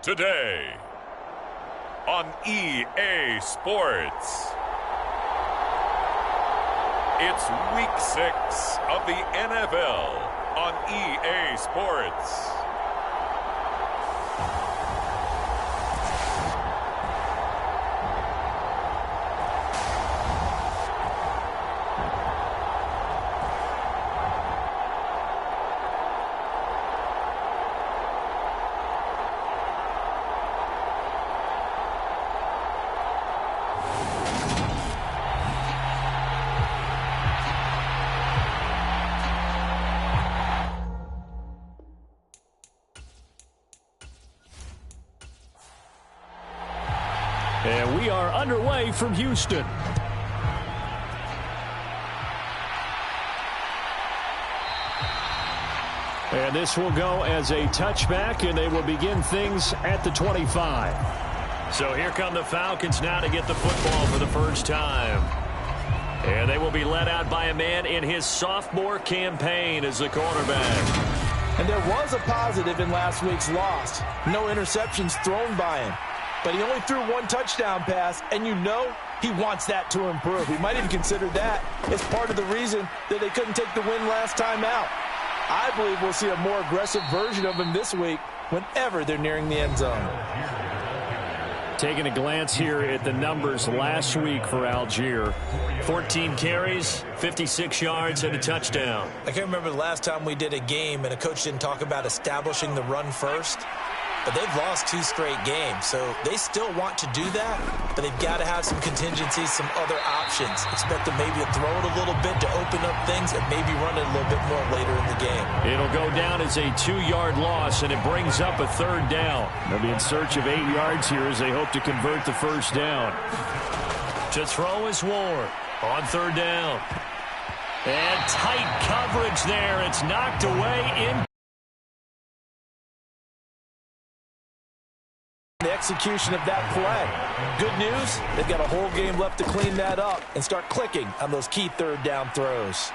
Today on EA Sports. It's Week 6 of the NFL on EA Sports. And we are underway from Houston. And this will go as a touchback, and they will begin things at the 25. So here come the Falcons now to get the football for the first time. And they will be led out by a man in his sophomore campaign as the quarterback. And there was a positive in last week's loss. No interceptions thrown by him. But he only threw one touchdown pass, and you know he wants that to improve. He might even consider that as part of the reason that they couldn't take the win last time out. I believe we'll see a more aggressive version of him this week whenever they're nearing the end zone. Taking a glance here at the numbers last week for Algier. 14 carries, 56 yards, and a touchdown. I can't remember the last time we did a game and a coach didn't talk about establishing the run first. But they've lost 2 straight games, so they still want to do that, but they've got to have some contingencies, some other options. Expect them maybe to throw it a little bit to open up things and maybe run it a little bit more later in the game. It'll go down as a 2-yard loss, and it brings up a 3rd down. They'll be in search of 8 yards here as they hope to convert the first down. To throw is Ward on 3rd down. And tight coverage there. It's knocked away in. The execution of that play. Good news, they've got a whole game left to clean that up and start clicking on those key 3rd down throws.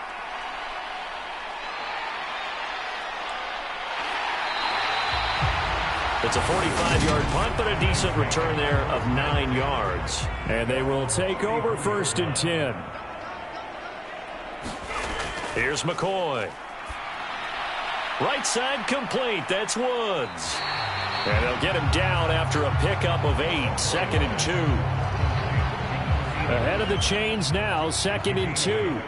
It's a 45-yard punt, but a decent return there of 9 yards. And they will take over 1st and 10. Here's McCoy. Right side complete. That's Woods. And they'll get him down after a pickup of 8, 2nd and 2. Ahead of the chains now, 2nd and 2.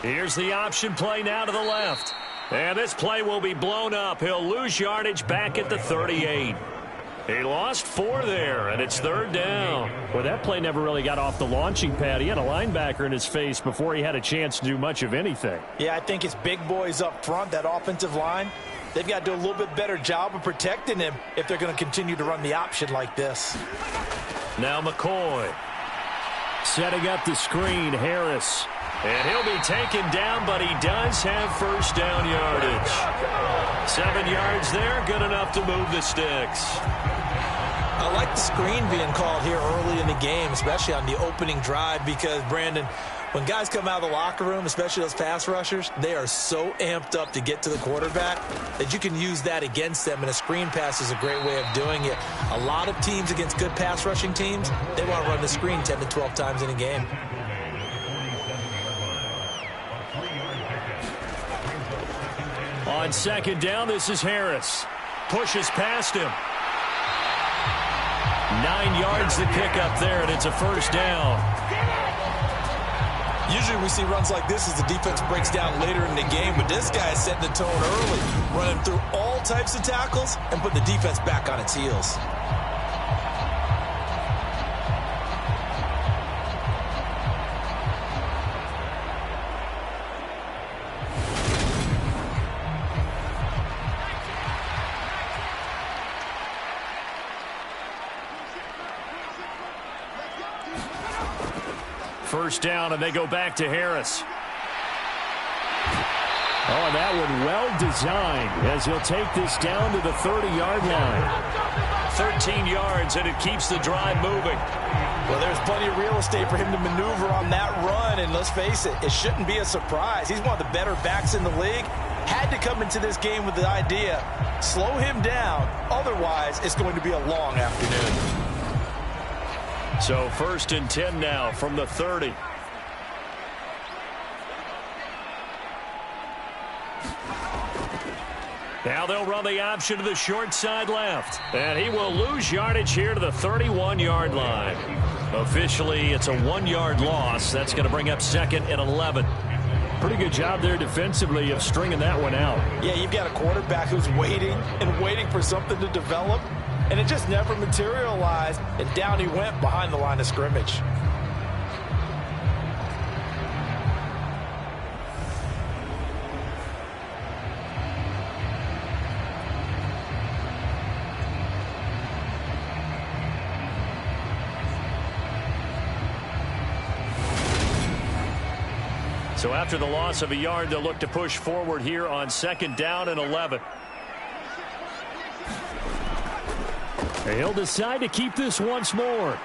Here's the option play now to the left. And this play will be blown up. He'll lose yardage back at the 38. He lost 4 there, and it's 3rd down. Well, that play never really got off the launching pad. He had a linebacker in his face before he had a chance to do much of anything. Yeah, I think it's big boys up front, that offensive line. They've got to do a little bit better job of protecting him if they're going to continue to run the option like this. Now McCoy. Setting up the screen, Harris. And he'll be taken down, but he does have 1st down yardage. 7 yards there, good enough to move the sticks. I like the screen being called here early in the game, especially on the opening drive, because, Brandon, when guys come out of the locker room, especially those pass rushers, they are so amped up to get to the quarterback that you can use that against them, and a screen pass is a great way of doing it. A lot of teams against good pass rushing teams, they want to run the screen 10 to 12 times in a game. On 2nd down, this is Harris. Pushes past him. 9 yards to pick up there, and it's a 1st down. Usually we see runs like this as the defense breaks down later in the game, but this guy is setting the tone early, running through all types of tackles and putting the defense back on its heels. First down, and they go back to Harris. Oh, and that one well designed as he'll take this down to the 30-yard line. 13 yards, and it keeps the drive moving. Well, there's plenty of real estate for him to maneuver on that run, and let's face it, it shouldn't be a surprise. He's one of the better backs in the league, had to come into this game with the idea, slow him down, otherwise it's going to be a long afternoon. So 1st and 10 now from the 30. Now they'll run the option to the short side left. And he will lose yardage here to the 31-yard line. Officially, it's a 1-yard loss. That's going to bring up 2nd and 11. Pretty good job there defensively of stringing that one out. Yeah, you've got a quarterback who's waiting and waiting for something to develop, and it just never materialized, and down he went behind the line of scrimmage. So after the loss of a yard, they'll look to push forward here on 2nd down and 11. He'll decide to keep this once more.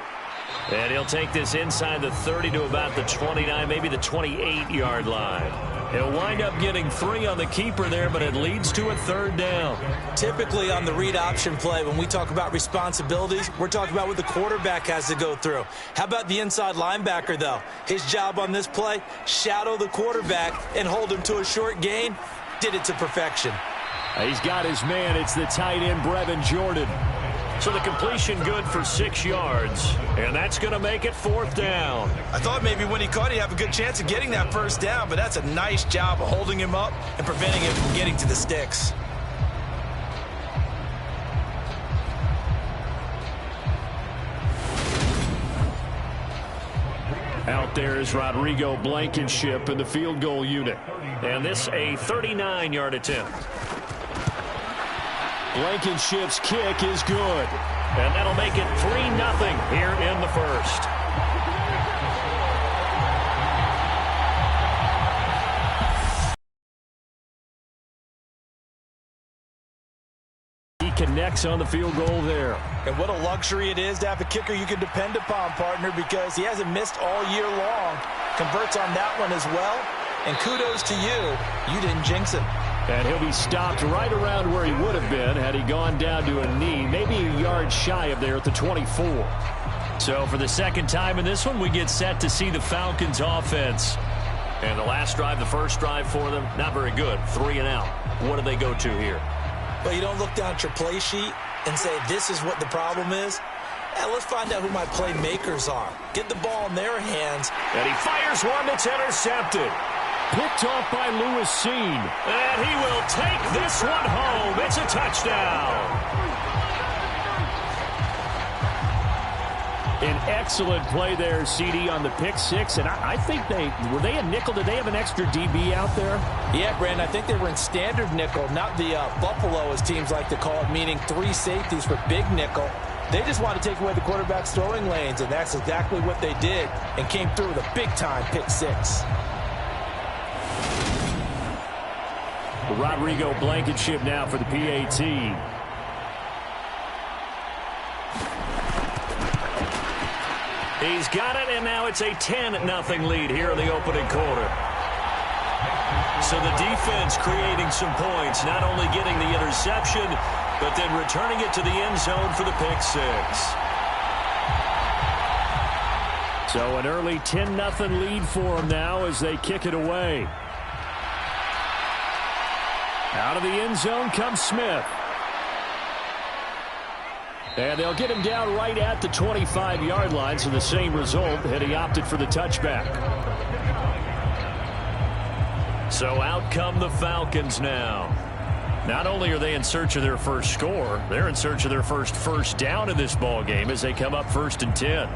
And he'll take this inside the 30 to about the 29, maybe the 28-yard line. He'll wind up getting 3 on the keeper there, but it leads to a 3rd down. Typically on the read option play, when we talk about responsibilities, we're talking about what the quarterback has to go through. How about the inside linebacker, though? His job on this play, shadow the quarterback and hold him to a short gain. Did it to perfection. He's got his man. It's the tight end, Brevin Jordan. So the completion good for 6 yards, and that's going to make it 4th down. I thought maybe when he caught, he'd have a good chance of getting that 1st down, but that's a nice job of holding him up and preventing him from getting to the sticks. Out there is Rodrigo Blankenship in the field goal unit. And this a 39-yard attempt. Blankenship's kick is good. And that'll make it 3-0 here in the 1st. He connects on the field goal there. And what a luxury it is to have a kicker you can depend upon, partner, because he hasn't missed all year long. Converts on that one as well. And kudos to you. You didn't jinx him. And he'll be stopped right around where he would have been had he gone down to a knee, maybe a yard shy of there at the 24. So for the 2nd time in this one, we get set to see the Falcons offense. And the last drive, the first drive for them, not very good. 3 and out. What do they go to here? Well, you don't look down at your play sheet and say, this is what the problem is. Let's find out who my playmakers are. Get the ball in their hands. And he fires one that's intercepted. Picked off by Lewis Seen. And he will take this one home. It's a touchdown. An excellent play there, CD, on the pick 6. And I think were they a nickel? Did they have an extra DB out there? Yeah, Brandon, I think they were in standard nickel, not the Buffalo, as teams like to call it, meaning 3 safeties for big nickel. They just want to take away the quarterback's throwing lanes, and that's exactly what they did and came through with a big-time pick 6. Rodrigo Blankenship now for the PAT. He's got it, and now it's a 10-0 lead here in the opening quarter. So the defense creating some points, not only getting the interception, but then returning it to the end zone for the pick 6. So an early 10-0 lead for them now as they kick it away. Out of the end zone comes Smith. And they'll get him down right at the 25-yard line, so the same result had he opted for the touchback. So out come the Falcons now. Not only are they in search of their first score, they're in search of their first down in this ball game as they come up 1st and 10.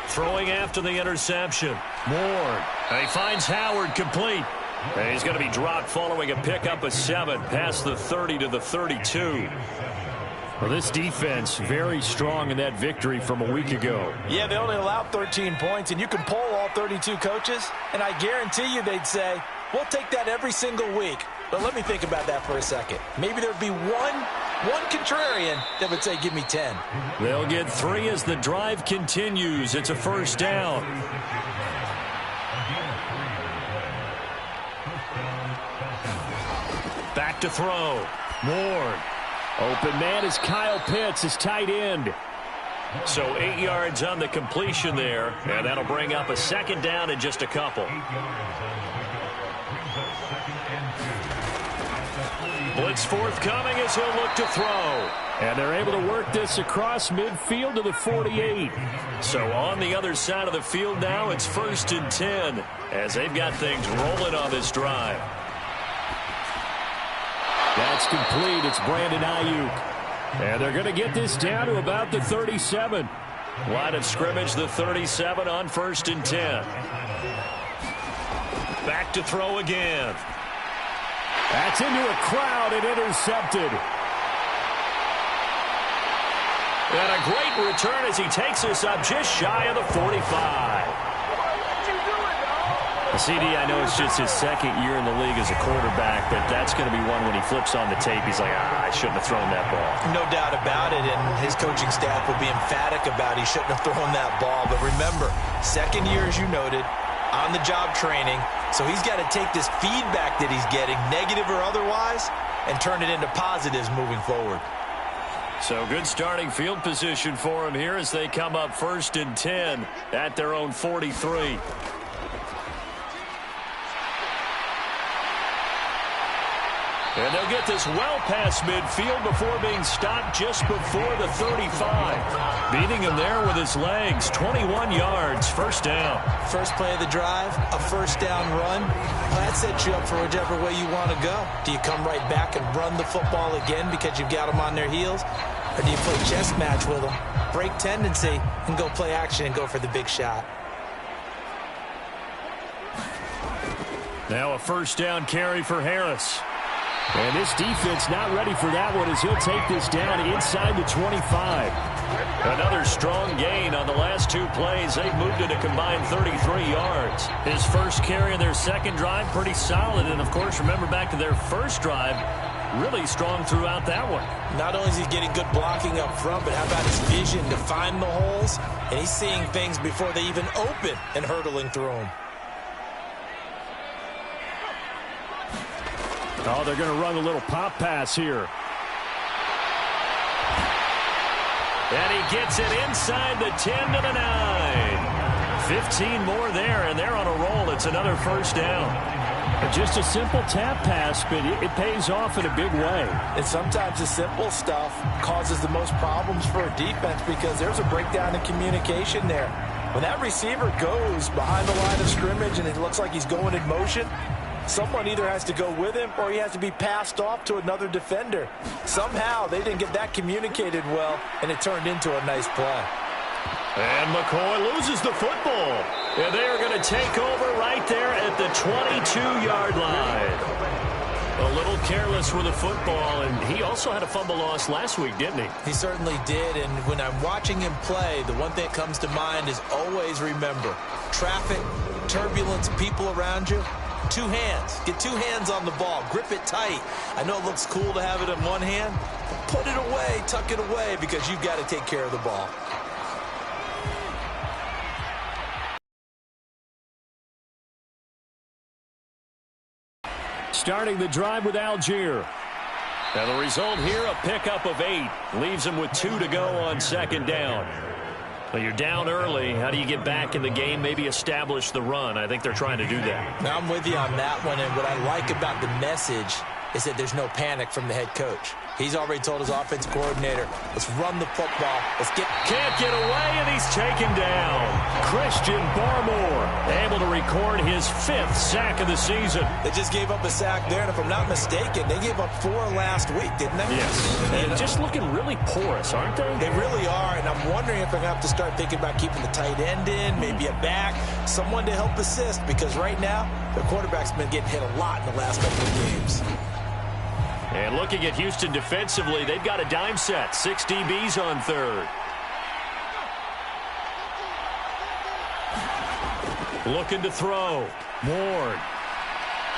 Throwing after the interception. Moore. He finds Howard complete. And he's going to be dropped following a pickup of 7 past the 30 to the 32. Well, this defense very strong in that victory from a week ago. Yeah, they only allowed 13 points, and you can poll all 32 coaches, and I guarantee you they'd say, we'll take that every single week. But let me think about that for a second. Maybe there'd be one One contrarian that would say give me 10. They'll get 3 as the drive continues. It's a first down. Back to throw. Ward. Open man is Kyle Pitts, his tight end. So 8 yards on the completion there, and that'll bring up a second down in just a couple. Blitz forthcoming as he'll look to throw. And they're able to work this across midfield to the 48. So on the other side of the field now, it's 1st and 10 as they've got things rolling on this drive. That's complete. It's Brandon Ayuk. And they're going to get this down to about the 37. Line of scrimmage, the 37 on 1st and 10. Back to throw again. That's into a crowd and intercepted. And a great return as he takes us up just shy of the 45. CD, I know it's just his second year in the league as a quarterback, but that's going to be one when he flips on the tape. He's like, I shouldn't have thrown that ball. No doubt about it, and his coaching staff will be emphatic about he shouldn't have thrown that ball. But remember, second year, as you noted, on-the-job training, so he's got to take this feedback that he's getting, negative or otherwise, and turn it into positives moving forward. So good starting field position for him here as they come up 1st and 10 at their own 43. And they'll get this well past midfield before being stopped just before the 35. Beating him there with his legs, 21 yards, first down. First play of the drive, a first down run. Well, that sets you up for whichever way you want to go. Do you come right back and run the football again because you've got them on their heels? Or do you play chess match with them, break tendency, and go play action and go for the big shot? Now a first down carry for Harris. And this defense not ready for that one as he'll take this down inside the 25. Another strong gain on the last 2 plays. They've moved it a combined 33 yards. His first carry of their second drive, pretty solid. And, of course, remember back to their first drive, really strong throughout that one. Not only is he getting good blocking up front, but how about his vision to find the holes? And he's seeing things before they even open and hurtling through them. Oh, they're going to run a little pop pass here. And he gets it inside the 10 to the 9. 15 more there, and they're on a roll. It's another first down. Just a simple tap pass, but it pays off in a big way. And sometimes the simple stuff causes the most problems for a defense because there's a breakdown in communication there. When that receiver goes behind the line of scrimmage and it looks like he's going in motion, someone either has to go with him or he has to be passed off to another defender. Somehow they didn't get that communicated well, and it turned into a nice play. And McCoy loses the football. And they are going to take over right there at the 22-yard line. A little careless with the football, and he also had a fumble loss last week, didn't he? He certainly did, and when I'm watching him play, the one thing that comes to mind is always remember, traffic, turbulence, people around you, 2 hands. Get 2 hands on the ball. Grip it tight. I know it looks cool to have it in one hand. Put it away, tuck it away, because you've got to take care of the ball. Starting the drive with Algier. And the result here, a pickup of 8. Leaves them with 2 to go on second down. Well, you're down early. How do you get back in the game, maybe establish the run? I think they're trying to do that. Now, I'm with you on that one, and what I like about the message is that there's no panic from the head coach. He's already told his offensive coordinator, let's run the football. Can't get away, and he's taken down. Christian Barmore able to record his 5th sack of the season. They just gave up a sack there, and if I'm not mistaken, they gave up 4 last week, didn't they? Yes. And just looking really porous, aren't they? They really are, and I'm wondering if I'm going to have to start thinking about keeping the tight end in, maybe a back, someone to help assist, because right now, the quarterback's been getting hit a lot in the last couple of games. And looking at Houston defensively, they've got a dime set. 6 DBs on third. Looking to throw. Ward.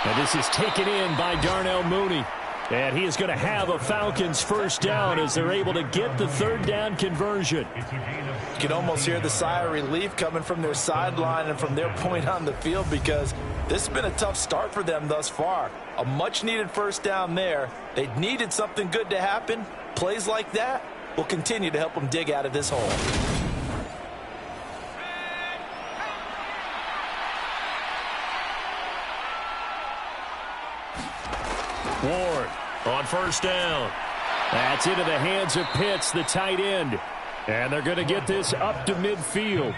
And this is taken in by Darnell Mooney. And he is going to have a Falcons first down as they're able to get the third down conversion. You can almost hear the sigh of relief coming from their sideline and from their point on the field, because this has been a tough start for them thus far. A much-needed first down there. They needed something good to happen. Plays like that will continue to help them dig out of this hole. Ward on first down. That's into the hands of Pitts, the tight end. And they're going to get this up to midfield.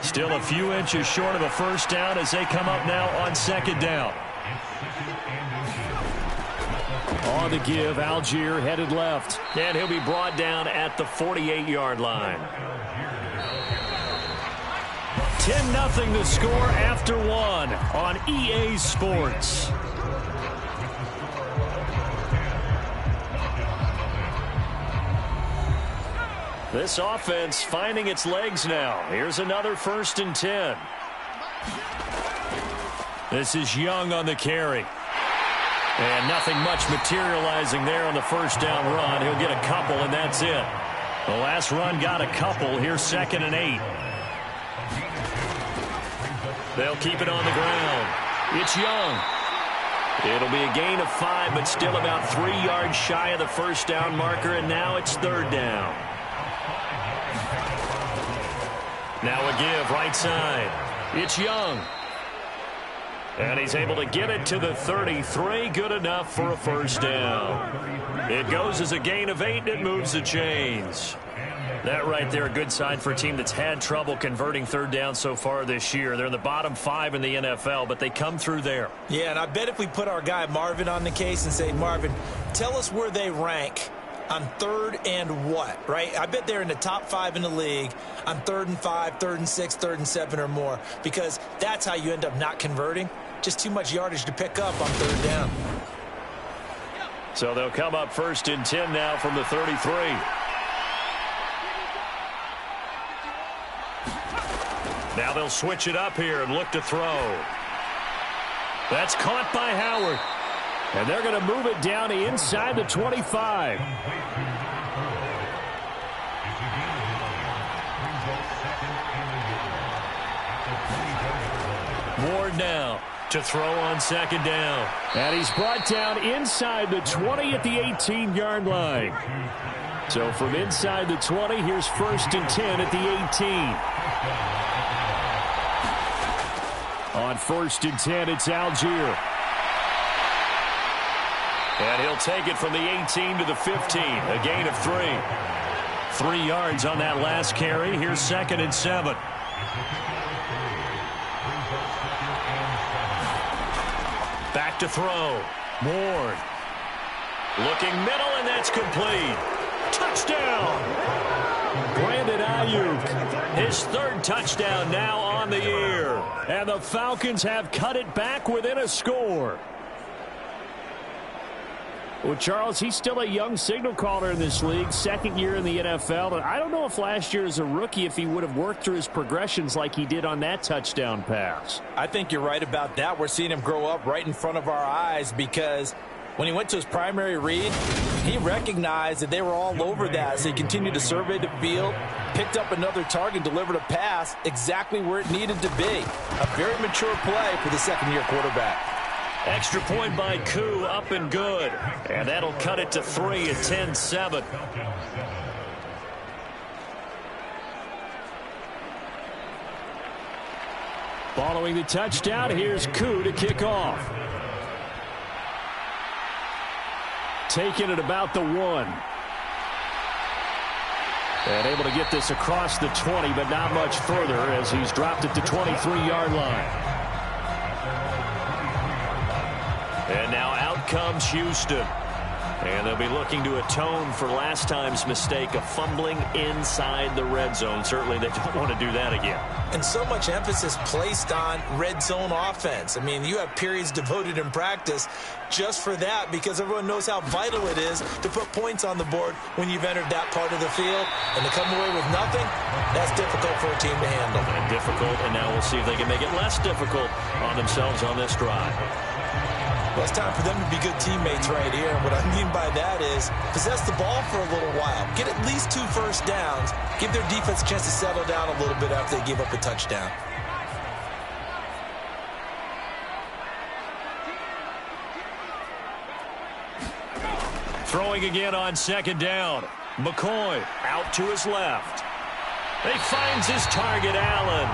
Still a few inches short of a first down as they come up now on second down. On the give, Algier headed left. And he'll be brought down at the 48-yard line. 10-0 the score after one on EA Sports. This offense finding its legs now. Here's another 1st and 10. This is Young on the carry. And nothing much materializing there on the first down run. He'll get a couple, and that's it. The last run got a couple. Here's 2nd and 8. They'll keep it on the ground. It's Young. It'll be a gain of 5, but still about 3 yards shy of the first down marker, and now it's 3rd down. Now a give right side. It's Young. And he's able to get it to the 33. Good enough for a first down. It goes as a gain of 8, and it moves the chains. That right there, a good sign for a team that's had trouble converting third down so far this year. They're in the bottom 5 in the NFL, but they come through there. Yeah, and I bet if we put our guy Marvin on the case and say, Marvin, tell us where they rank on 3rd and what, right? I bet they're in the top 5 in the league on 3rd and 5, 3rd and 6, 3rd and 7 or more, because that's how you end up not converting. Just too much yardage to pick up on 3rd down. So they'll come up 1st and 10 now from the 33. Now they'll switch it up here and look to throw. That's caught by Howard. And they're going to move it down inside the 25. Ward now to throw on 2nd down. And he's brought down inside the 20 at the 18-yard line. So from inside the 20, here's 1st and 10 at the 18. On 1st and 10, it's Algier. And he'll take it from the 18 to the 15, a gain of 3. 3 yards on that last carry. Here's 2nd and 7. Back to throw. Ward. Looking middle, and that's complete. Touchdown! Brandon Ayuk, his 3rd touchdown now on the year. And the Falcons have cut it back within a score. Well, Charles, he's still a young signal caller in this league, 2nd year in the NFL. And I don't know if last year as a rookie, if he would have worked through his progressions like he did on that touchdown pass. I think you're right about that. We're seeing him grow up right in front of our eyes, because when he went to his primary read, he recognized that they were all over that. So he continued to survey the field, picked up another target, delivered a pass exactly where it needed to be. A very mature play for the 2nd-year quarterback. Extra point by Koo, up and good. And that'll cut it to 3 at 10-7. Following the touchdown, here's Koo to kick off. Taking it about the 1. And able to get this across the 20, but not much further as he's dropped at the 23-yard line. And now out comes Houston. And they'll be looking to atone for last time's mistake of fumbling inside the red zone. Certainly they don't want to do that again. And so much emphasis placed on red zone offense. I mean, you have periods devoted in practice just for that, because everyone knows how vital it is to put points on the board when you've entered that part of the field. And to come away with nothing, that's difficult for a team to handle. And difficult, and now we'll see if they can make it less difficult on themselves on this drive. Well, it's time for them to be good teammates right here. And what I mean by that is possess the ball for a little while. Get at least 2 first downs. Give their defense a chance to settle down a little bit after they give up a touchdown. Throwing again on second down. McCoy out to his left. He finds his target, Allen.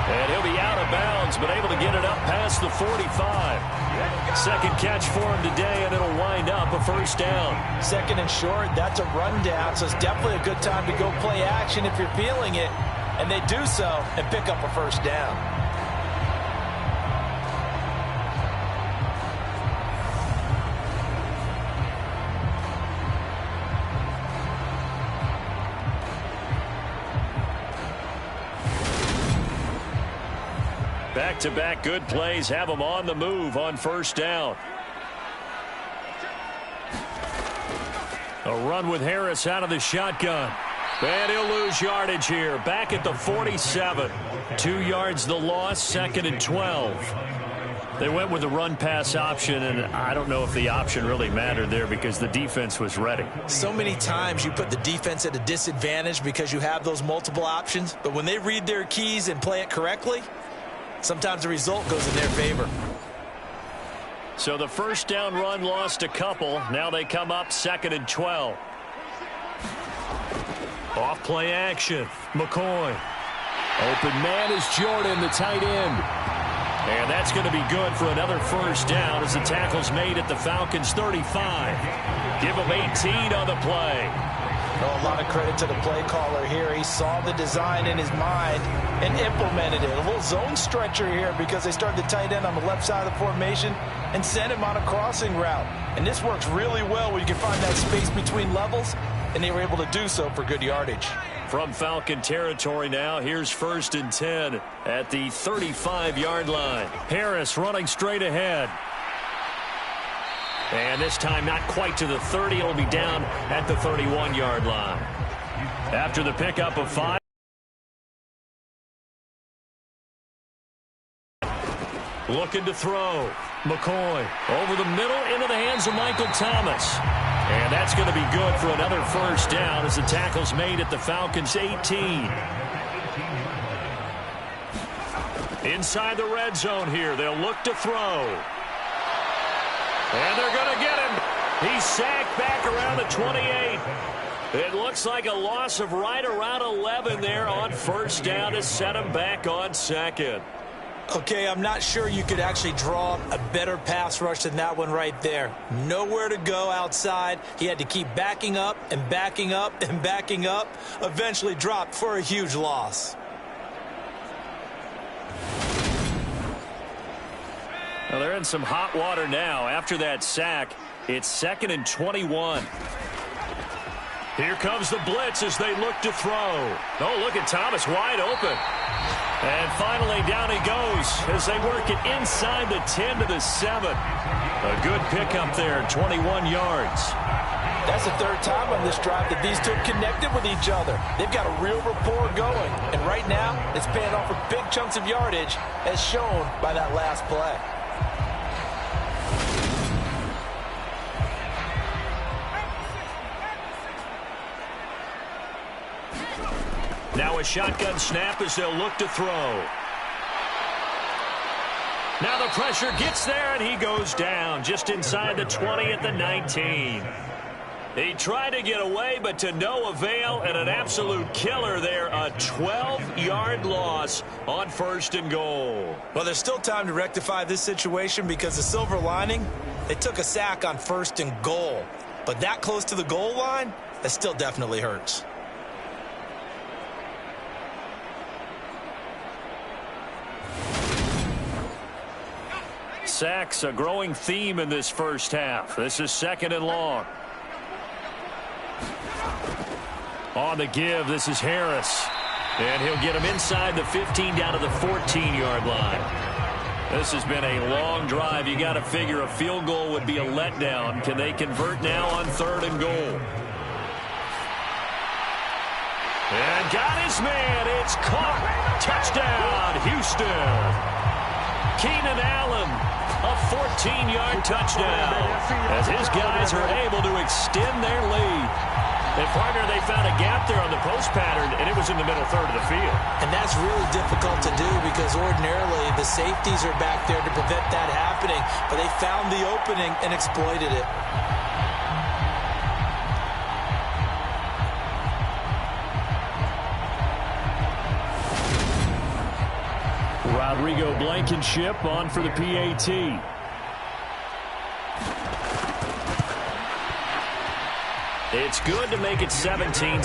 And he'll be out of bounds, but able to get it up past the 45. Second catch for him today, and it'll wind up a first down. Second and short, that's a rundown, so it's definitely a good time to go play action if you're feeling it. And they do so and pick up a first down. Back-to-back good plays have them on the move on first down. A run with Harris out of the shotgun. And he'll lose yardage here. Back at the 47. 2 yards the loss, second and 12. They went with the run-pass option, and I don't know if the option really mattered there because the defense was ready. So many times you put the defense at a disadvantage because you have those multiple options, but when they read their keys and play it correctly, sometimes the result goes in their favor. So the first down run lost a couple. Now they come up second and 12. Off play action. McCoy. Open man is Jordan, the tight end. And that's going to be good for another first down as the tackle's made at the Falcons' 35. Give them 18 on the play. Oh, a lot of credit to the play caller here. He saw the design in his mind and implemented it. A little zone stretcher here because they started the tight end on the left side of the formation and sent him on a crossing route. And this works really well when you can find that space between levels, and they were able to do so for good yardage. From Falcon territory now, here's first and 10 at the 35-yard line. Harris running straight ahead. And this time not quite to the 30. It'll be down at the 31-yard line. After the pickup of 5. Looking to throw. McCoy over the middle into the hands of Michael Thomas. And that's going to be good for another first down as the tackle's made at the Falcons' 18. Inside the red zone here. They'll look to throw. And they're going to get him. He's sacked back around the 28. It looks like a loss of right around 11 there on first down to set him back on second. Okay, I'm not sure you could actually draw a better pass rush than that one right there. Nowhere to go outside. He had to keep backing up and backing up and backing up. Eventually dropped for a huge loss. Well, they're in some hot water now. After that sack, it's second and 21. Here comes the blitz as they look to throw. Oh, look at Thomas wide open. And finally down he goes as they work it inside the 10 to the 7. A good pickup there, 21 yards. That's the third time on this drive that these two have connected with each other. They've got a real rapport going. And right now, it's paying off with big chunks of yardage as shown by that last play. Now a shotgun snap as they'll look to throw. Now the pressure gets there, and he goes down just inside the 20 at the 19. He tried to get away, but to no avail, and an absolute killer there. A 12-yard loss on first and goal. Well, there's still time to rectify this situation because the silver lining, they took a sack on first and goal. But that close to the goal line, that still definitely hurts. Sacks, a growing theme in this first half. This is second and long. On the give, this is Harris. And he'll get him inside the 15 down to the 14-yard line. This has been a long drive. You got to figure a field goal would be a letdown. Can they convert now on third and goal? And got his man. It's caught. Touchdown, Houston. Keenan Allen, a 14-yard touchdown, as his guys are able to extend their lead. And, partner, they found a gap there on the post pattern, and it was in the middle third of the field. And that's really difficult to do because ordinarily the safeties are back there to prevent that happening. But they found the opening and exploited it. Rodrigo Blankenship on for the PAT. It's good to make it 17-7.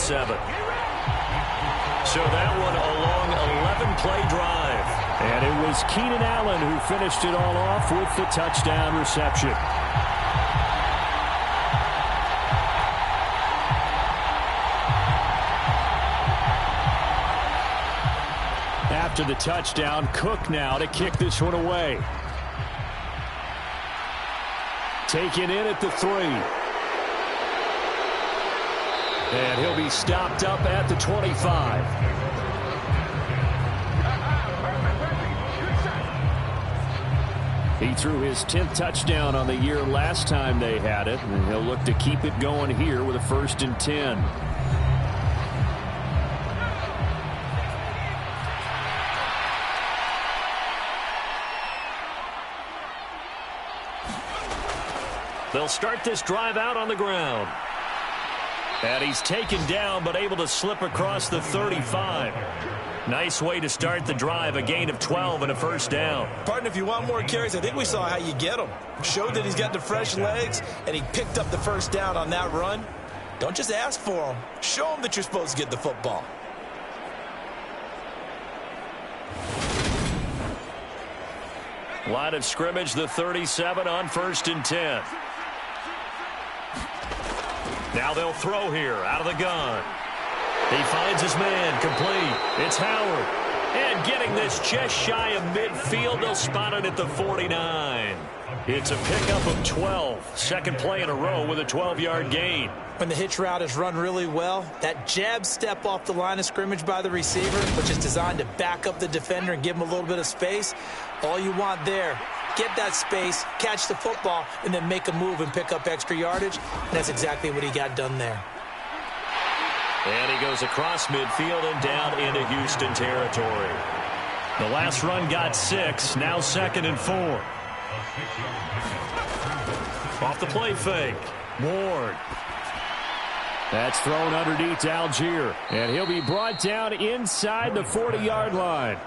So that one a long 11-play drive. And it was Keenan Allen who finished it all off with the touchdown reception. After the touchdown, Cook now to kick this one away. Taken in at the 3. And he'll be stopped up at the 25. He threw his 10th touchdown on the year last time they had it, and he'll look to keep it going here with a 1st and 10. They'll start this drive out on the ground. And he's taken down, but able to slip across the 35. Nice way to start the drive, a gain of 12 and a 1st down. Partner, if you want more carries, I think we saw how you get them. Showed that he's got the fresh legs, and he picked up the 1st down on that run. Don't just ask for them. Show them that you're supposed to get the football. Line of scrimmage, the 37 on 1st and 10. Now they'll throw here out of the gun. He finds his man complete. It's Howard. And getting this just shy of midfield, they'll spot it at the 49. It's a pickup of 12. Second play in a row with a 12-yard gain. When the hitch route is run really well, that jab step off the line of scrimmage by the receiver, which is designed to back up the defender and give him a little bit of space, all you want there. Get that space, catch the football, and then make a move and pick up extra yardage. And that's exactly what he got done there. And he goes across midfield and down into Houston territory. The last run got 6, now 2nd and 4. Off the play fake, Ward. That's thrown underneath to Algier. And he'll be brought down inside the 40-yard line.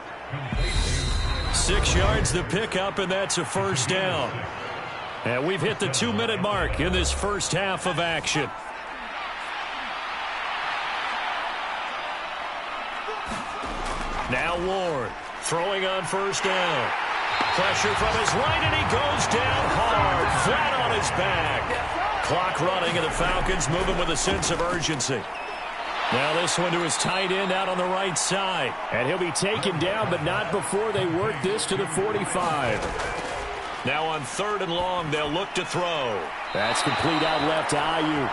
6 yards the pickup, and that's a 1st down. And we've hit the 2-minute mark in this first half of action. Now Ward throwing on 1st down. Pressure from his right, and he goes down hard, flat on his back. Clock running, and the Falcons moving with a sense of urgency. Now this one to his tight end out on the right side. And he'll be taken down, but not before they work this to the 45. Now on 3rd and long, they'll look to throw. That's complete out left to Ayuk.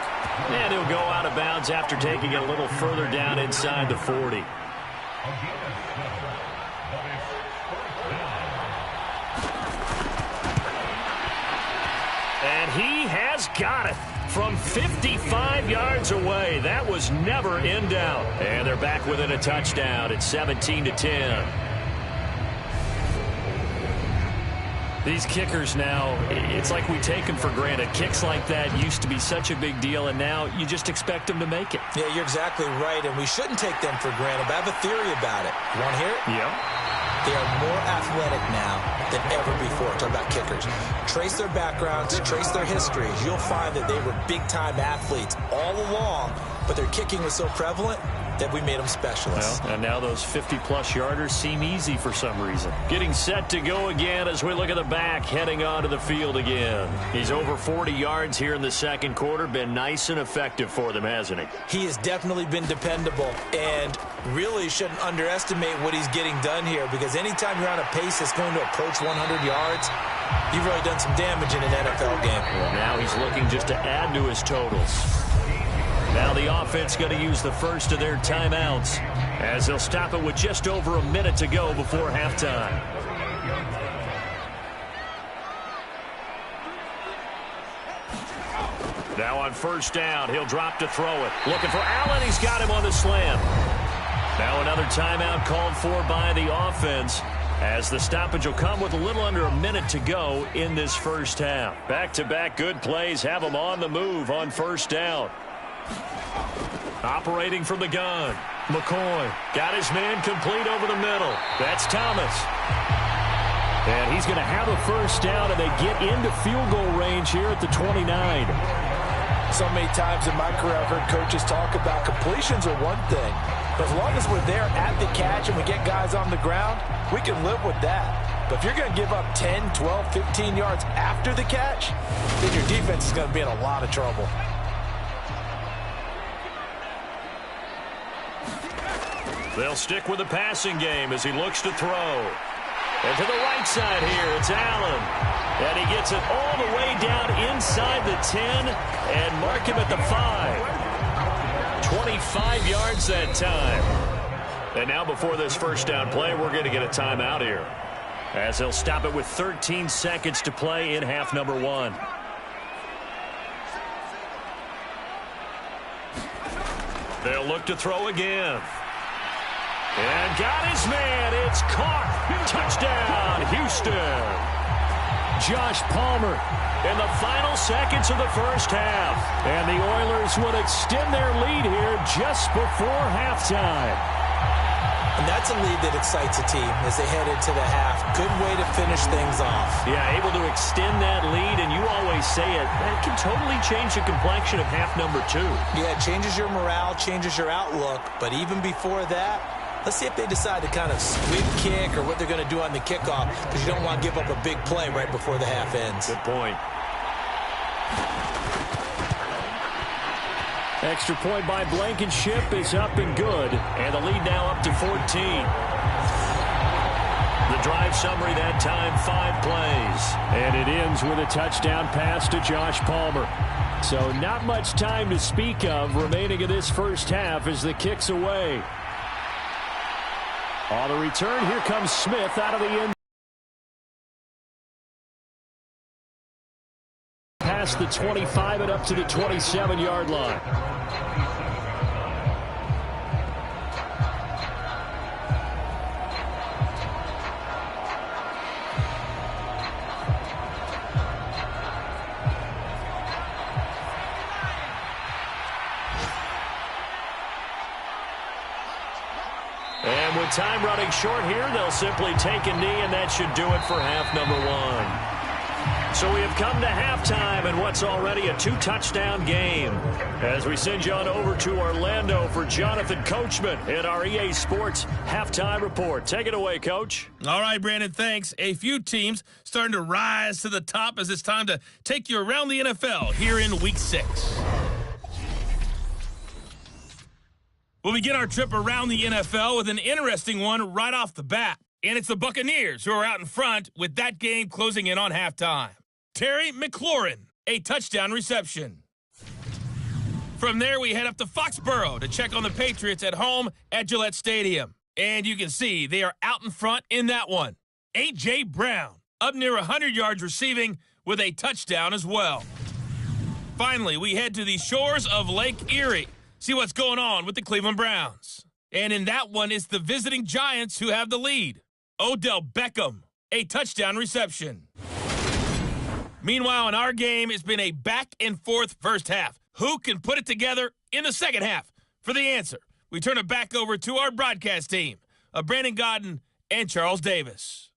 And he'll go out of bounds after taking it a little further down inside the 40. And he has got it. From 55 yards away. That was never in doubt. And they're back within a touchdown at 17-10. These kickers now, it's like we take them for granted. Kicks like that used to be such a big deal, and now you just expect them to make it. Yeah, you're exactly right, and we shouldn't take them for granted, but I have a theory about it. You want to hear it? Yeah. They are more athletic now than ever before. Talk about kickers. Trace their backgrounds, trace their histories. You'll find that they were big-time athletes all along, but their kicking was so prevalent that we made them specialists. Well, and now those 50-plus yarders seem easy for some reason. Getting set to go again as we look at the back, heading onto the field again. He's over 40 yards here in the second quarter. Been nice and effective for them, hasn't he? He has definitely been dependable, and really shouldn't underestimate what he's getting done here, because anytime you're on a pace that's going to approach 100 yards, you've really done some damage in an NFL game. Well, now he's looking just to add to his totals. Now the offense going to use the first of their timeouts as they'll stop it with just over a minute to go before halftime. on first down. He'll drop to throw it. Looking for Allen. He's got him on the slam. Now another timeout called for by the offense, as the stoppage will come with a little under a minute to go in this first half. Back-to-back good plays have them on the move on first down. Operating from the gun, McCoy got his man complete over the middle. That's Thomas. And he's going to have a first down, and they get into field goal range here at the 29. So many times in my career I've heard coaches talk about completions are one thing. But as long as we're there at the catch and we get guys on the ground, we can live with that. But if you're going to give up 10, 12, 15 yards after the catch, then your defense is going to be in a lot of trouble. They'll stick with the passing game as he looks to throw. And to the right side here, it's Allen. And he gets it all the way down inside the 10 and mark him at the 5. 25 yards that time. And now before this first down play, we're going to get a timeout here, as they'll stop it with 13 seconds to play in half number 1. They'll look to throw again. And got his man. It's caught. Touchdown, Houston. Josh Palmer in the final seconds of the first half. And the Oilers would extend their lead here just before halftime. And that's a lead that excites a team as they head into the half. Good way to finish things off. Yeah, able to extend that lead, and you always say it, that can totally change the complexion of half number 2. Yeah, it changes your morale, changes your outlook. But even before that, let's see if they decide to kind of squib kick or what they're going to do on the kickoff, because you don't want to give up a big play right before the half ends. Good point. Extra point by Blankenship is up and good, and the lead now up to 14. The drive summary that time, 5 plays. And it ends with a touchdown pass to Josh Palmer. So not much time to speak of remaining in this first half as the kick's away. On the return, here comes Smith out of the end. Past the 25 and up to the 27-yard line. And with time running short here, they'll simply take a knee, and that should do it for half number 1. So we have come to halftime in what's already a 2-touchdown game, as we send you on over to Orlando for Jonathan Coachman in our EA Sports Halftime Report. Take it away, Coach. All right, Brandon, thanks. A few teams starting to rise to the top as it's time to take you around the NFL here in Week 6. We'll begin our trip around the NFL with an interesting one right off the bat. And it's the Buccaneers who are out in front with that game closing in on halftime. Terry McLaurin, a touchdown reception. From there, we head up to Foxborough to check on the Patriots at home at Gillette Stadium. And you can see they are out in front in that one. A.J. Brown, up near 100 yards receiving with a touchdown as well. Finally, we head to the shores of Lake Erie. See what's going on with the Cleveland Browns. And in that one, it's the visiting Giants who have the lead. Odell Beckham, a touchdown reception. Meanwhile, in our game, it's been a back-and-forth first half. Who can put it together in the second half? For the answer, we turn it back over to our broadcast team of Brandon Godden and Charles Davis.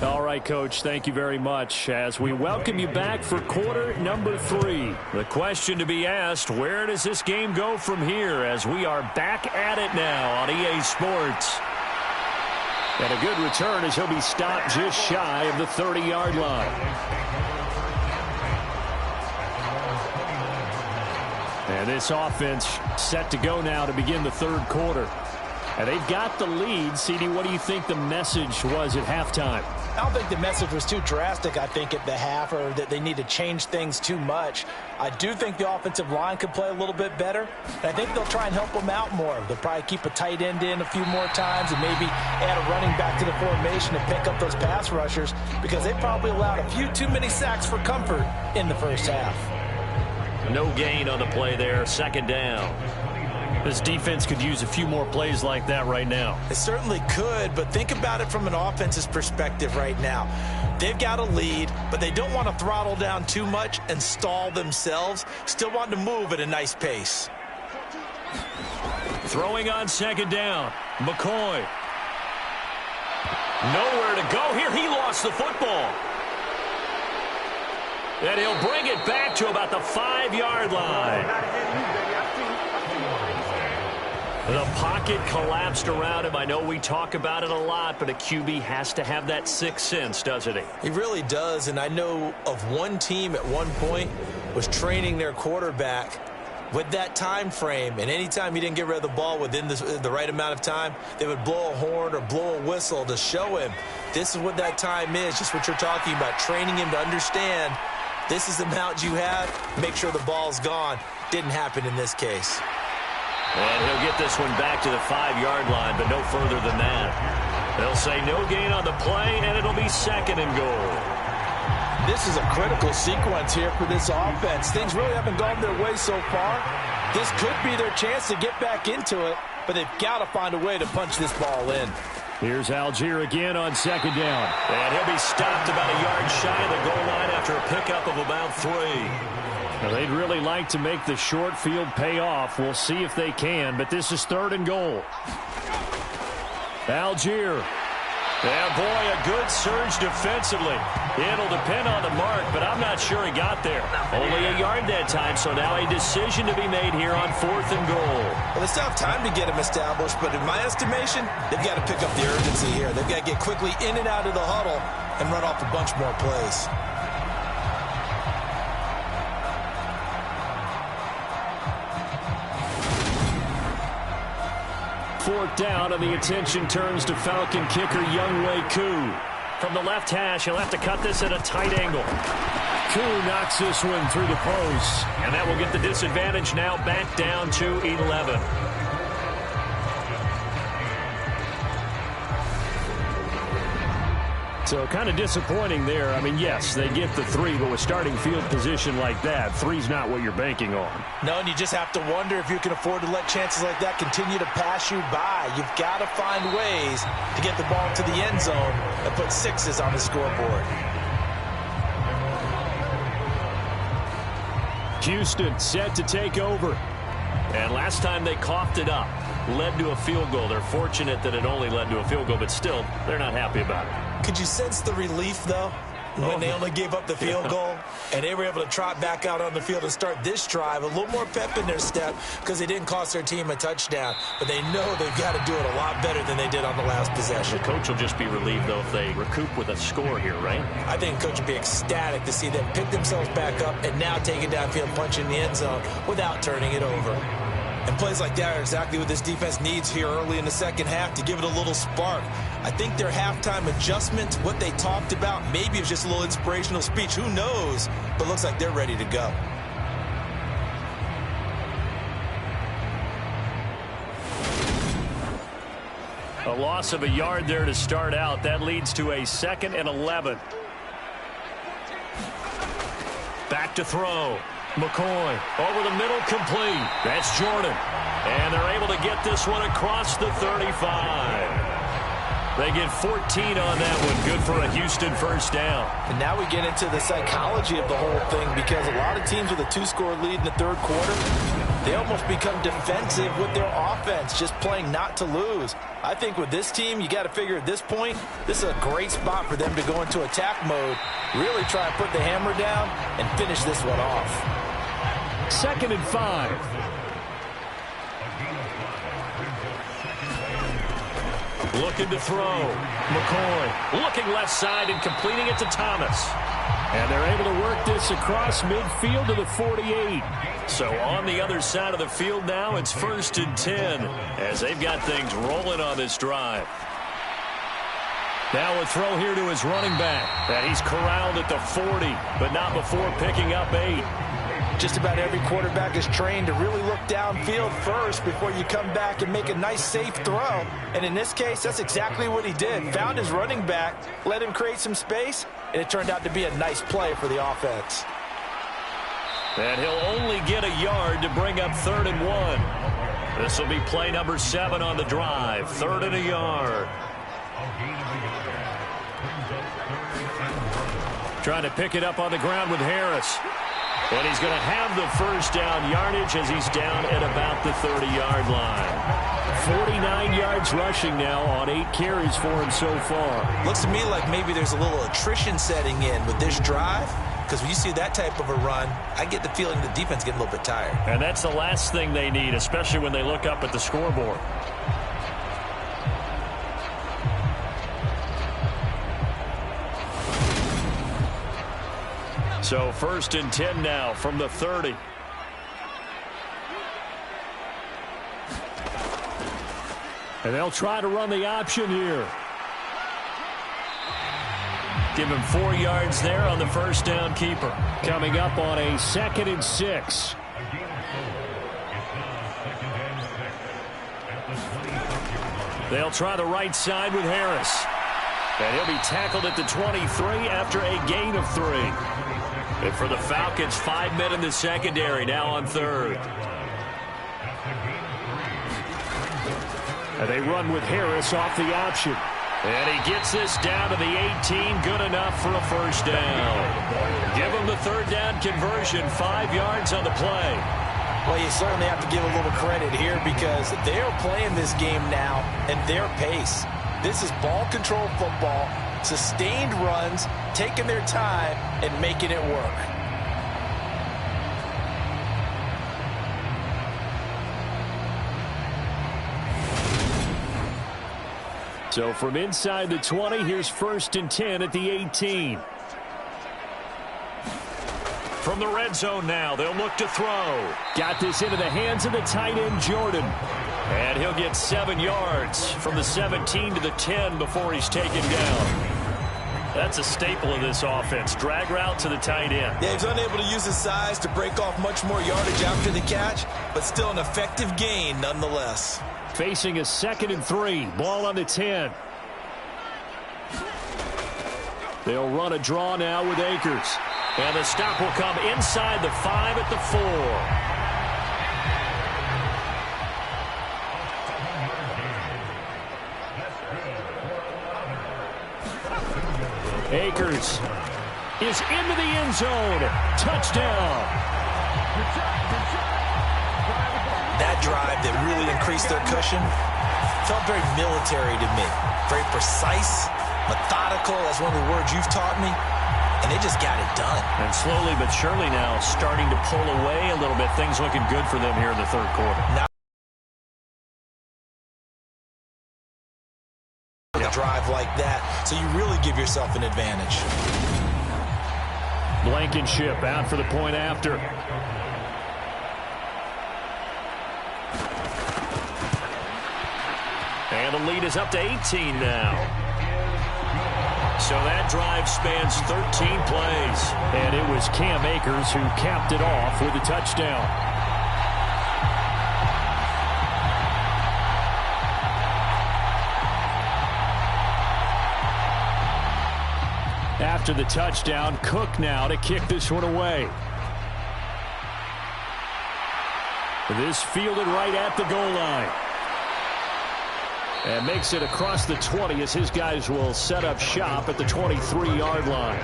All right, Coach, thank you very much. As we welcome you back for quarter number 3. The question to be asked, where does this game go from here, as we are back at it now on EA Sports? And a good return as he'll be stopped just shy of the 30-yard line. And this offense set to go now to begin the third quarter. And they've got the lead. CD, what do you think the message was at halftime? I don't think the message was too drastic, I think, at the half, or that they need to change things too much. I do think the offensive line could play a little bit better, and I think they'll try and help them out more. They'll probably keep a tight end in a few more times and maybe add a running back to the formation to pick up those pass rushers, because they probably allowed a few too many sacks for comfort in the first half. No gain on the play there, second down. This defense could use a few more plays like that right now. It certainly could, but think about it from an offense's perspective right now. They've got a lead, but they don't want to throttle down too much and stall themselves. Still want to move at a nice pace. Throwing on second down, McCoy. Nowhere to go here. He lost the football. And he'll bring it back to about the 5-yard line. The pocket collapsed around him. I know we talk about it a lot, but a QB has to have that sixth sense, doesn't he? He really does, and I know of one team at one point was training their quarterback with that time frame, and anytime he didn't get rid of the ball within the right amount of time, they would blow a horn or blow a whistle to show him this is what that time is, just what you're talking about, training him to understand this is the amount you have, make sure the ball's gone. Didn't happen in this case. And he'll get this one back to the 5-yard line, but no further than that. They'll say no gain on the play, and it'll be second and goal. This is a critical sequence here for this offense. Things really haven't gone their way so far. This could be their chance to get back into it, but they've got to find a way to punch this ball in. Here's Algier again on second down. And he'll be stopped about a yard shy of the goal line after a pickup of about 3. Now, they'd really like to make the short field pay off. We'll see if they can, but this is third and goal. Algier. Yeah, boy, a good surge defensively. It'll depend on the mark, but I'm not sure he got there. Only a yard that time, so now a decision to be made here on 4th and goal. Well, they still have time to get him established, but in my estimation, they've got to pick up the urgency here. They've got to get quickly in and out of the huddle and run off a bunch more plays. Fourth down, and the attention turns to Falcon kicker Younghoe Koo. From the left hash, he'll have to cut this at a tight angle. Koo knocks this one through the post. And that will get the disadvantage now back down to 11. So kind of disappointing there. I mean, yes, they get the 3, but with starting field position like that, 3's not what you're banking on. No, and you just have to wonder if you can afford to let chances like that continue to pass you by. You've got to find ways to get the ball into the end zone and put 6s on the scoreboard. Houston set to take over. And last time they coughed it up, led to a field goal. They're fortunate that it only led to a field goal, but still, they're not happy about it. Could you sense the relief, though, when they only gave up the field goal and they were able to trot back out on the field and start this drive? A little more pep in their step because they didn't cost their team a touchdown, but they know they've got to do it a lot better than they did on the last possession. The coach will just be relieved, though, if they recoup with a score here, right? I think the coach would be ecstatic to see them pick themselves back up and now take it downfield, punch in the end zone without turning it over. And plays like that are exactly what this defense needs here early in the second half to give it a little spark. I think their halftime adjustment, what they talked about, maybe it was just a little inspirational speech. Who knows? But looks like they're ready to go. A loss of a yard there to start out. That leads to a 2nd and 11. Back to throw. McCoy over the middle, complete. That's Jordan. And they're able to get this one across the 35. They get 14 on that one. Good for a Houston first down. And now we get into the psychology of the whole thing, because a lot of teams with a 2-score lead in the third quarter, they almost become defensive with their offense, just playing not to lose. I think with this team, you got to figure at this point, this is a great spot for them to go into attack mode, really try and put the hammer down and finish this one off. 2nd and 5. Looking to throw. McCoy looking left side and completing it to Thomas. And they're able to work this across midfield to the 48. So on the other side of the field now, it's 1st and 10 as they've got things rolling on this drive. Now a throw here to his running back. And he's corralled at the 40, but not before picking up 8. Just about every quarterback is trained to really look downfield first before you come back and make a nice, safe throw. And in this case, that's exactly what he did. Found his running back, let him create some space, and it turned out to be a nice play for the offense. And he'll only get a yard to bring up 3rd and 1. This will be play number 7 on the drive. 3rd and a yard. Trying to pick it up on the ground with Harris. And he's going to have the first down yardage as he's down at about the 30-yard line. 49 yards rushing now on 8 carries for him so far. Looks to me like maybe there's a little attrition setting in with this drive, because when you see that type of a run, I get the feeling the defense getting a little bit tired. And that's the last thing they need, especially when they look up at the scoreboard. So 1st and 10 now from the 30. And they'll try to run the option here. Give him 4 yards there on the first down keeper. Coming up on a 2nd and 6. They'll try the right side with Harris. And he'll be tackled at the 23 after a gain of 3. And for the Falcons, 5 men in the secondary now on 3rd. And they run with Harris off the option. And he gets this down to the 18. Good enough for a first down. Give him the 3rd down conversion. 5 yards on the play. Well, you certainly have to give a little credit here because they're playing this game now at their pace. This is ball control football, sustained runs, taking their time, and making it work. So from inside the 20, here's 1st and 10 at the 18. From the red zone now, they'll look to throw. Got this into the hands of the tight end, Jordan. And he'll get 7 yards from the 17 to the 10 before he's taken down. That's a staple of this offense. Drag route to the tight end. Yeah, he's unable to use his size to break off much more yardage after the catch, but still an effective gain nonetheless. Facing a 2nd and 3. Ball on the 10. They'll run a draw now with Akers. And the stop will come inside the 5 at the 4. Akers is into the end zone. Touchdown. That drive that really increased their cushion felt very military to me. Very precise, methodical. That's one of the words you've taught me. And they just got it done. And slowly but surely now starting to pull away a little bit. Things looking good for them here in the 3rd quarter. Now drive like that, so you really give yourself an advantage. Blankenship out for the point after. And the lead is up to 18 now. So that drive spans 13 plays. And it was Cam Akers who capped it off with a touchdown. After the touchdown, Cook now to kick this one away. This fielded right at the goal line. And makes it across the 20 as his guys will set up shop at the 23-yard line.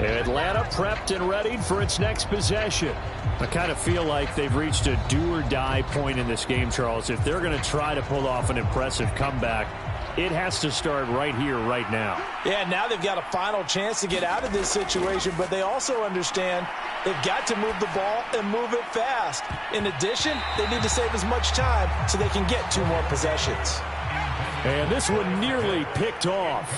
Atlanta prepped and readied for its next possession. I kind of feel like they've reached a do-or-die point in this game, Charles. If they're going to try to pull off an impressive comeback, it has to start right here, right now. Yeah, now they've got a final chance to get out of this situation, but they also understand they've got to move the ball and move it fast. In addition, they need to save as much time so they can get 2 more possessions. And this one nearly picked off.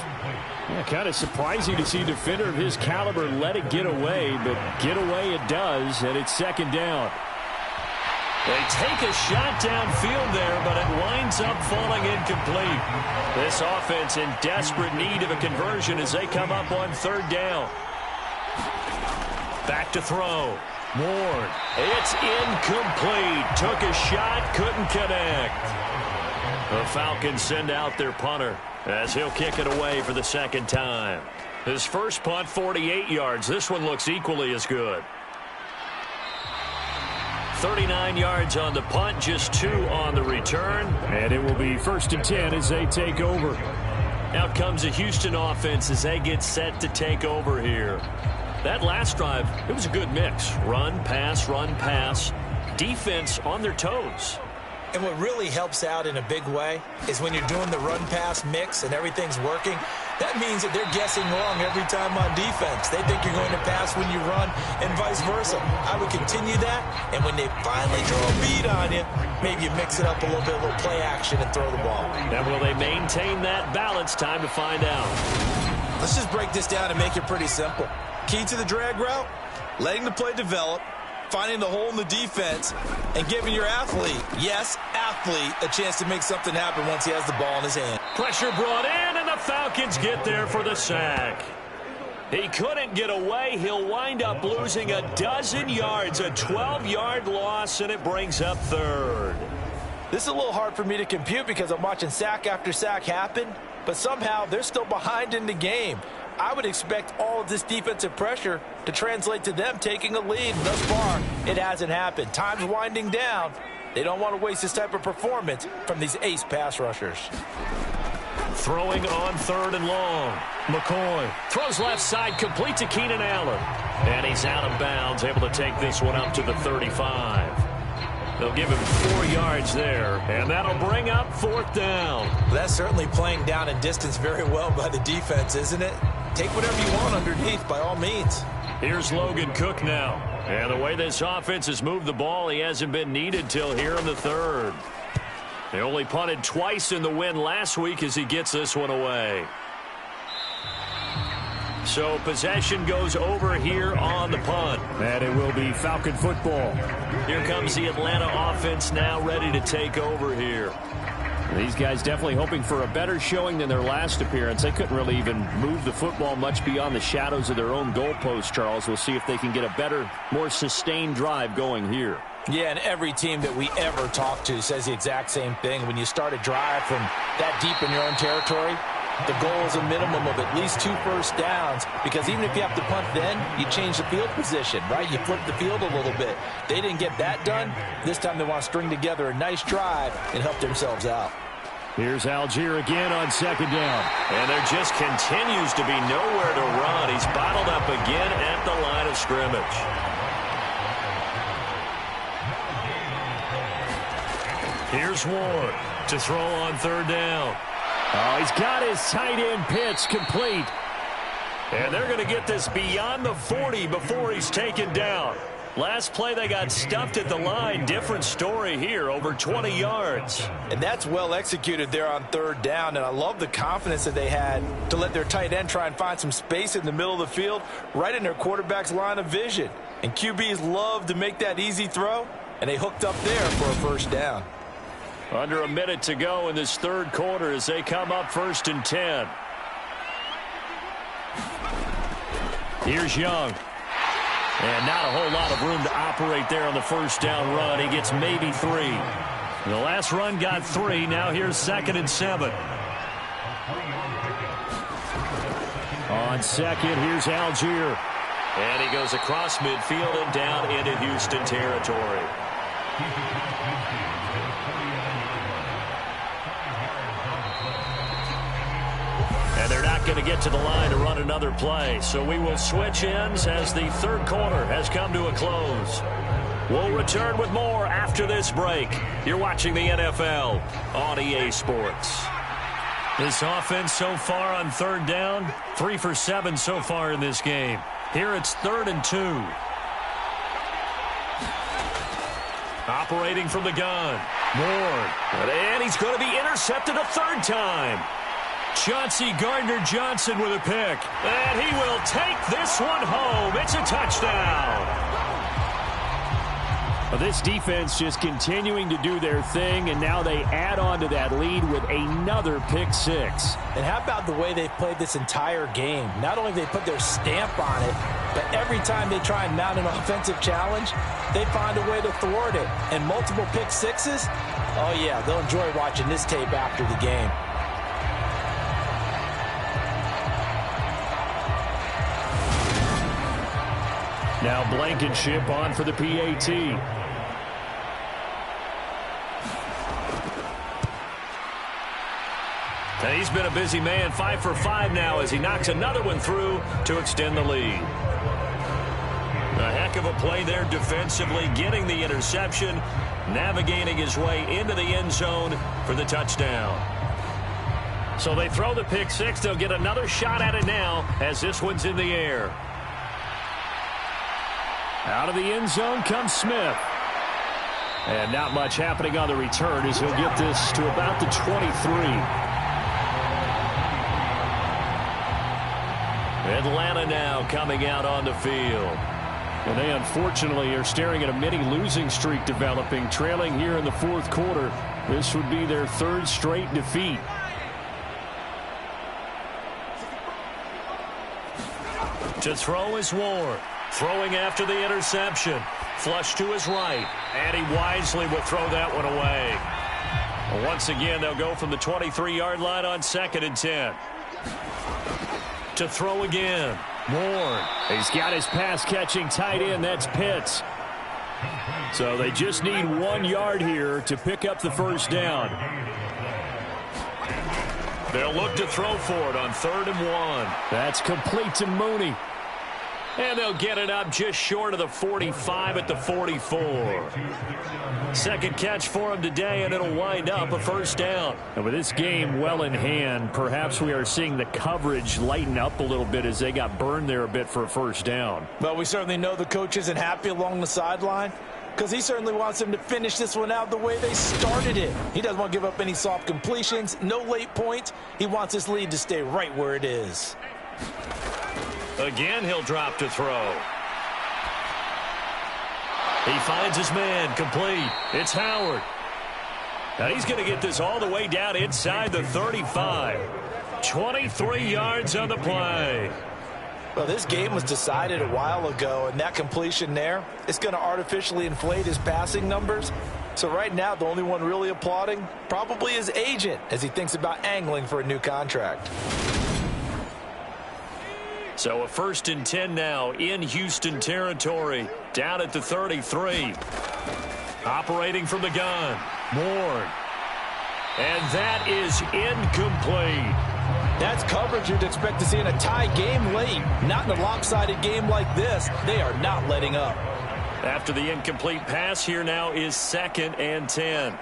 Yeah, kind of surprising to see a defender of his caliber let it get away, but get away it does, and it's 2nd down. They take a shot downfield there, but it winds up falling incomplete. This offense in desperate need of a conversion as they come up on third down. Back to throw. Ward. It's incomplete. Took a shot, couldn't connect. The Falcons send out their punter as he'll kick it away for the second time. His first punt, 48 yards. This one looks equally as good. 39 yards on the punt, just 2 on the return. And it will be 1st and 10 as they take over. Out comes the Houston offense as they get set to take over here. That last drive, it was a good mix. Run, pass. Defense on their toes. And what really helps out in a big way is when you're doing the run-pass mix and everything's working, that means that they're guessing wrong every time on defense. They think you're going to pass when you run and vice versa. I would continue that, and when they finally throw a beat on you, maybe you mix it up a little bit, a little play action, and throw the ball. And will they maintain that balance? Time to find out. Let's just break this down and make it pretty simple. Key to the drag route, letting the play develop, finding the hole in the defense, and giving your athlete, yes, athlete, a chance to make something happen once he has the ball in his hand. Pressure brought in, and the Falcons get there for the sack. He couldn't get away. He'll wind up losing a dozen yards, a 12-yard loss, and it brings up third. This is a little hard for me to compute because I'm watching sack after sack happen, but somehow they're still behind in the game. I would expect all of this defensive pressure to translate to them taking a lead. Thus far, it hasn't happened. Time's winding down. They don't want to waste this type of performance from these ace pass rushers. Throwing on 3rd and long. McCoy throws left side, complete to Keenan Allen. And he's out of bounds, able to take this one up to the 35. They'll give him 4 yards there, and that'll bring up 4th down. That's certainly playing down in distance very well by the defense, isn't it? Take whatever you want underneath, by all means. Here's Logan Cook now. And the way this offense has moved the ball, he hasn't been needed till here in the 3rd. They only punted twice in the win last week as he gets this one away. So possession goes over here on the punt. And it will be Falcon football. Here comes the Atlanta offense now ready to take over here. These guys definitely hoping for a better showing than their last appearance. They couldn't really even move the football much beyond the shadows of their own goalpost, Charles. We'll see if they can get a better, more sustained drive going here. Yeah, and every team that we ever talk to says the exact same thing. When you start a drive from that deep in your own territory, the goal is a minimum of at least 2 first downs, because even if you have to punt then, you change the field position, right? You flip the field a little bit. They didn't get that done. This time they want to string together a nice drive and help themselves out. Here's Algier again on 2nd down. And there just continues to be nowhere to run. He's bottled up again at the line of scrimmage. Here's Ward to throw on 3rd down. Oh, he's got his tight end pitch complete. And they're going to get this beyond the 40 before he's taken down. Last play, they got stuffed at the line. Different story here, over 20 yards. And that's well executed there on 3rd down. And I love the confidence that they had to let their tight end try and find some space in the middle of the field, right in their quarterback's line of vision. And QBs love to make that easy throw, and they hooked up there for a 1st down. Under a minute to go in this 3rd quarter as they come up 1st and 10. Here's Young. And not a whole lot of room to operate there on the 1st down run. He gets maybe 3. The last run got 3. Now here's 2nd and 7. On 2nd, here's Algier. And he goes across midfield and down into Houston territory. And they're not going to get to the line to run another play. So we will switch ends as the 3rd quarter has come to a close. We'll return with more after this break. You're watching the NFL on EA Sports. This offense so far on 3rd down, 3 for 7 so far in this game. Here it's 3rd and 2. Operating from the gun. Ward. And he's going to be intercepted a 3rd time. Chauncey Gardner-Johnson with a pick. And he will take this one home. It's a touchdown. Well, this defense just continuing to do their thing, and now they add on to that lead with another pick six. And how about the way they've played this entire game? Not only have they put their stamp on it, but every time they try and mount an offensive challenge, they find a way to thwart it. And multiple pick sixes, oh yeah, they'll enjoy watching this tape after the game. Now Blankenship on for the PAT. And he's been a busy man, 5 for 5 now as he knocks another one through to extend the lead. A heck of a play there defensively, getting the interception, navigating his way into the end zone for the touchdown. So they throw the pick six. They'll get another shot at it now as this one's in the air. Out of the end zone comes Smith. And not much happening on the return as he'll get this to about the 23. Atlanta now coming out on the field. And they unfortunately are staring at a mini losing streak developing, trailing here in the fourth quarter. This would be their third straight defeat. To throw is Ward. Throwing after the interception. Flush to his right. And he wisely will throw that one away. Well, once again, they'll go from the 23-yard line on 2nd and 10. To throw again. Ward. He's got his pass-catching tight end. That's Pitts. So they just need 1 yard here to pick up the first down. They'll look to throw for it on 3rd and 1. That's complete to Mooney. And they'll get it up just short of the 45 at the 44. Second catch for him today, and it'll wind up a first down. And with this game well in hand, perhaps we are seeing the coverage lighten up a little bit as they got burned there a bit for a first down. Well, we certainly know the coach isn't happy along the sideline because he certainly wants them to finish this one out the way they started it. He doesn't want to give up any soft completions, no late points. He wants his lead to stay right where it is. Again, he'll drop to throw. He finds his man, complete. It's Howard. Now he's going to get this all the way down inside the 35. 23 yards on the play. Well, this game was decided a while ago, and that completion there is going to artificially inflate his passing numbers. So right now, the only one really applauding probably his agent as he thinks about angling for a new contract. So a 1st and 10 now in Houston territory, down at the 33. Operating from the gun, Ward. And that is incomplete. That's coverage you'd expect to see in a tie game late. Not in a lopsided game like this. They are not letting up. After the incomplete pass, here now is 2nd and 10.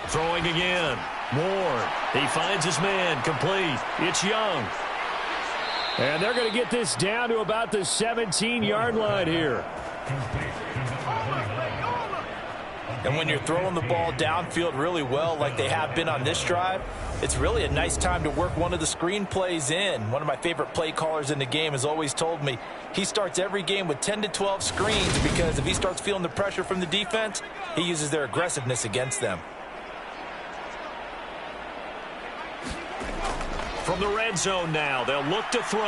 Throwing again, Ward. He finds his man, complete. It's Young. And they're going to get this down to about the 17-yard line here. And when you're throwing the ball downfield really well like they have been on this drive, it's really a nice time to work one of the screen plays in. One of my favorite play callers in the game has always told me he starts every game with 10 to 12 screens because if he starts feeling the pressure from the defense, he uses their aggressiveness against them. From the red zone now, they'll look to throw.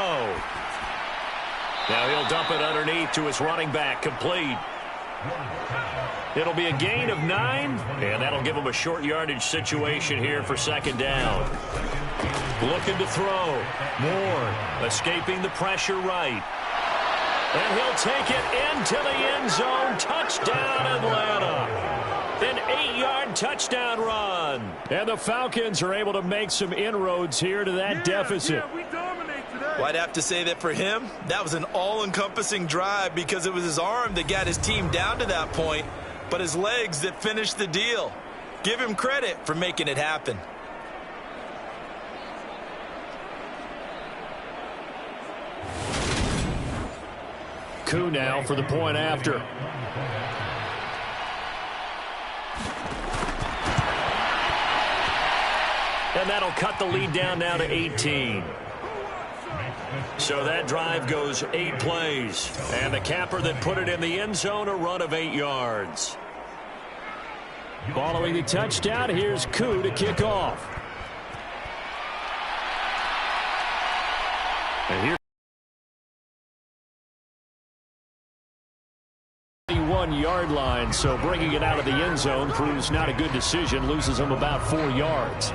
Now he'll dump it underneath to his running back, complete. It'll be a gain of 9, and that'll give him a short yardage situation here for 2nd down. Looking to throw. Moore escaping the pressure right. And he'll take it into the end zone. Touchdown, Atlanta. An 8-yard touchdown run. And the Falcons are able to make some inroads here to that deficit. Well, I'd have to say that for him, that was an all-encompassing drive because it was his arm that got his team down to that point, but his legs that finished the deal. Give him credit for making it happen. Koo now for the point after. And that'll cut the lead down now to 18. So that drive goes 8 plays. And the capper that put it in the end zone, a run of 8 yards. Following the touchdown, here's Koo to kick off. And here 1-yard line, so bringing it out of the end zone proves not a good decision, loses them about 4 yards.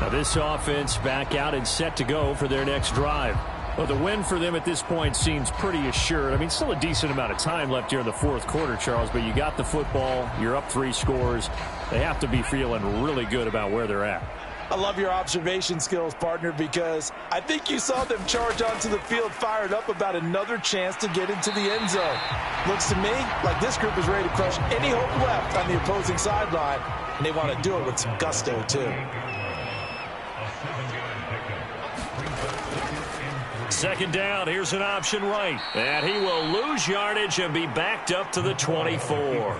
Now this offense back out and set to go for their next drive. Well, the win for them at this point seems pretty assured. I mean, still a decent amount of time left here in the fourth quarter, Charles, but you got the football, you're up 3 scores. They have to be feeling really good about where they're at. I love your observation skills, partner, because I think you saw them charge onto the field fired up about another chance to get into the end zone. Looks to me like this group is ready to crush any hope left on the opposing sideline, and they want to do it with some gusto, too. Second down, here's an option right. And he will lose yardage and be backed up to the 24.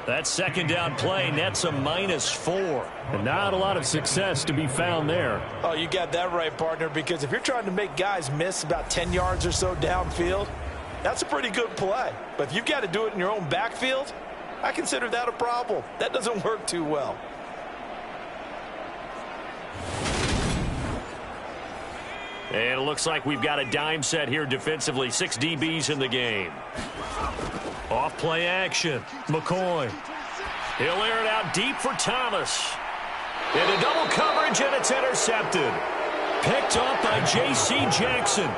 That second down play nets a -4. And not a lot of success to be found there. Oh, you got that right, partner, because if you're trying to make guys miss about 10 yards or so downfield, that's a pretty good play. But if you've got to do it in your own backfield, I consider that a problem. That doesn't work too well. And it looks like we've got a dime set here defensively. 6 DBs in the game. Off play action. McCoy. He'll air it out deep for Thomas. Into double coverage, and it's intercepted. Picked up by J.C. Jackson.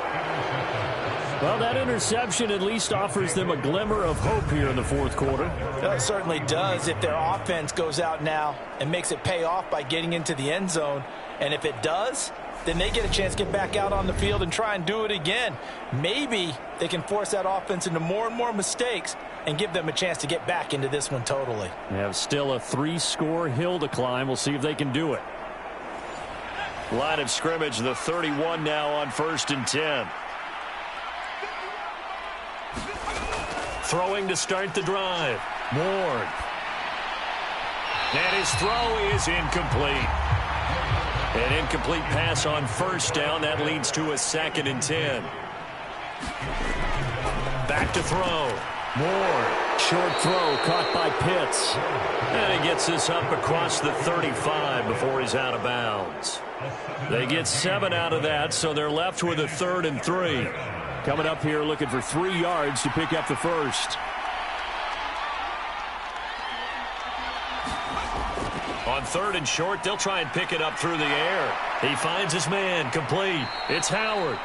Well, that interception at least offers them a glimmer of hope here in the fourth quarter. It certainly does if their offense goes out now and makes it pay off by getting into the end zone. And if it does, then they get a chance to get back out on the field and try and do it again. Maybe they can force that offense into more and more mistakes and give them a chance to get back into this one totally. They have still a 3-score hill to climb. We'll see if they can do it. Line of scrimmage, the 31 now on 1st and 10. Throwing to start the drive. Ward. And his throw is incomplete. An incomplete pass on 1st down. That leads to a 2nd and 10. Back to throw. Ward. Short throw caught by Pitts. And he gets this up across the 35 before he's out of bounds. They get 7 out of that, so they're left with a 3rd and 3. Coming up here looking for 3 yards to pick up the first. On 3rd and short, they'll try and pick it up through the air. He finds his man, complete. It's Howard.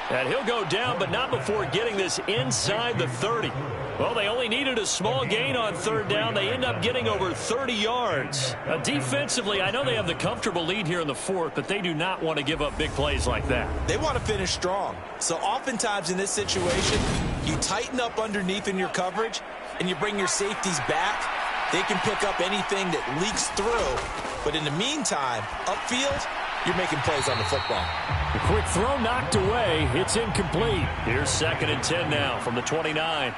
And he'll go down, but not before getting this inside the 30. Well, they only needed a small gain on 3rd down. They end up getting over 30 yards. Defensively, I know they have the comfortable lead here in the 4th, but they do not want to give up big plays like that. They want to finish strong. So oftentimes in this situation, you tighten up underneath in your coverage, and you bring your safeties back. They can pick up anything that leaks through. But in the meantime, upfield, you're making plays on the football. The quick throw knocked away. It's incomplete. Here's 2nd and 10 now from the 29.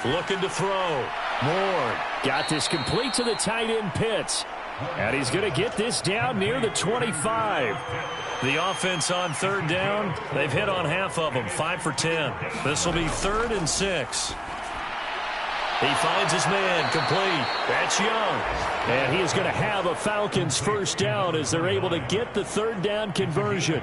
Looking to throw. Ward got this complete to the tight end Pitts. And he's going to get this down near the 25. The offense on 3rd down, they've hit on half of them, 5 for 10. This will be 3rd and 6. He finds his man, complete. That's Young. And he is going to have a Falcons 1st down as they're able to get the 3rd down conversion.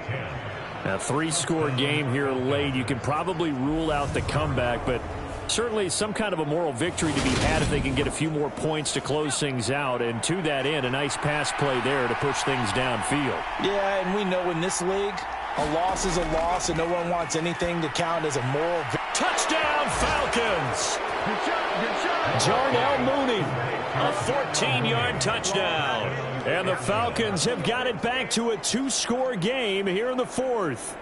Now, 3-score game here late. You can probably rule out the comeback, but certainly some kind of a moral victory to be had if they can get a few more points to close things out. And to that end, a nice pass play there to push things downfield. Yeah, and we know in this league, a loss is a loss, and no one wants anything to count as a moral victory. Touchdown, Falcons! Jarnell Mooney. A 14-yard touchdown. And the Falcons have got it back to a 2-score game here in the 4th.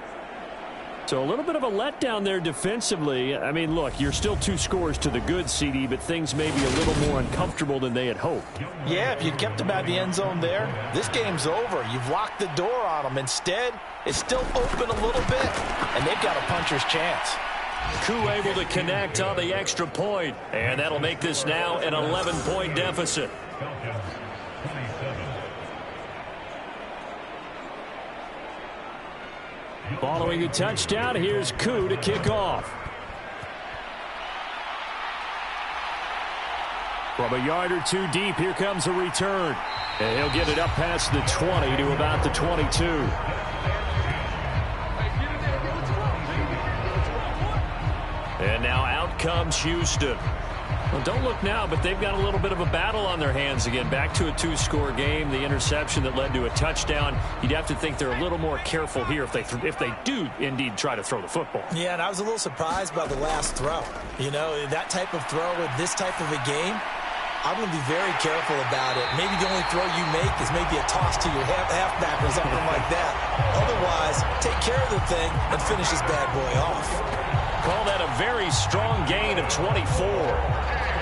So a little bit of a letdown there defensively. I mean, look, you're still 2 scores to the good, CD, but things may be a little more uncomfortable than they had hoped. Yeah, if you'd kept them out of the end zone there, this game's over. You've locked the door on them. Instead, it's still open a little bit, and they've got a puncher's chance. Koo able to connect on the extra point, and that'll make this now an 11-point deficit. Following the touchdown, here's Koo to kick off. From a yard or two deep, here comes a return. And he'll get it up past the 20 to about the 22. And now out comes Houston. Well, don't look now, but they've got a little bit of a battle on their hands again. Back to a two-score game. The interception that led to a touchdown. You'd have to think they're a little more careful here if they do indeed try to throw the football. Yeah, and I was a little surprised by the last throw. You know, that type of throw in this type of a game, I'm going to be very careful about it. Maybe the only throw you make is maybe a toss to your halfback or something like that. Otherwise, take care of the thing and finish this bad boy off. Call that a very strong gain of 24.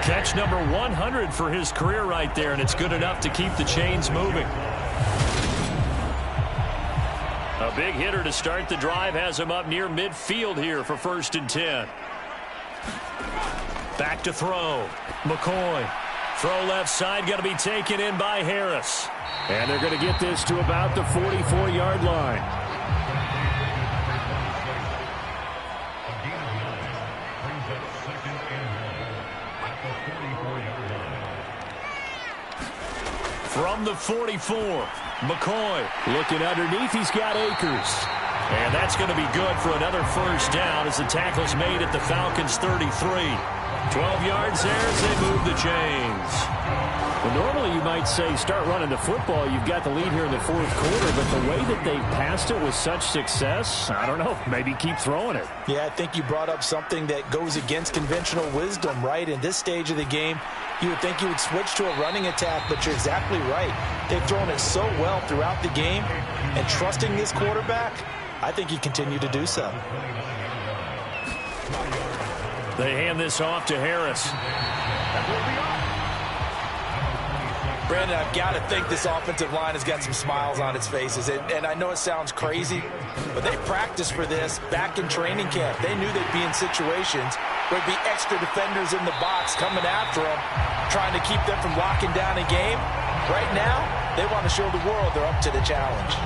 Catch number 100 for his career right there, and it's good enough to keep the chains moving. A big hitter to start the drive has him up near midfield here for 1st and 10. Back to throw. McCoy. Throw left side, going to be taken in by Harris. And they're going to get this to about the 44-yard line. From the 44, McCoy looking underneath. He's got Akers. And that's going to be good for another first down as the tackle's made at the Falcons' 33. 12 yards there as they move the chains. Well, normally you might say start running the football. You've got the lead here in the 4th quarter, but the way that they've passed it with such success, I don't know, maybe keep throwing it. Yeah, I think you brought up something that goes against conventional wisdom, right? In this stage of the game, you would think you would switch to a running attack, but you're exactly right. They've thrown it so well throughout the game, and trusting this quarterback, I think you continue to do so. They hand this off to Harris. Brandon, I've got to think this offensive line has got some smiles on its faces. And I know it sounds crazy, but they practiced for this back in training camp. They knew they'd be in situations where there'd be extra defenders in the box coming after them, trying to keep them from locking down a game. Right now, they want to show the world they're up to the challenge.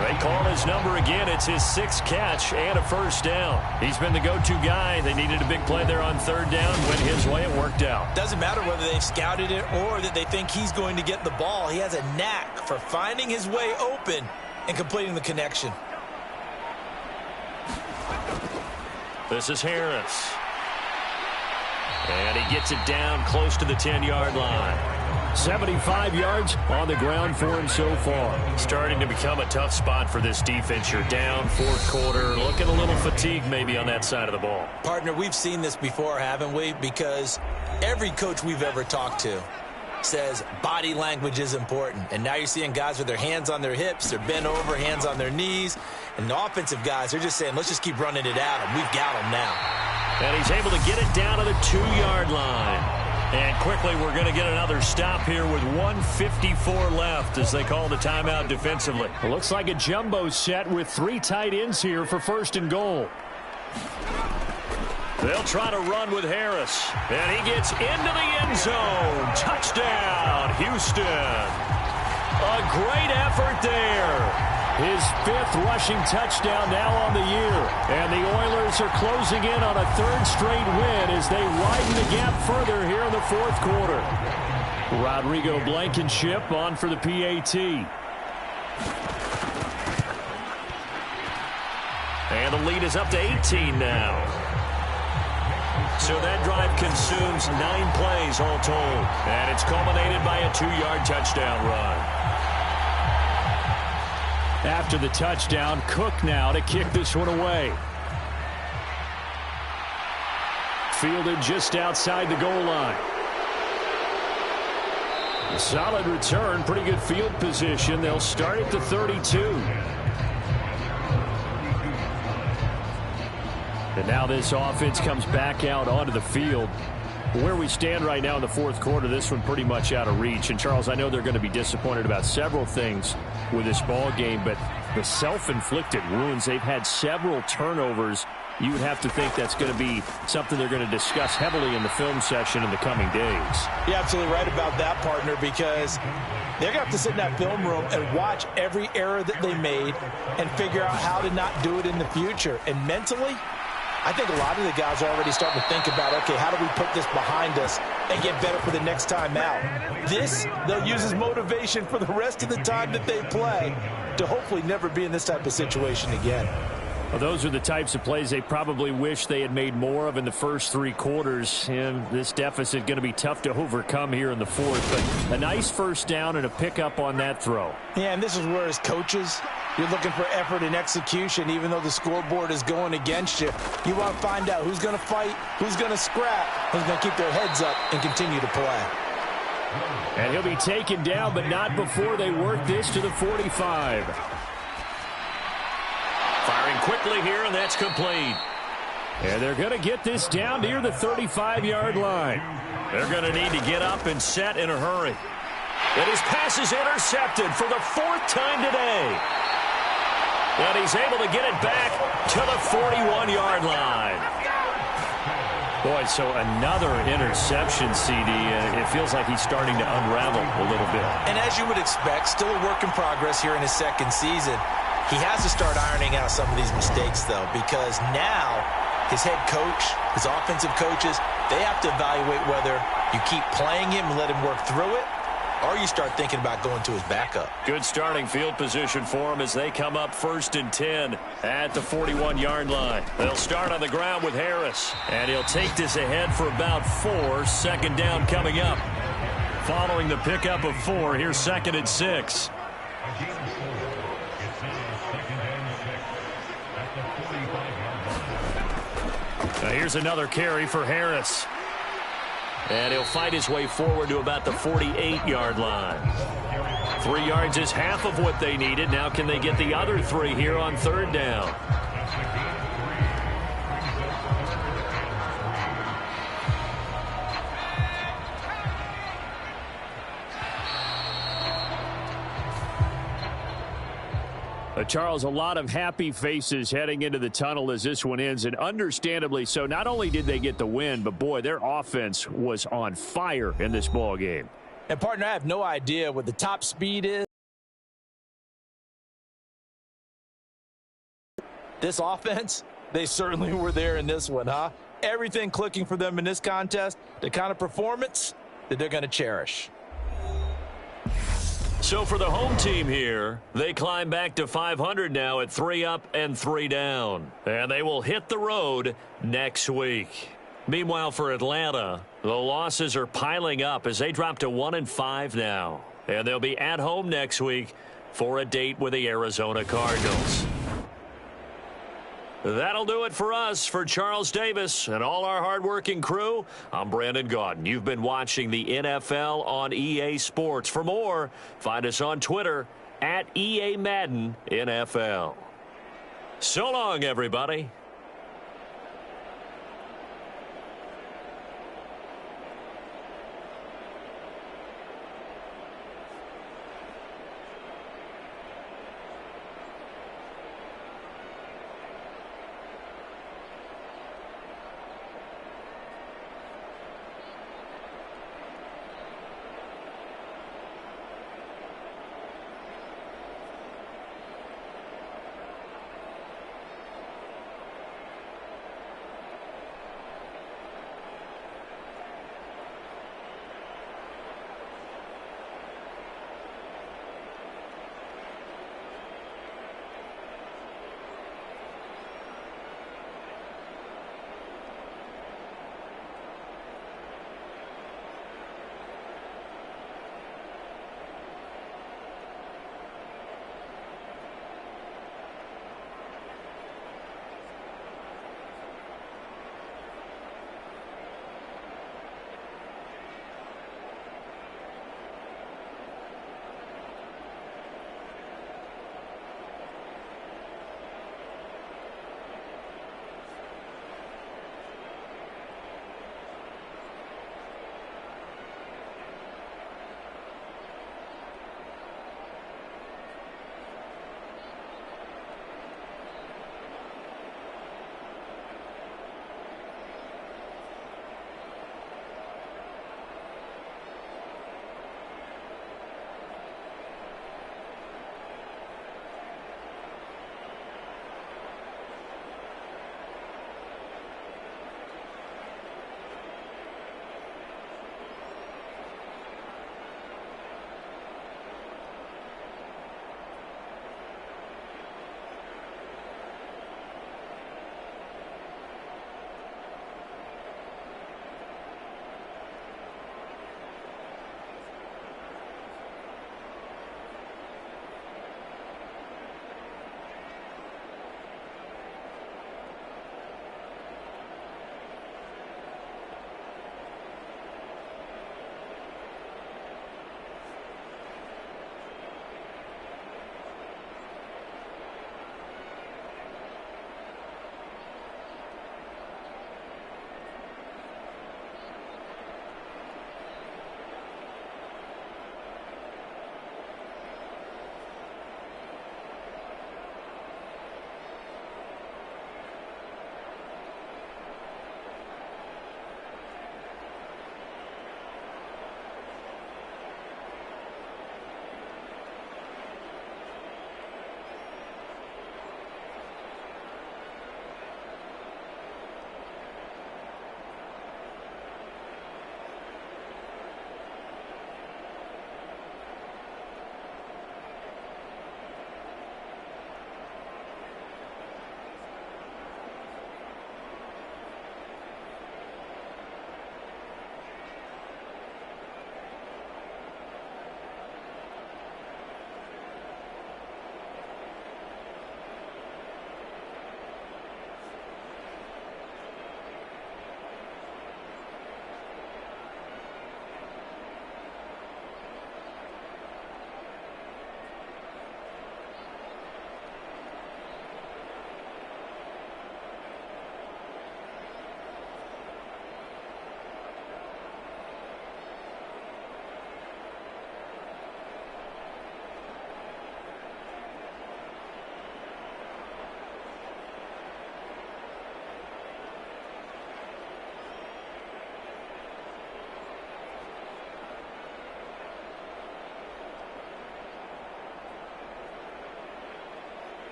They call his number again. It's his 6th catch and a first down. He's been the go-to guy. They needed a big play there on 3rd down. Went his way. It worked out. Doesn't matter whether they've scouted it or that they think he's going to get the ball. He has a knack for finding his way open and completing the connection. This is Harris. And he gets it down close to the 10-yard line. 75 yards on the ground for him so far. Starting to become a tough spot for this defense. You're down 4th quarter. Looking a little fatigued maybe on that side of the ball. Partner, we've seen this before, haven't we? Because every coach we've ever talked to says body language is important. And now you're seeing guys with their hands on their hips, they're bent over, hands on their knees. And the offensive guys, they're just saying, let's just keep running it at them. We've got them now. And he's able to get it down to the 2-yard line. And quickly, we're going to get another stop here with 1:54 left as they call the timeout defensively. It looks like a jumbo set with 3 tight ends here for 1st and goal. They'll try to run with Harris. And he gets into the end zone. Touchdown, Houston. A great effort there. His 5th rushing touchdown now on the year. And the Oilers are closing in on a 3rd straight win as they widen the gap further here in the 4th quarter. Rodrigo Blankenship on for the PAT. And the lead is up to 18 now. So that drive consumes 9 plays all told. And it's culminated by a 2-yard touchdown run. After the touchdown, Cook now to kick this one away. Fielded just outside the goal line. Solid return, pretty good field position. They'll start at the 32. And now this offense comes back out onto the field. Where we stand right now in the 4th quarter, this one pretty much out of reach. And, Charles, I know they're going to be disappointed about several things with this ball game, but the self-inflicted wounds, they've had several turnovers you would have to think that's going to be something they're going to discuss heavily in the film session in the coming days. You're absolutely right about that, partner, because they're going to have to sit in that film room and watch every error that they made and figure out how to not do it in the future. And mentally, I think a lot of the guys are already starting to think about, okay, how do we put this behind us and get better for the next time out? This, they'll use as motivation for the rest of the time that they play to hopefully never be in this type of situation again. Well, those are the types of plays they probably wish they had made more of in the first 3 quarters. And this deficit going to be tough to overcome here in the fourth. But a nice first down and a pickup on that throw. Yeah, and this is where as coaches, you're looking for effort and execution, even though the scoreboard is going against you. You want to find out who's going to fight, who's going to scrap, who's going to keep their heads up and continue to play. And he'll be taken down, but not before they work this to the 45. Firing quickly here, and that's complete. And they're going to get this down near the 35-yard line. They're going to need to get up and set in a hurry. And his pass is intercepted for the 4th time today. And he's able to get it back to the 41-yard line. Boy, so another interception, CD. It feels like he's starting to unravel a little bit. And as you would expect, still a work in progress here in his second season. He has to start ironing out some of these mistakes, though, because now his head coach, his offensive coaches, they have to evaluate whether you keep playing him and let him work through it, or you start thinking about going to his backup. Good starting field position for him as they come up 1st and 10 at the 41-yard line. They'll start on the ground with Harris, and he'll take this ahead for about 4. 2nd down coming up. Following the pickup of 4, here's 2nd and 6. Now here's another carry for Harris. And he'll fight his way forward to about the 48-yard line. 3 yards is half of what they needed. Now can they get the other 3 here on 3rd down? Charles, a lot of happy faces heading into the tunnel as this one ends, and understandably so. Not only did they get the win, but, boy, their offense was on fire in this ball game. And, partner, I have no idea what the top speed is. This offense, they certainly were there in this one, huh? Everything clicking for them in this contest, the kind of performance that they're going to cherish. So for the home team here, they climb back to 500 now at 3 up and 3 down. And they will hit the road next week. Meanwhile, for Atlanta, the losses are piling up as they drop to 1-5 now. And they'll be at home next week for a date with the Arizona Cardinals. That'll do it for us. For Charles Davis and all our hardworking crew, I'm Brandon Gaudin. You've been watching the NFL on EA Sports. For more, find us on Twitter at EA Madden NFL. So long, everybody.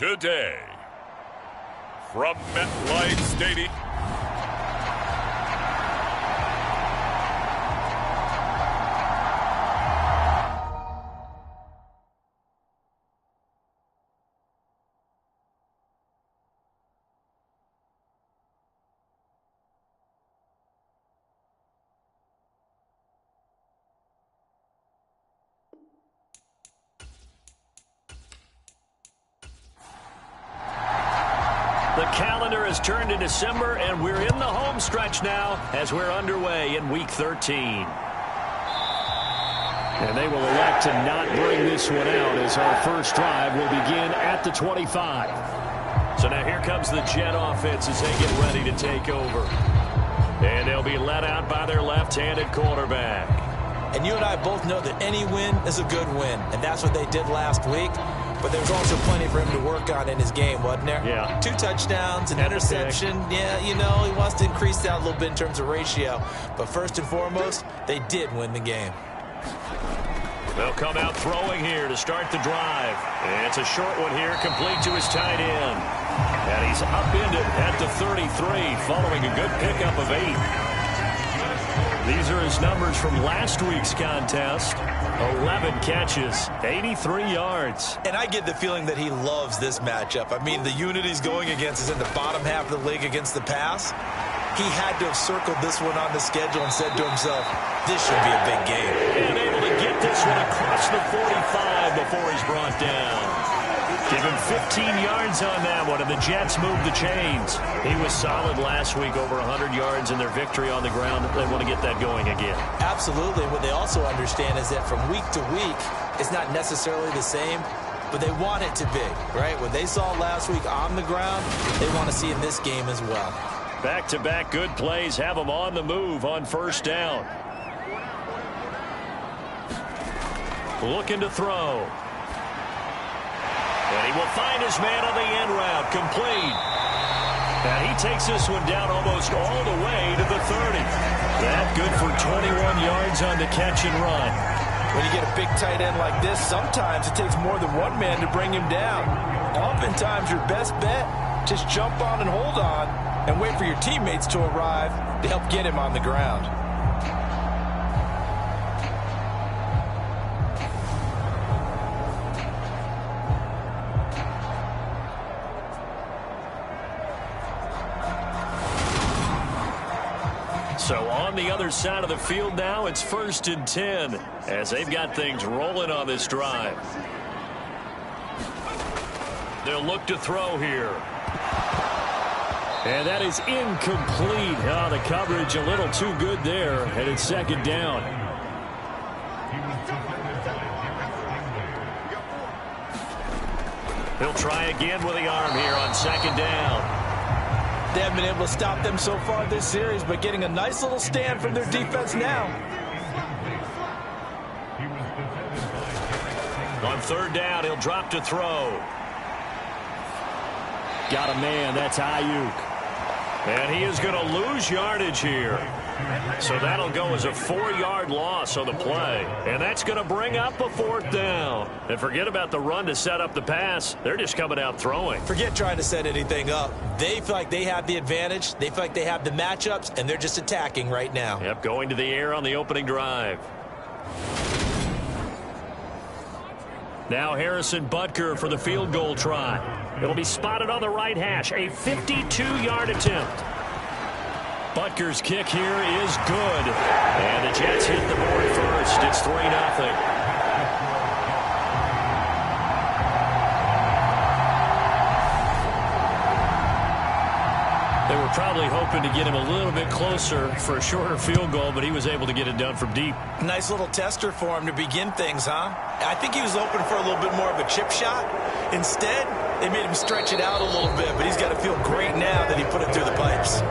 today. From MetLife Stadium. The calendar has turned to December, and we're in the home stretch now as we're underway in Week 13. And they will elect to not bring this one out as our first drive will begin at the 25. So now here comes the Jet offense as they get ready to take over. And they'll be led out by their left-handed quarterback. And you and I both know that any win is a good win, and that's what they did last week. But there's also plenty for him to work on in his game, wasn't there? Yeah. 2 touchdowns, an interception. Yeah, you know, he wants to increase that a little bit in terms of ratio. But first and foremost, they did win the game. They'll come out throwing here to start the drive. And it's a short one here, complete to his tight end. And he's upended at the 33, following a good pickup of 8. These are his numbers from last week's contest. 11 catches, 83 yards. And I get the feeling that he loves this matchup. I mean, the unit he's going against is in the bottom half of the league against the pass. He had to have circled this one on the schedule and said to himself, this should be a big game. And able to get this one across the 45 before he's brought down. Give him 15 yards on that one, and the Jets move the chains. He was solid last week, over 100 yards in their victory on the ground. They want to get that going again. Absolutely. What they also understand is that from week to week, it's not necessarily the same, but they want it to be, right? What they saw last week on the ground, they want to see in this game as well. Back-to-back good plays have them on the move on first down. Looking to throw. And he will find his man on the end route, complete. And he takes this one down almost all the way to the 30. That good for 21 yards on the catch and run. When you get a big tight end like this, sometimes it takes more than one man to bring him down. Oftentimes, your best bet, just jump on and hold on and wait for your teammates to arrive to help get him on the ground. So on the other side of the field now, it's 1st and 10 as they've got things rolling on this drive. They'll look to throw here. And that is incomplete. Oh, the coverage a little too good there, and it's 2nd down. He'll try again with the arm here on 2nd down. They haven't been able to stop them so far this series, but getting a nice little stand from their defense now. On 3rd down, he'll drop to throw. Got a man, that's Ayuk. And he is going to lose yardage here. So that'll go as a 4-yard loss on the play. And that's going to bring up a 4th down. And forget about the run to set up the pass. They're just coming out throwing. Forget trying to set anything up. They feel like they have the advantage. They feel like they have the matchups, and they're just attacking right now. Yep, going to the air on the opening drive. Now Harrison Butker for the field goal try. It'll be spotted on the right hash. A 52-yard attempt. Butker's kick here is good. And the Jets hit the board first. It's 3-0. They were probably hoping to get him a little bit closer for a shorter field goal, but he was able to get it done from deep. Nice little tester for him to begin things, huh? I think he was hoping for a little bit more of a chip shot. Instead, they made him stretch it out a little bit, but he's got to feel great now that he put it through the pipes.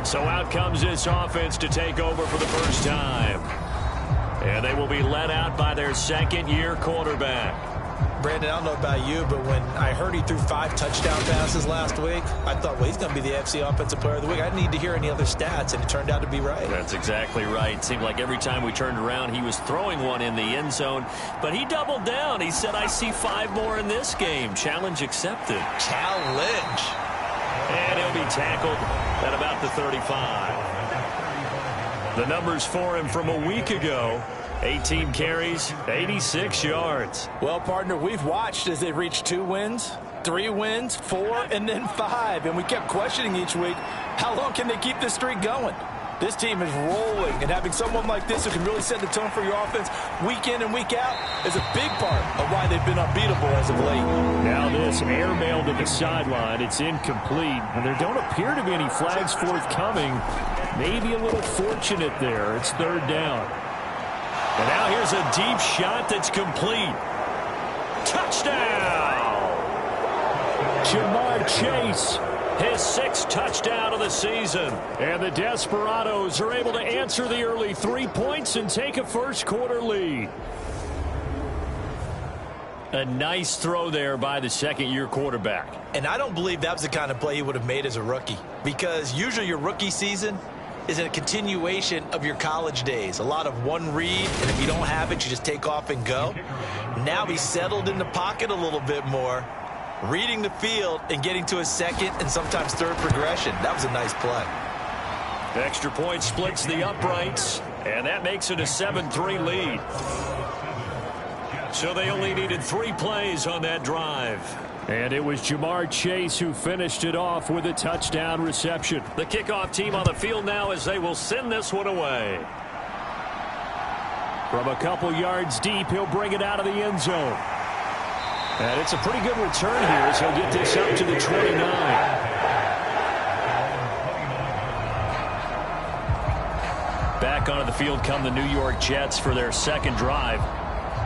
So out comes this offense to take over for the first time. And they will be led out by their 2nd-year quarterback. Brandon, I don't know about you, but when I heard he threw 5 touchdown passes last week, I thought, well, he's going to be the AFC Offensive Player of the Week. I didn't need to hear any other stats, and it turned out to be right. That's exactly right. It seemed like every time we turned around, he was throwing one in the end zone. But he doubled down. He said, I see 5 more in this game. Challenge accepted. Challenge. And he'll be tackled at about the 35. The numbers for him from a week ago. 18 carries, 86 yards. Well, partner, we've watched as they've reached 2 wins, 3 wins, 4, and then 5. And we kept questioning each week, how long can they keep this streak going? This team is rolling, and having someone like this who can really set the tone for your offense week in and week out is a big part of why they've been unbeatable as of late. Now this airmail to the sideline. It's incomplete, and there don't appear to be any flags forthcoming. Maybe a little fortunate there. It's 3rd down. And now here's a deep shot that's complete. Touchdown! Jamar Chase. His 6th touchdown of the season. And the Desperados are able to answer the early 3 points and take a first-quarter lead. A nice throw there by the second-year quarterback. And I don't believe that was the kind of play he would have made as a rookie, because usually your rookie season is a continuation of your college days. A lot of one read, and if you don't have it, you just take off and go. Now he's settled in the pocket a little bit more, reading the field and getting to a second and sometimes third progression. That was a nice play. Extra point splits the uprights, and that makes it a 7-3 lead. So they only needed 3 plays on that drive. And it was Jamar Chase who finished it off with a touchdown reception. The kickoff team on the field now as they will send this one away. From a couple yards deep, he'll bring it out of the end zone. And it's a pretty good return here as he'll get this up to the 29. Back onto the field come the New York Jets for their 2nd drive.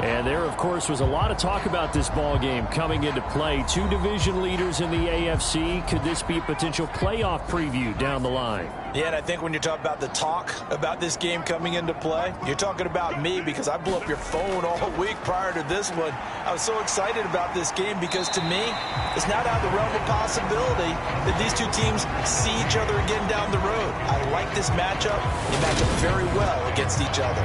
And there, of course, was a lot of talk about this ball game coming into play. 2 division leaders in the AFC. Could this be a potential playoff preview down the line? Yeah, and I think when you talk about the talk about this game coming into play, you're talking about me, because I blew up your phone all week prior to this one. I was so excited about this game because, to me, it's not out of the realm of possibility that these 2 teams see each other again down the road. I like this matchup. They match up very well against each other.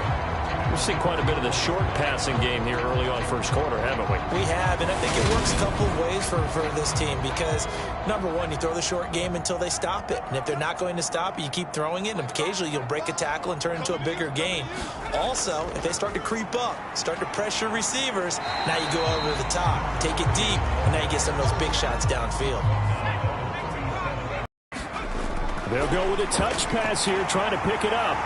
We've seen quite a bit of the short passing game here early on first quarter, haven't we? We have, and I think it works a couple of ways for this team because, number one, you throw the short game until they stop it. And if they're not going to stop it, you keep throwing it, and occasionally you'll break a tackle and turn it into a bigger gain. Also, if they start to creep up, start to pressure receivers, now you go over the top, take it deep, and now you get some of those big shots downfield. They'll go with a touch pass here, trying to pick it up.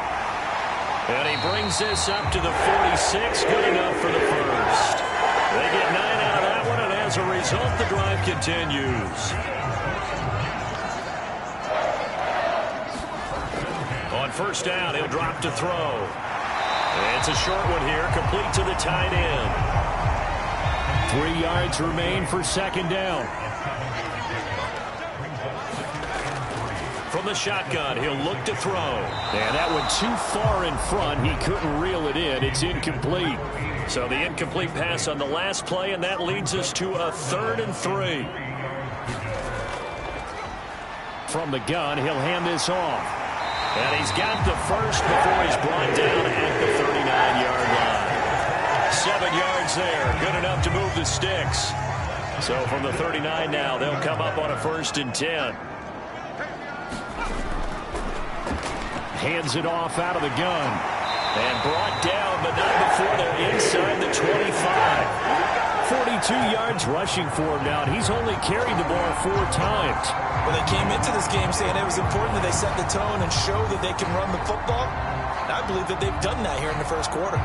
And he brings this up to the 46. Good enough for the first. They get 9 out of that one, and as a result, the drive continues. On first down, he'll drop to throw. It's a short one here, complete to the tight end. 3 yards remain for 2nd down. From the shotgun, he'll look to throw. And that went too far in front. He couldn't reel it in. It's incomplete. So the incomplete pass on the last play, and that leads us to a 3rd and 3. From the gun, he'll hand this off. And he's got the first before he's brought down at the 39-yard line. 7 yards there. Good enough to move the sticks. So from the 39 now, they'll come up on a 1st and 10. Hands it off out of the gun. And brought down, but not before they're inside the 25. 42 yards rushing for him now. He's only carried the ball 4 times. Well, they came into this game saying it was important that they set the tone and show that they can run the football. And I believe that they've done that here in the first quarter.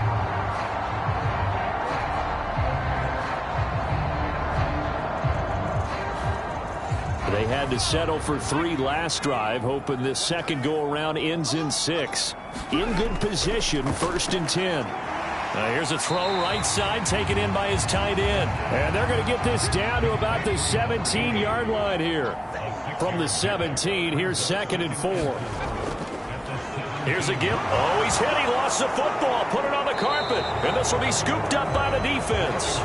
They had to settle for 3 last drive, hoping this second go-around ends in 6. In good position, 1st and 10. Here's a throw right side, taken in by his tight end. And they're going to get this down to about the 17-yard line here. From the 17, here's 2nd and 4. Here's a give. Oh, he's hit. He lost the football. Put it on the carpet. And this will be scooped up by the defense.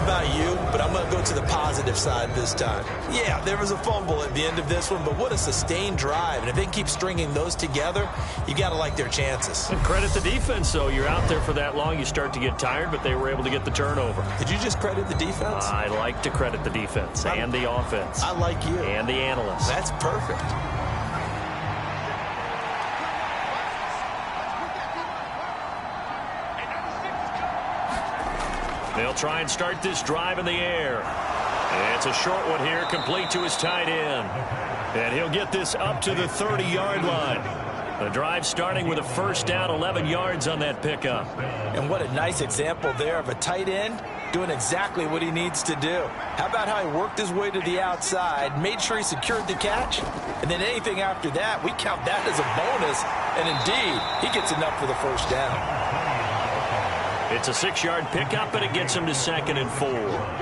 about you, but I'm going to go to the positive side this time. Yeah, there was a fumble at the end of this one, but what a sustained drive. And if they can keep stringing those together, you got to like their chances. And credit the defense, though. You're out there for that long, you start to get tired, but they were able to get the turnover. Did you just credit the defense? I like to credit the defense and the offense. I like you. And the analysts. That's perfect. They'll try and start this drive in the air. It's a short one here, complete to his tight end. And he'll get this up to the 30-yard line. The drive starting with a first down, 11 yards on that pickup. And what a nice example there of a tight end doing exactly what he needs to do. How about how he worked his way to the outside, made sure he secured the catch, and then anything after that, we count that as a bonus. And indeed, he gets enough for the first down. It's a 6-yard pickup, and it gets him to 2nd and 4.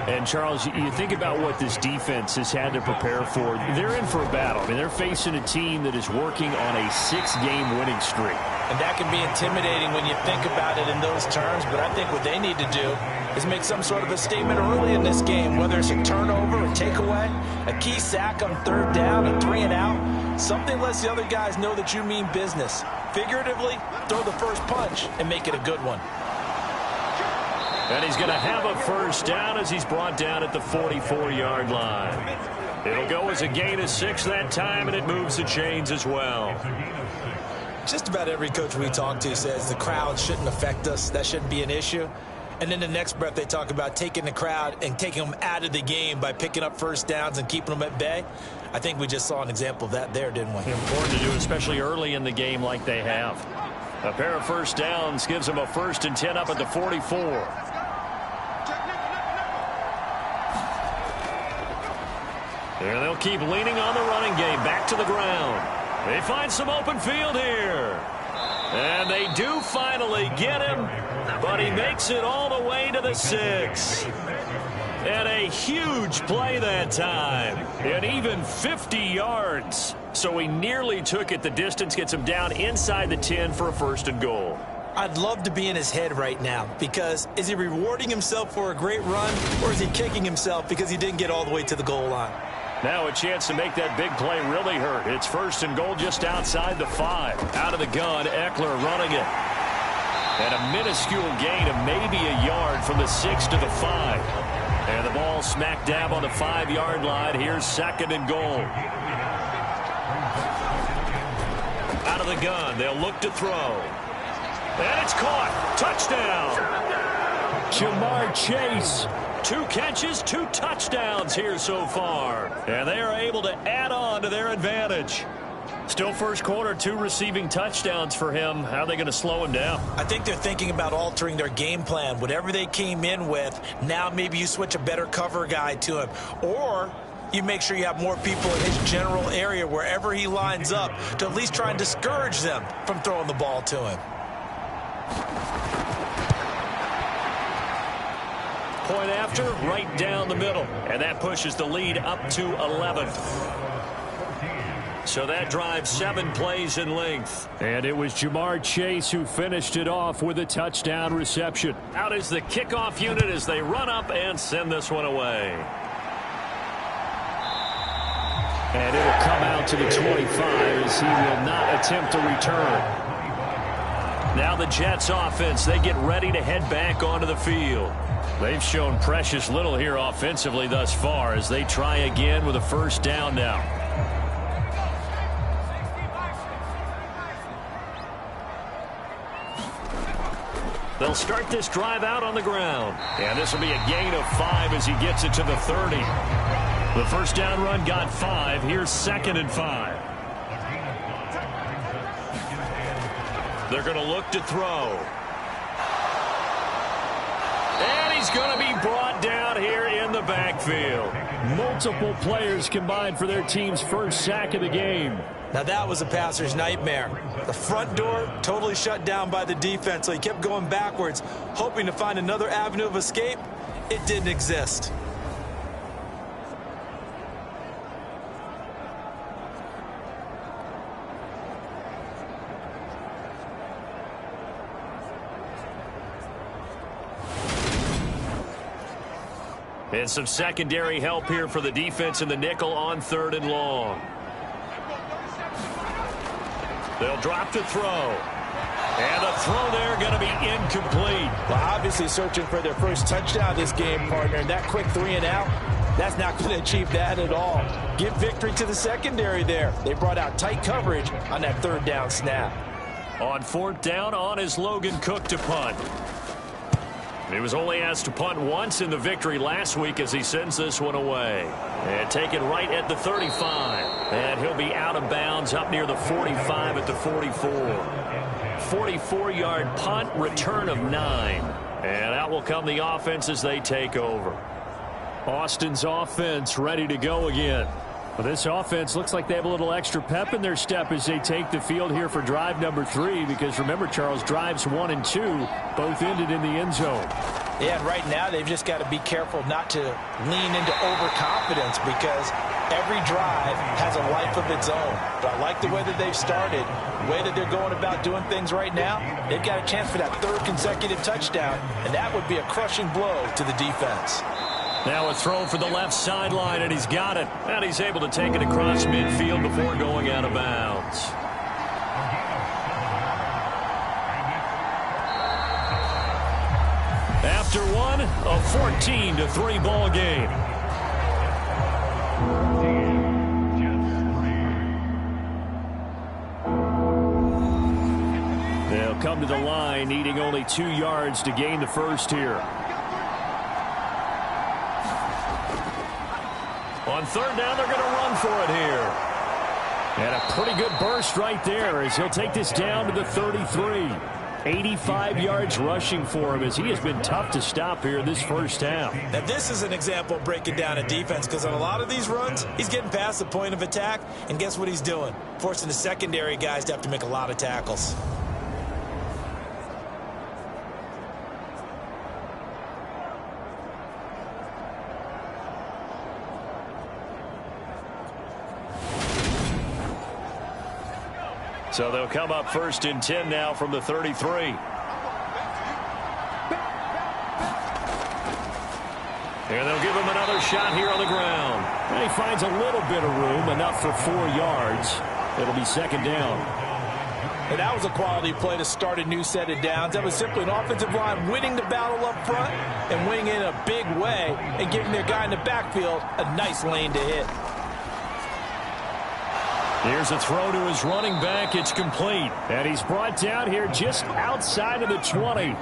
And, Charles, you think about what this defense has had to prepare for. They're in for a battle. I mean, they're facing a team that is working on a 6-game winning streak. And that can be intimidating when you think about it in those terms, but I think what they need to do is make some sort of a statement early in this game, whether it's a turnover, a takeaway, a key sack on 3rd down, a 3-and-out. Something lets the other guys know that you mean business. Figuratively, throw the first punch and make it a good one. And he's going to have a first down as he's brought down at the 44-yard line. It'll go as a gain of 6 that time, and it moves the chains as well. Just about every coach we talk to says the crowd shouldn't affect us. That shouldn't be an issue. And then the next breath they talk about taking the crowd and taking them out of the game by picking up first downs and keeping them at bay. I think we just saw an example of that there, didn't we? Important to do, especially early in the game like they have. A pair of first downs gives them a 1st and 10 up at the 44. And they'll keep leaning on the running game. Back to the ground. They find some open field here. And they do finally get him, but he makes it all the way to the 6. And a huge play that time. And even 50 yards. So he nearly took it the distance, gets him down inside the 10 for a 1st and goal. I'd love to be in his head right now, because is he rewarding himself for a great run, or is he kicking himself because he didn't get all the way to the goal line? Now a chance to make that big play really hurt. It's 1st and goal just outside the 5. Out of the gun, Eckler running it. And a minuscule gain of maybe a yard from the 6 to the 5. And the ball smack dab on the 5-yard line. Here's 2nd and goal. Out of the gun, they'll look to throw. And it's caught. Touchdown. Jamar Chase. 2 catches, 2 touchdowns here so far. And they are able to add on to their advantage. Still first quarter, 2 receiving touchdowns for him. How are they going to slow him down? I think they're thinking about altering their game plan. Whatever they came in with, now maybe you switch a better cover guy to him. Or you make sure you have more people in his general area wherever he lines up to at least try and discourage them from throwing the ball to him. Point after, right down the middle. And that pushes the lead up to 11. So that drives 7 plays in length. And it was Jamar Chase who finished it off with a touchdown reception. Out is the kickoff unit as they run up and send this one away. And it'll come out to the 25 as he will not attempt a return. Now the Jets offense, they get ready to head back onto the field. They've shown precious little here offensively thus far as they try again with a first down now. They'll start this drive out on the ground. And this will be a gain of 5 as he gets it to the 30. The first down run got 5. Here's 2nd and 5. They're going to look to throw. And he's going to be brought down here in the backfield. Multiple players combined for their team's first sack of the game. Now that was a passer's nightmare. The front door totally shut down by the defense, so he kept going backwards, hoping to find another avenue of escape. It didn't exist. And some secondary help here for the defense in the nickel on 3rd and long. They'll drop to throw. And the throw there going to be incomplete. Well, obviously searching for their first touchdown this game, partner. And that quick 3 and out, that's not going to achieve that at all. Give victory to the secondary there. They brought out tight coverage on that 3rd down snap. On 4th down, on is Logan Cook to punt. He was only asked to punt once in the victory last week as he sends this one away. And taken right at the 35. And he'll be out of bounds up near the 45 at the 44. 44-yard punt, return of 9. And out will come the offense as they take over. Austin's offense ready to go again. Well, this offense looks like they have a little extra pep in their step as they take the field here for drive number 3, because remember, Charles, drives 1 and 2 both ended in the end zone. Yeah, and right now they've just got to be careful not to lean into overconfidence, because every drive has a life of its own. But I like the way that they've started, the way that they're going about doing things right now. They've got a chance for that 3rd consecutive touchdown, and that would be a crushing blow to the defense. Now a throw for the left sideline, and he's got it. And he's able to take it across midfield before going out of bounds. After one, a 14-3 ball game. They'll come to the line, needing only 2 yards to gain the first here. On 3rd down, they're going to run for it here. And a pretty good burst right there as he'll take this down to the 33. 85 yards rushing for him as he has been tough to stop here this first half. Now, this is an example of breaking down a defense, because on a lot of these runs, he's getting past the point of attack, and guess what he's doing? Forcing the secondary guys to have to make a lot of tackles. So they'll come up 1st and 10 now from the 33. And they'll give him another shot here on the ground. And he finds a little bit of room, enough for 4 yards. It'll be 2nd down. And that was a quality play to start a new set of downs. That was simply an offensive line winning the battle up front and winning in a big way and giving their guy in the backfield a nice lane to hit. Here's a throw to his running back. It's complete. And he's brought down here just outside of the 20.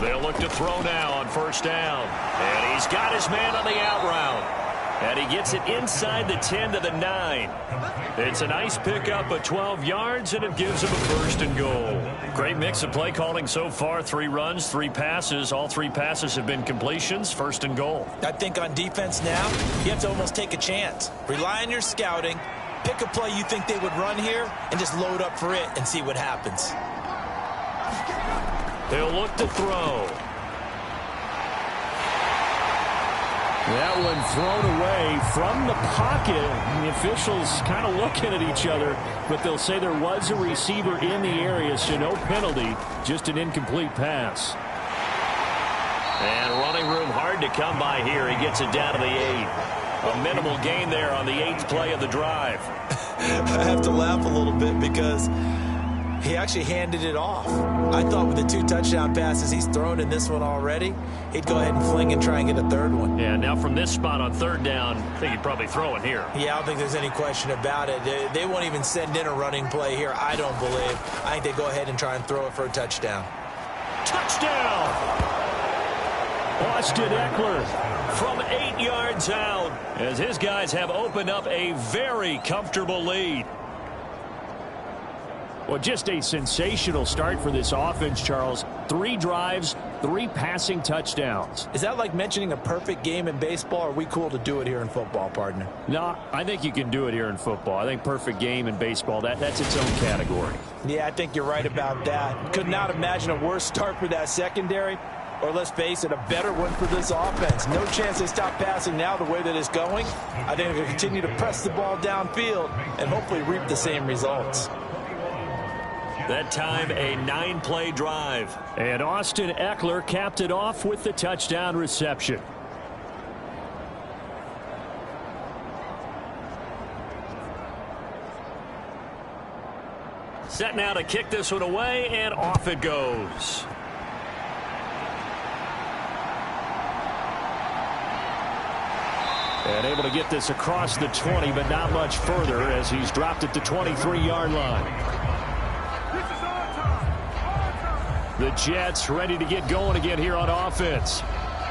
They'll look to throw now on 1st down. And he's got his man on the out route. And he gets it inside the 10 to the 9. It's a nice pickup of 12 yards, and it gives him a 1st and goal. Great mix of play calling so far. 3 runs, 3 passes. All 3 passes have been completions. 1st and goal. I think on defense now, you have to almost take a chance. Rely on your scouting. Pick a play you think they would run here, and just load up for it and see what happens. They'll look to throw. That one thrown away from the pocket. The officials kind of looking at each other, but they'll say there was a receiver in the area, so no penalty, just an incomplete pass. And running room hard to come by here. He gets it down to the 8. A minimal gain there on the 8th play of the drive. I have to laugh a little bit because he actually handed it off. I thought with the 2 touchdown passes he's thrown in this one already, he'd go ahead and fling and try and get a 3rd one. Yeah, now from this spot on 3rd down, I think he'd probably throw it here. Yeah, I don't think there's any question about it. They won't even send in a running play here, I don't believe. I think they go ahead and try and throw it for a touchdown. Touchdown! Austin Eckler from 8 yards out, as his guys have opened up a very comfortable lead. Well, just a sensational start for this offense, Charles. 3 drives, 3 passing touchdowns. Is that like mentioning a perfect game in baseball, or are we cool to do it here in football, partner? No, I think you can do it here in football. I think perfect game in baseball, that's its own category. Yeah, I think you're right about that. Could not imagine a worse start for that secondary, or let's face it, a better one for this offense. No chance they stop passing now the way that it's going. I think they'll continue to press the ball downfield and hopefully reap the same results. That time, a 9-play drive. And Austin Eckler capped it off with the touchdown reception. Set now to kick this one away, and off it goes. And able to get this across the 20, but not much further as he's dropped it to 23-yard line. The Jets ready to get going again here on offense.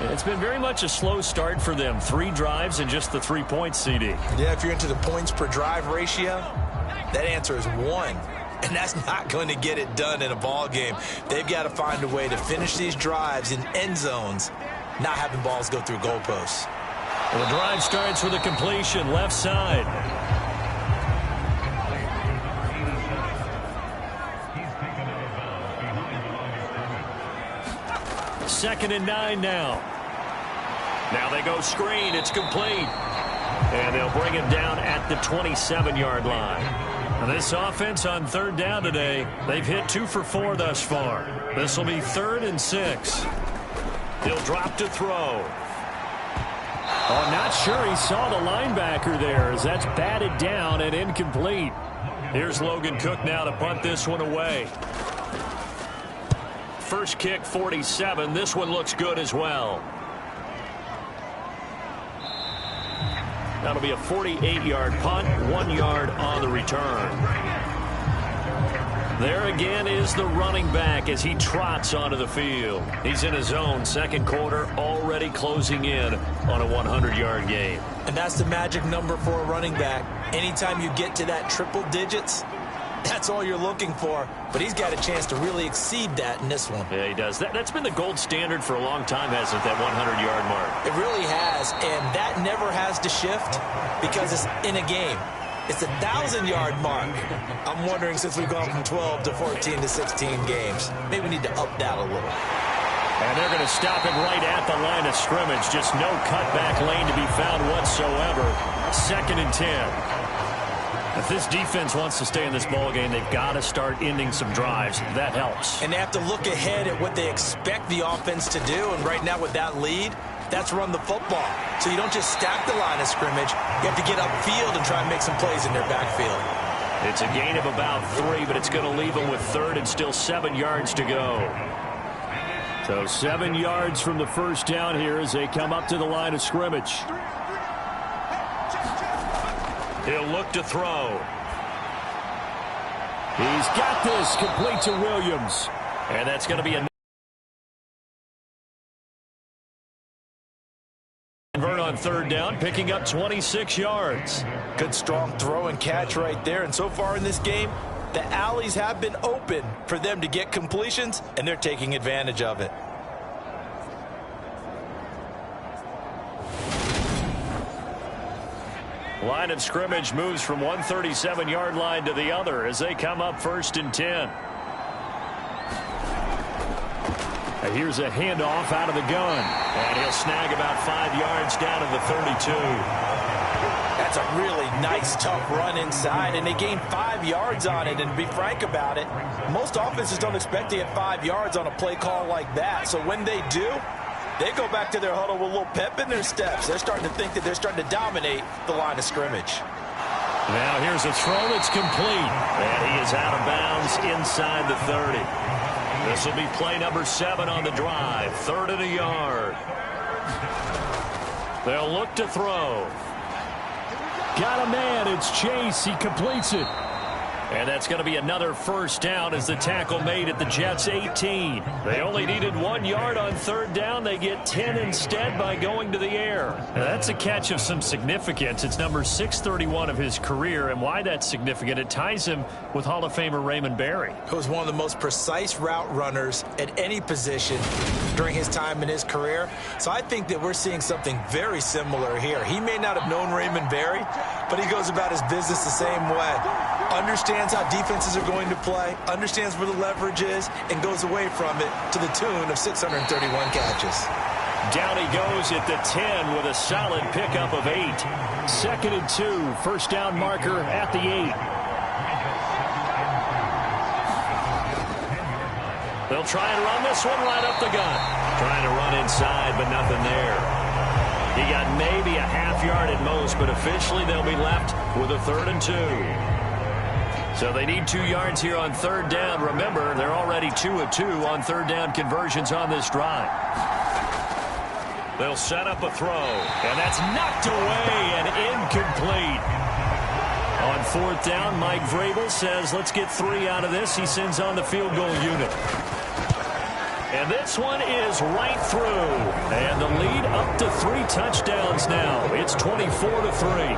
It's been very much a slow start for them. 3 drives and just the 3 points, CD. Yeah, if you're into the points per drive ratio, that answer is 1. And that's not going to get it done in a ball game. They've got to find a way to finish these drives in end zones, not having balls go through goalposts. Well, the drive starts with a completion left side. Second and 9 now. Now they go screen. It's complete. And they'll bring him down at the 27-yard line. This offense on third down today, they've hit 2 for 4 thus far. This will be 3rd and 6. He'll drop to throw. Oh, not sure he saw the linebacker there as that's batted down and incomplete. Here's Logan Cook now to punt this one away. First kick, 47. This one looks good as well. That'll be a 48-yard punt, 1 yard on the return. There again is the running back as he trots onto the field. He's in his own second quarter, already closing in on a 100-yard game. And that's the magic number for a running back. Anytime you get to that triple digits, that's all you're looking for. But he's got a chance to really exceed that in this one. Yeah, he does. That's been the gold standard for a long time, hasn't it, that 100-yard mark? It really has, and that never has to shift because it's in a game. It's a 1,000-yard mark. I'm wondering, since we've gone from 12 to 14 to 16 games, maybe we need to up that a little. And they're going to stop it right at the line of scrimmage. Just no cutback lane to be found whatsoever. 2nd and 10. If this defense wants to stay in this ballgame, they've got to start ending some drives. That helps. And they have to look ahead at what they expect the offense to do. And right now with that lead, that's run the football. So you don't just stack the line of scrimmage. You have to get upfield and try and make some plays in their backfield. It's a gain of about 3, but it's going to leave them with 3rd and still 7 yards to go. So 7 yards from the first down here as they come up to the line of scrimmage. He'll look to throw. He's got this complete to Williams. And that's going to be a convert on 3rd down, picking up 26 yards. Good strong throw and catch right there. And so far in this game, the alleys have been open for them to get completions, and they're taking advantage of it. Line of scrimmage moves from one 37-yard line to the other as they come up 1st and 10. And here's a handoff out of the gun. And he'll snag about 5 yards down to the 32. That's a really nice, tough run inside, and they gained 5 yards on it. And to be frank about it, most offenses don't expect to get 5 yards on a play call like that. So when they do, they go back to their huddle with a little pep in their steps. They're starting to think that they're starting to dominate the line of scrimmage. Now here's a throw that's complete. And he is out of bounds inside the 30. This will be play number 7 on the drive. 3rd and a yard. They'll look to throw. Got a man. It's Chase. He completes it. And that's going to be another first down as the tackle made at the Jets' 18. They only needed 1 yard on 3rd down. They get 10 instead by going to the air. Now, that's a catch of some significance. It's number 631 of his career, and why that's significant, it ties him with Hall of Famer Raymond Berry. He was one of the most precise route runners at any position during his time in his career. So I think that we're seeing something very similar here. He may not have known Raymond Berry, but he goes about his business the same way. Understands how defenses are going to play, understands where the leverage is, and goes away from it to the tune of 631 catches. Down he goes at the 10 with a solid pickup of 8. 2nd and 2, first down marker at the 8. They'll try and run this one right up the gut. Trying to run inside, but nothing there. He got maybe a half yard at most, but officially they'll be left with a 3rd and 2. So they need 2 yards here on 3rd down. Remember, they're already 2 of 2 on 3rd down conversions on this drive. They'll set up a throw, and that's knocked away and incomplete. On 4th down, Mike Vrabel says, let's get 3 out of this. He sends on the field goal unit. And this one is right through. And the lead up to 3 touchdowns now. It's 24-3.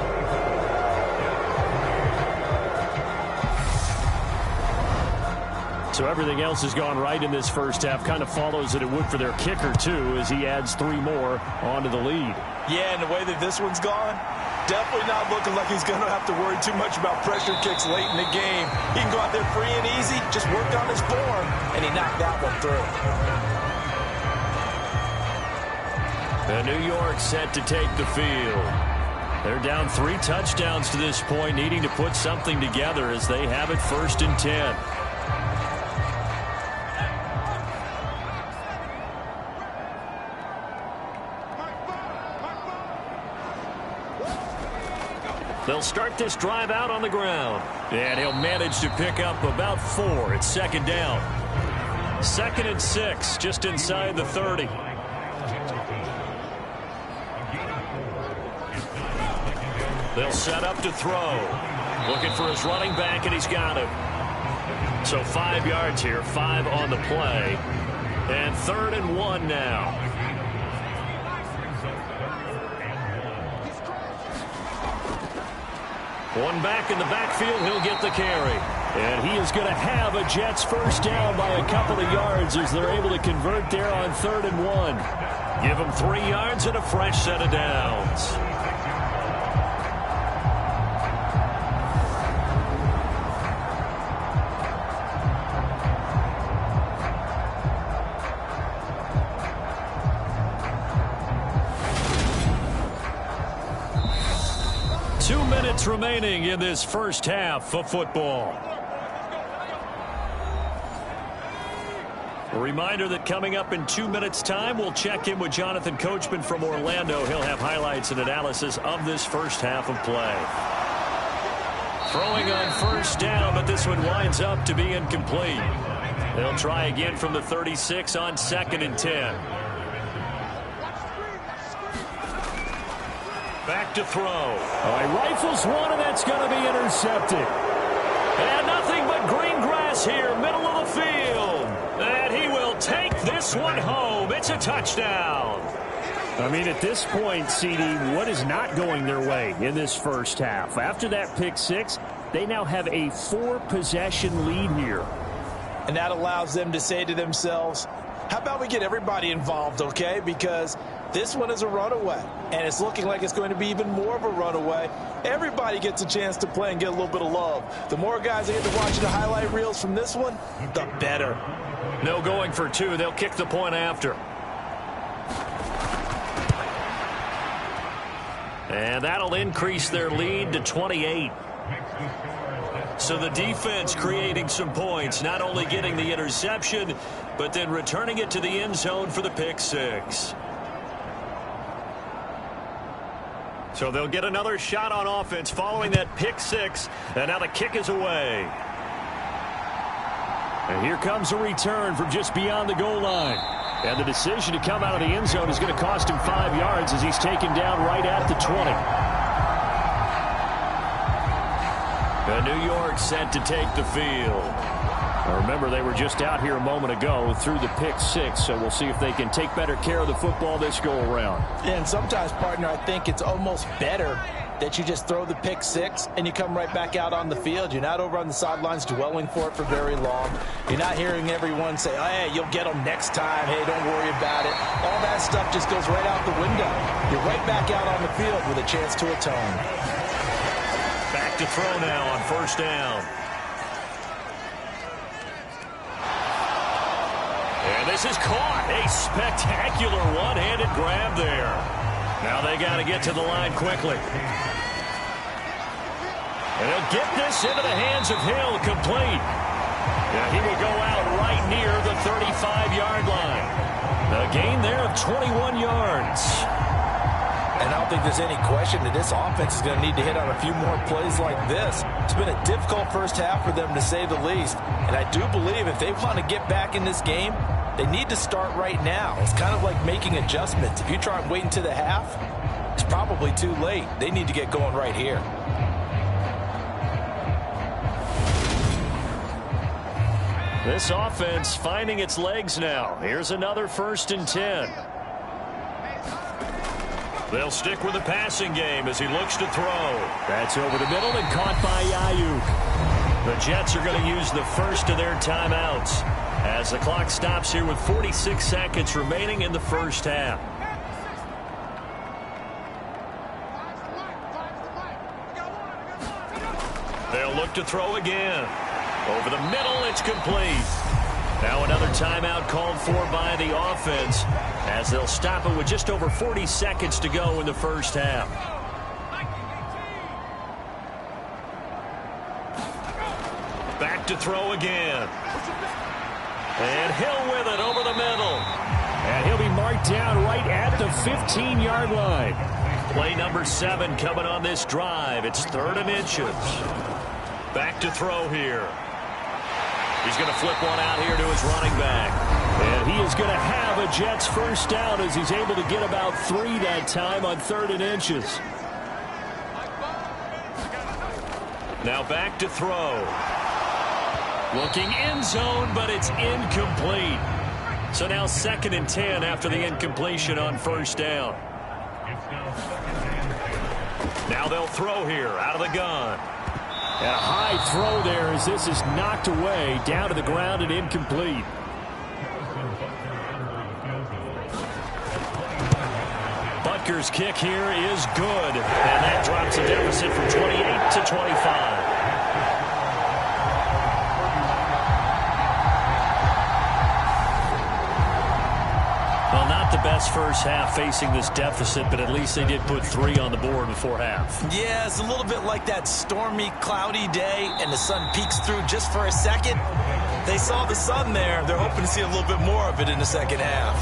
So everything else has gone right in this first half. Kind of follows that it would for their kicker, too, as he adds 3 more onto the lead. Yeah, and the way that this one's gone, definitely not looking like he's going to have to worry too much about pressure kicks late in the game. He can go out there free and easy, just work on his form, and he knocked that one through. And New York set to take the field. They're down 3 touchdowns to this point, needing to put something together as they have it 1st and 10. They'll start this drive out on the ground. And he'll manage to pick up about 4. It's 2nd down. 2nd and 6, just inside the 30. They'll set up to throw. Looking for his running back, and he's got him. So 5 yards here, 5 on the play. And 3rd and 1 now. One back in the backfield, he'll get the carry. And he is going to have a Jets 1st down by a couple of yards as they're able to convert there on 3rd and 1. Give him 3 yards and a fresh set of downs. Remaining in this first half of football. A reminder that coming up in 2 minutes' time, we'll check in with Jonathan Coachman from Orlando. He'll have highlights and analysis of this first half of play. Throwing on 1st down, but this one winds up to be incomplete. They'll try again from the 36 on 2nd and 10. Back to throw. He rifles one, and that's going to be intercepted. And nothing but green grass here, middle of the field. And he will take this one home. It's a touchdown. I mean, at this point, CD, what is not going their way in this first half? After that pick 6, they now have a 4-possession lead here. And that allows them to say to themselves, how about we get everybody involved, okay? Because this one is a runaway, and it's looking like it's going to be even more of a runaway. Everybody gets a chance to play and get a little bit of love. The more guys that get to watch the highlight reels from this one, the better. No going for 2. They'll kick the point after. And that'll increase their lead to 28. So the defense creating some points, not only getting the interception, but then returning it to the end zone for the pick 6. So they'll get another shot on offense following that pick 6, and now the kick is away. And here comes a return from just beyond the goal line. And the decision to come out of the end zone is going to cost him 5 yards as he's taken down right at the 20. And New York set to take the field. Now remember, they were just out here a moment ago through the pick 6, so we'll see if they can take better care of the football this go-around. Yeah, and sometimes, partner, I think it's almost better that you just throw the pick 6 and you come right back out on the field. You're not over on the sidelines dwelling for it for very long. You're not hearing everyone say, oh, hey, you'll get them next time. Hey, don't worry about it. All that stuff just goes right out the window. You're right back out on the field with a chance to atone. Back to throw now on 1st down. And this is caught. A spectacular one-handed grab there. Now they got to get to the line quickly. And he'll get this into the hands of Hill, complete. And he will go out right near the 35-yard line. A gain there of 21 yards. And I don't think there's any question that this offense is going to need to hit on a few more plays like this. It's been a difficult first half for them, to say the least. And I do believe if they want to get back in this game, they need to start right now. It's kind of like making adjustments. If you try and wait until the half, it's probably too late. They need to get going right here. This offense finding its legs now. Here's another 1st and 10. They'll stick with the passing game as he looks to throw. That's over the middle and caught by Ayuk. The Jets are going to use the first of their timeouts as the clock stops here with 46 seconds remaining in the first half. They'll look to throw again. Over the middle, it's complete. Now another timeout called for by the offense as they'll stop it with just over 40 seconds to go in the first half. Back to throw again. And Hill with it over the middle. And he'll be marked down right at the 15-yard line. Play number 7 coming on this drive. It's 3rd and inches. Back to throw here. He's going to flip one out here to his running back. And he is going to have a Jets first down as he's able to get about 3 that time on 3rd and inches. Now back to throw. Looking end zone, but it's incomplete. So now 2nd and 10 after the incompletion on 1st down. Now they'll throw here out of the gun. And a high throw there as this is knocked away down to the ground and incomplete. Butker's kick here is good. And that drops the deficit from 28 to 25. Well, not the best first half facing this deficit, but at least they did put 3 on the board before half. Yeah, it's a little bit like that stormy, cloudy day, and the sun peeks through just for a second. They saw the sun there. They're hoping to see a little bit more of it in the second half.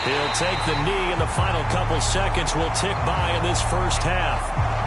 He'll take the knee, and the final couple seconds will tick by in this first half.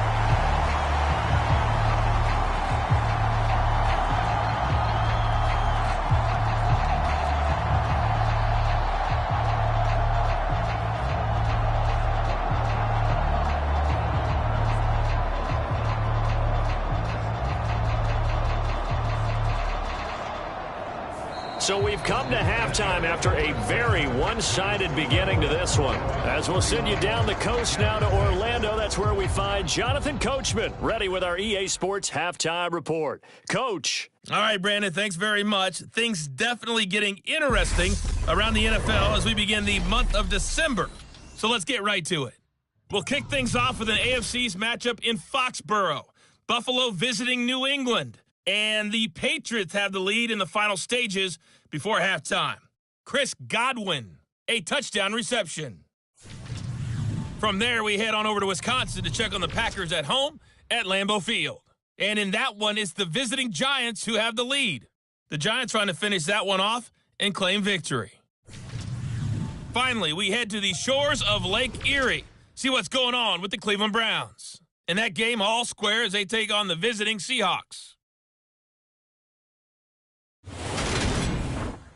So we've come to halftime after a very one-sided beginning to this one. As we'll send you down the coast now to Orlando, that's where we find Jonathan Coachman, ready with our EA Sports Halftime Report. Coach. All right, Brandon, thanks very much. Things definitely getting interesting around the NFL as we begin the month of December. So let's get right to it. We'll kick things off with an AFC's matchup in Foxborough. Buffalo visiting New England. And the Patriots have the lead in the final stages before halftime. Chris Godwin, a touchdown reception. From there, we head on over to Wisconsin to check on the Packers at home at Lambeau Field. And in that one, it's the visiting Giants who have the lead. The Giants trying to finish that one off and claim victory. Finally, we head to the shores of Lake Erie. See what's going on with the Cleveland Browns. In that game, all square as they take on the visiting Seahawks.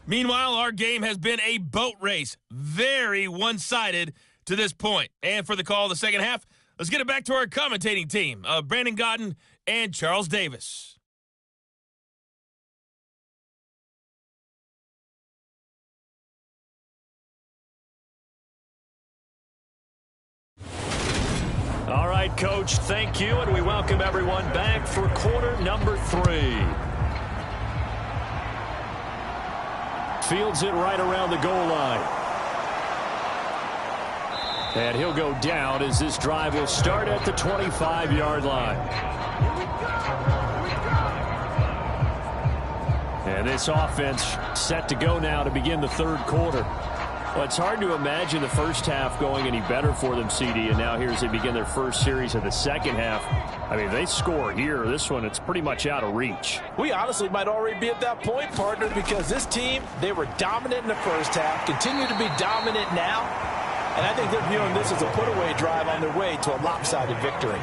Meanwhile, our game has been a boat race. Very one-sided to this point. And for the call of the second half, let's get it back to our commentating team of Brandon Godden and Charles Davis. All right, Coach, thank you, and we welcome everyone back for quarter number 3. Fields it right around the goal line. And he'll go down as this drive will start at the 25-yard line. And this offense set to go now to begin the third quarter. Well, it's hard to imagine the first half going any better for them, CD, and now here as they begin their first series of the second half. I mean, if they score here, this one, it's pretty much out of reach. We honestly might already be at that point, partner, because this team, they were dominant in the first half, continue to be dominant now, and I think they're viewing this as a put-away drive on their way to a lopsided victory.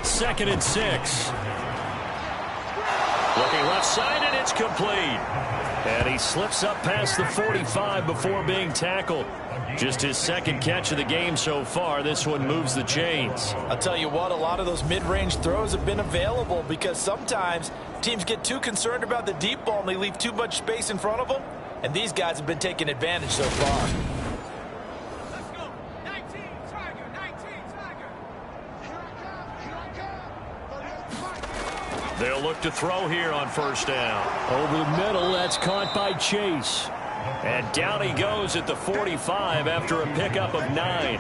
Second and 6. Looking left side, and it's complete. And he slips up past the 45 before being tackled. Just his second catch of the game so far. This one moves the chains. I'll tell you what, a lot of those mid-range throws have been available because sometimes teams get too concerned about the deep ball and they leave too much space in front of them. And these guys have been taking advantage so far. They'll look to throw here on first down. Over the middle, that's caught by Chase. And down he goes at the 45 after a pickup of 9.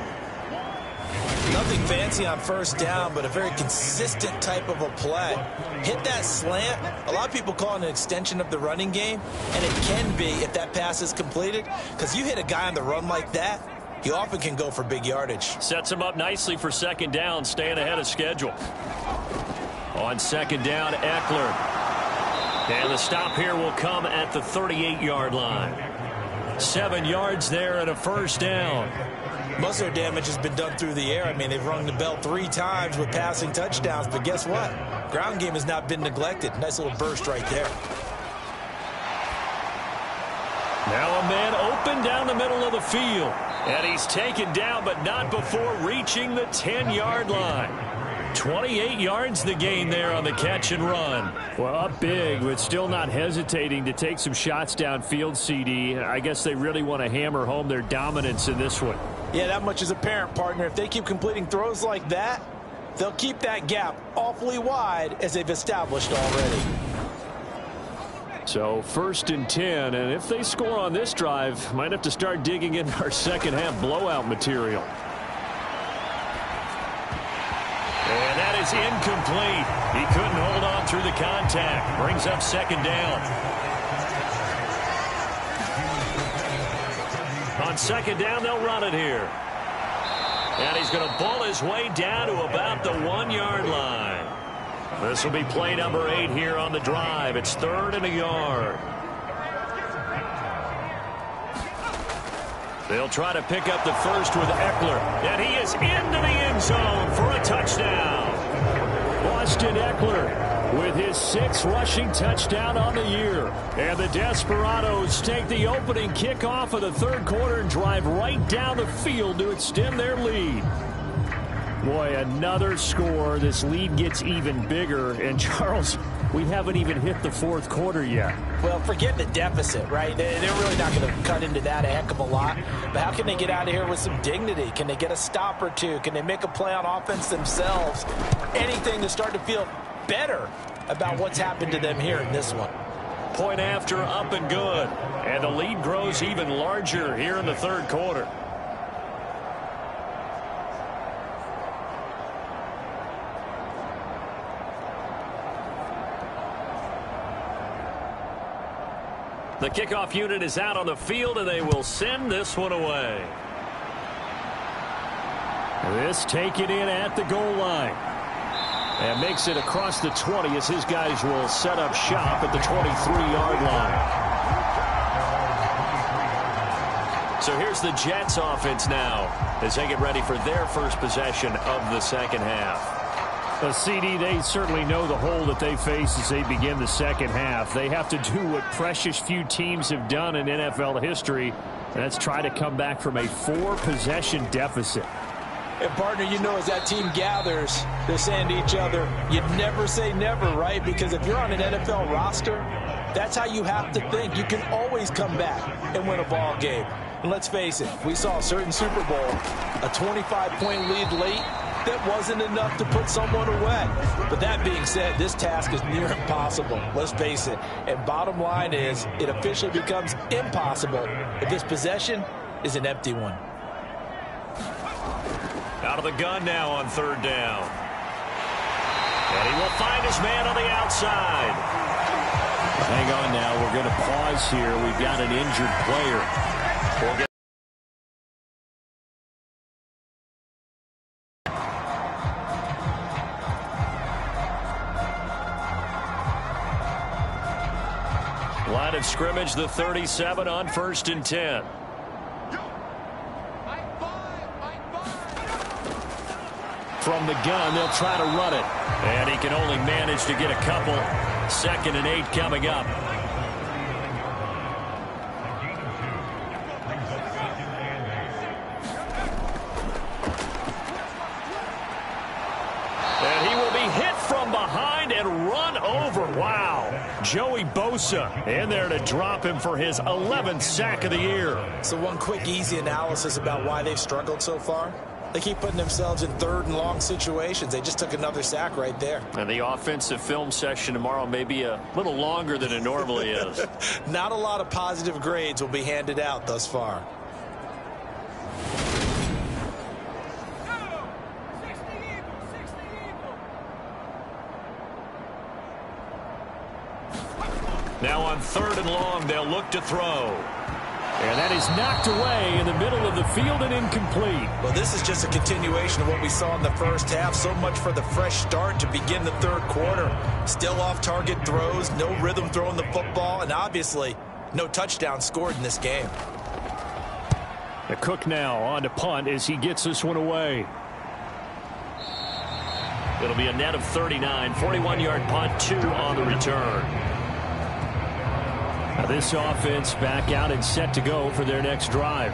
Nothing fancy on first down, but a very consistent type of a play. Hit that slant. A lot of people call it an extension of the running game, and it can be if that pass is completed, because you hit a guy on the run like that, he often can go for big yardage. Sets him up nicely for second down, staying ahead of schedule. On second down, Eckler. And the stop here will come at the 38-yard line. 7 yards there and a first down. Most of their damage has been done through the air. I mean, they've rung the bell 3 times with passing touchdowns, but guess what? Ground game has not been neglected. Nice little burst right there. Now a man open down the middle of the field. And he's taken down, but not before reaching the 10-yard line. 28 yards the gain there on the catch and run. Well, up big, but still not hesitating to take some shots downfield, CD. I guess they really want to hammer home their dominance in this one. Yeah, that much is apparent, partner. If they keep completing throws like that, they'll keep that gap awfully wide as they've established already. So 1st and 10, and if they score on this drive, might have to start digging in our second half blowout material. And that is incomplete. He couldn't hold on through the contact. Brings up second down. On second down, they'll run it here. And he's going to ball his way down to about the 1-yard line. This will be play number 8 here on the drive. It's 3rd and a yard. They'll try to pick up the first with Eckler. And he is into the end zone for a touchdown. Austin Eckler with his 6th rushing touchdown on the year. And the Desperados take the opening kickoff of the 3rd quarter and drive right down the field to extend their lead. Boy, another score. This lead gets even bigger. And, Charles, we haven't even hit the 4th quarter yet. Well, forget the deficit, right? They're really not going to cut into that a heck of a lot. But how can they get out of here with some dignity? Can they get a stop or two? Can they make a play on offense themselves? Anything to start to feel better about what's happened to them here in this one. Point after, up and good. And the lead grows even larger here in the 3rd quarter. The kickoff unit is out on the field, and they will send this one away. This taken in at the goal line. And makes it across the 20 as his guys will set up shop at the 23-yard line. So here's the Jets offense now as they get ready for their first possession of the second half. Well, CD, they certainly know the hole that they face as they begin the second half. They have to do what precious few teams have done in NFL history, and that's try to come back from a 4-possession deficit. And, partner, you know, as that team gathers, they're saying to each other, you never say never, right? Because if you're on an NFL roster, that's how you have to think. You can always come back and win a ball game. And let's face it, we saw a certain Super Bowl, a 25-point lead late, that wasn't enough to put someone away. But that being said, this task is near impossible. Let's face it. And bottom line is, it officially becomes impossible if this possession is an empty one. Out of the gun now on 3rd down. And he will find his man on the outside. Hang on now. We're going to pause here. We've got an injured player. Line of scrimmage, the 37 on 1st and 10. From the gun, they'll try to run it. And he can only manage to get a couple. 2nd and 8 coming up. And he will be hit from behind and run over. Wow. Joey Bosa in there to drop him for his 11th sack of the year. So one quick, easy analysis about why they've struggled so far. They keep putting themselves in 3rd and long situations. They just took another sack right there. And the offensive film session tomorrow may be a little longer than it normally is. Not a lot of positive grades will be handed out thus far. Now on 3rd and long, they'll look to throw. And that is knocked away in the middle of the field and incomplete. Well, this is just a continuation of what we saw in the first half. So much for the fresh start to begin the 3rd quarter. Still off-target throws, no rhythm throwing the football, and obviously no touchdown scored in this game. The Cook now on to punt as he gets this one away. It'll be a net of 39, 41-yard punt, 2 on the return. Now this offense back out and set to go for their next drive.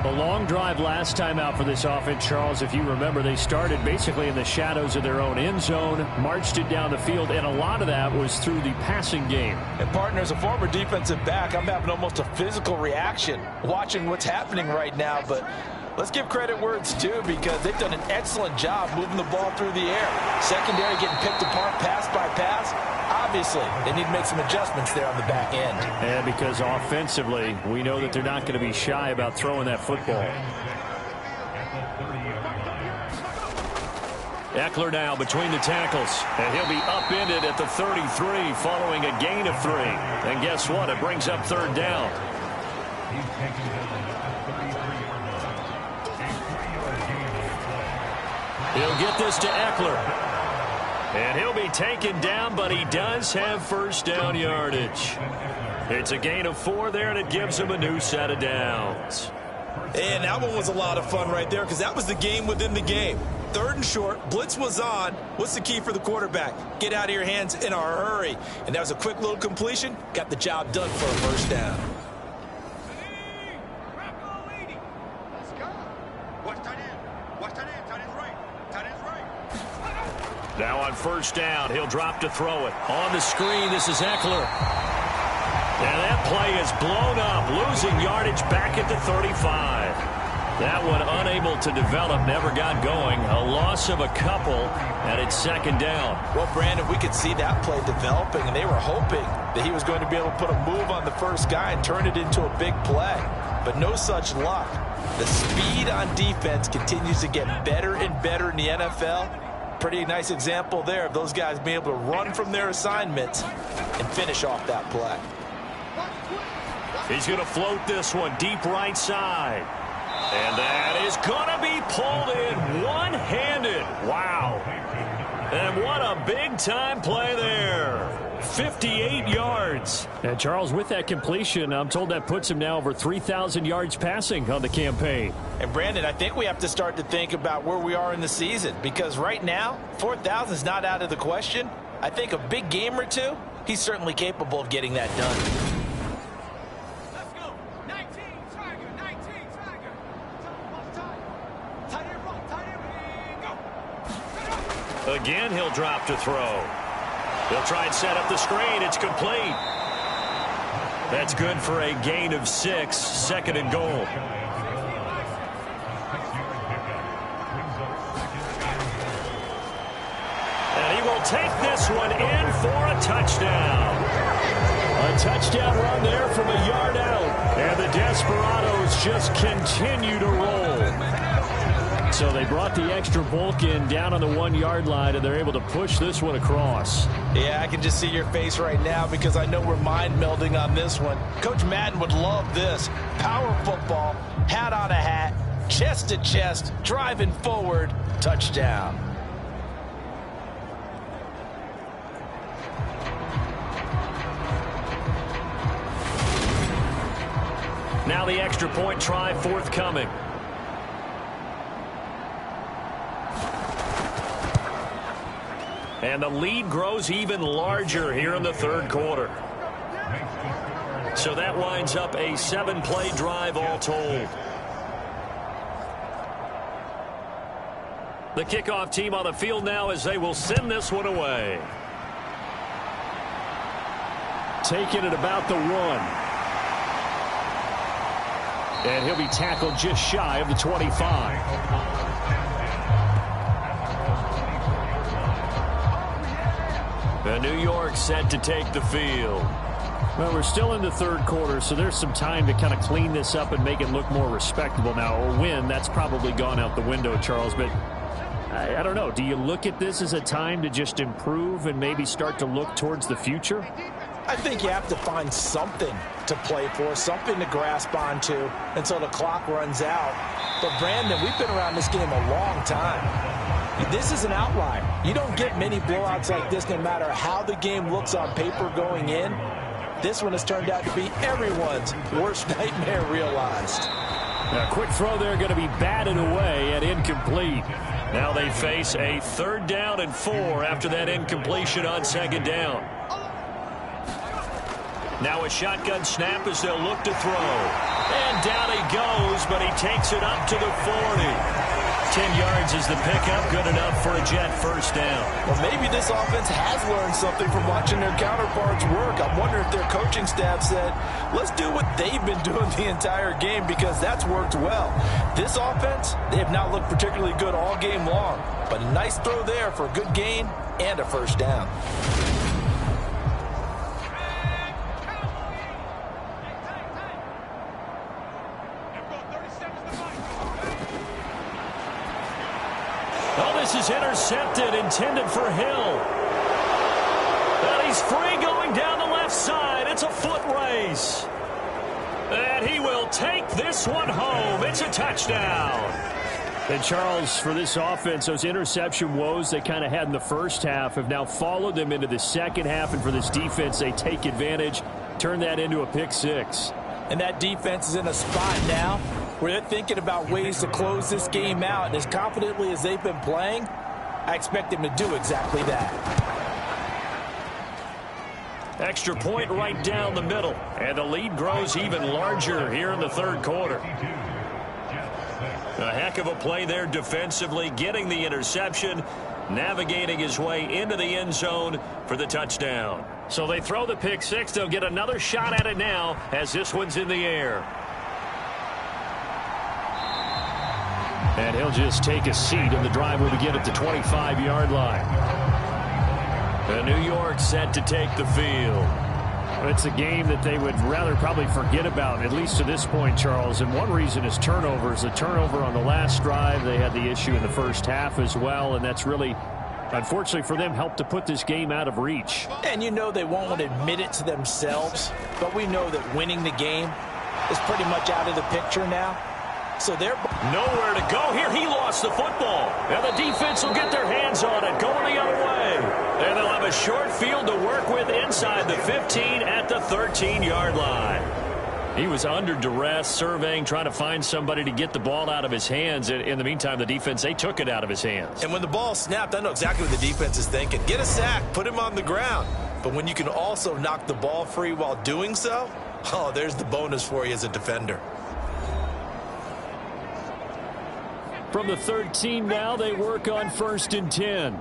A long drive last time out for this offense, Charles. If you remember, they started basically in the shadows of their own end zone, marched it down the field, and a lot of that was through the passing game. And partner, as a former defensive back, I'm having almost a physical reaction watching what's happening right now. But let's give credit where it's due, because they've done an excellent job moving the ball through the air. Secondary getting picked apart pass by pass. Obviously, they need to make some adjustments there on the back end. And because offensively, we know that they're not going to be shy about throwing that football. Eckler now between the tackles, and he'll be upended at the 33 following a gain of 3. And guess what? It brings up 3rd down. He'll get this to Eckler. And he'll be taken down, but he does have 1st down yardage. It's a gain of 4 there, and it gives him a new set of downs. And that one was a lot of fun right there, because that was the game within the game. 3rd and short, blitz was on. What's the key for the quarterback? Get out of your hands in a hurry. And that was a quick little completion. Got the job done for a 1st down. Now on 1st down, he'll drop to throw it. On the screen, this is Eckler. And that play is blown up, losing yardage back at the 35. That one unable to develop, never got going. A loss of a couple, and it's 2nd down. Well, Brandon, we could see that play developing, and they were hoping that he was going to be able to put a move on the first guy and turn it into a big play. But no such luck. The speed on defense continues to get better and better in the NFL. Pretty nice example there of those guys being able to run from their assignments and finish off that play. He's going to float this one deep right side. And that is going to be pulled in one-handed. Wow. And what a big-time play there. 58 yards. And Charles, with that completion, I'm told that puts him now over 3,000 yards passing on the campaign. And Brandon, I think we have to start to think about where we are in the season, because right now, 4,000 is not out of the question. I think a big game or two, he's certainly capable of getting that done. Let's go. 19, Tiger, 19, Tiger. Tight end, run, tight end, go. Again, he'll drop to throw. They'll try and set up the screen. It's complete. That's good for a gain of 6, 2nd and goal. And he will take this one in for a touchdown. A touchdown run there from a yard out. And the Desperados just continue to roll. So they brought the extra bulk in down on the 1-yard line, and they're able to push this one across. Yeah, I can just see your face right now because I know we're mind melding on this one. Coach Madden would love this. Power football, hat on a hat, chest to chest, driving forward, touchdown. Now the extra point try forthcoming. And the lead grows even larger here in the third quarter. So that winds up a 7-play drive all told. The kickoff team on the field now as they will send this one away. Taking it about the 1. And he'll be tackled just shy of the 25. And New York set to take the field. Well, we're still in the third quarter, so there's some time to kind of clean this up and make it look more respectable now. A win, that's probably gone out the window, Charles. But I don't know. Do you look at this as a time to just improve and maybe start to look towards the future? I think you have to find something to play for, something to grasp onto until the clock runs out. But, Brandon, we've been around this game a long time. This is an outlier. You don't get many blowouts like this no matter how the game looks on paper going in. This one has turned out to be everyone's worst nightmare realized. A quick throw there going to be batted away and incomplete. Now they face a 3rd down and 4 after that incompletion on 2nd down. Now a shotgun snap as they'll look to throw. And down he goes, but he takes it up to the 40. 10 yards is the pickup, good enough for a Jet 1st down. Well, maybe this offense has learned something from watching their counterparts work. I'm wondering if their coaching staff said, let's do what they've been doing the entire game because that's worked well. This offense, they have not looked particularly good all game long. But a nice throw there for a good gain and a 1st down. This is intercepted, intended for Hill. And he's free going down the left side. It's a foot race. And he will take this one home. It's a touchdown. And, Charles, for this offense, those interception woes they kind of had in the first half have now followed them into the second half. And for this defense, they take advantage, turn that into a pick 6. And that defense is in a spot now where they're thinking about ways to close this game out. And as confidently as they've been playing, I expect them to do exactly that. Extra point right down the middle. And the lead grows even larger here in the third quarter. A heck of a play there defensively, getting the interception, navigating his way into the end zone for the touchdown. So they throw the pick 6. They'll get another shot at it now as this one's in the air. And he'll just take a seat, and the drive will begin at the 25-yard line. And New York set to take the field. It's a game that they would rather probably forget about, at least to this point, Charles. And one reason is turnovers. The turnover on the last drive, they had the issue in the first half as well, and that's really, unfortunately for them, helped to put this game out of reach. And you know they won't admit it to themselves, but we know that winning the game is pretty much out of the picture now. So they're nowhere to go here. He lost the football. And the defense will get their hands on it, going the other way. And they'll have a short field to work with inside the 15 at the 13-yard line. He was under duress, surveying, trying to find somebody to get the ball out of his hands. In the meantime, the defense, they took it out of his hands. And when the ball snapped, I know exactly what the defense is thinking. Get a sack, put him on the ground. But when you can also knock the ball free while doing so, oh, there's the bonus for you as a defender. From the 13 now, they work on 1st and 10.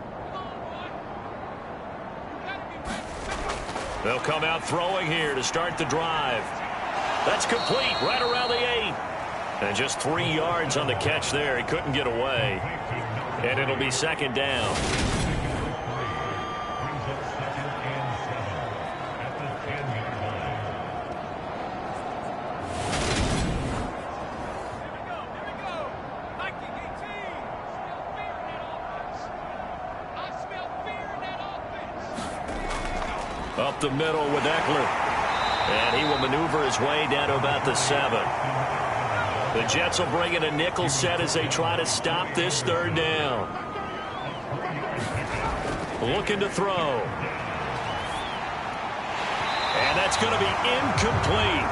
They'll come out throwing here to start the drive. That's complete right around the 8. And just 3 yards on the catch there. He couldn't get away. And it'll be 2nd down. Up the middle with Eckler. And he will maneuver his way down to about the 7. The Jets will bring in a nickel set as they try to stop this third down. Looking to throw. And that's going to be incomplete.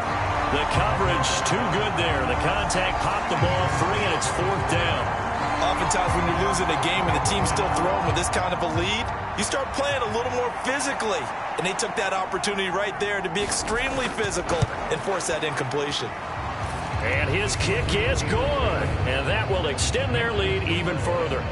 The coverage too good there. The contact popped the ball free, and it's 4th down. Oftentimes when you're losing a game and the team's still throwing with this kind of a lead, you start playing a little more physically. And they took that opportunity right there to be extremely physical and force that incompletion. And his kick is good. And that will extend their lead even further.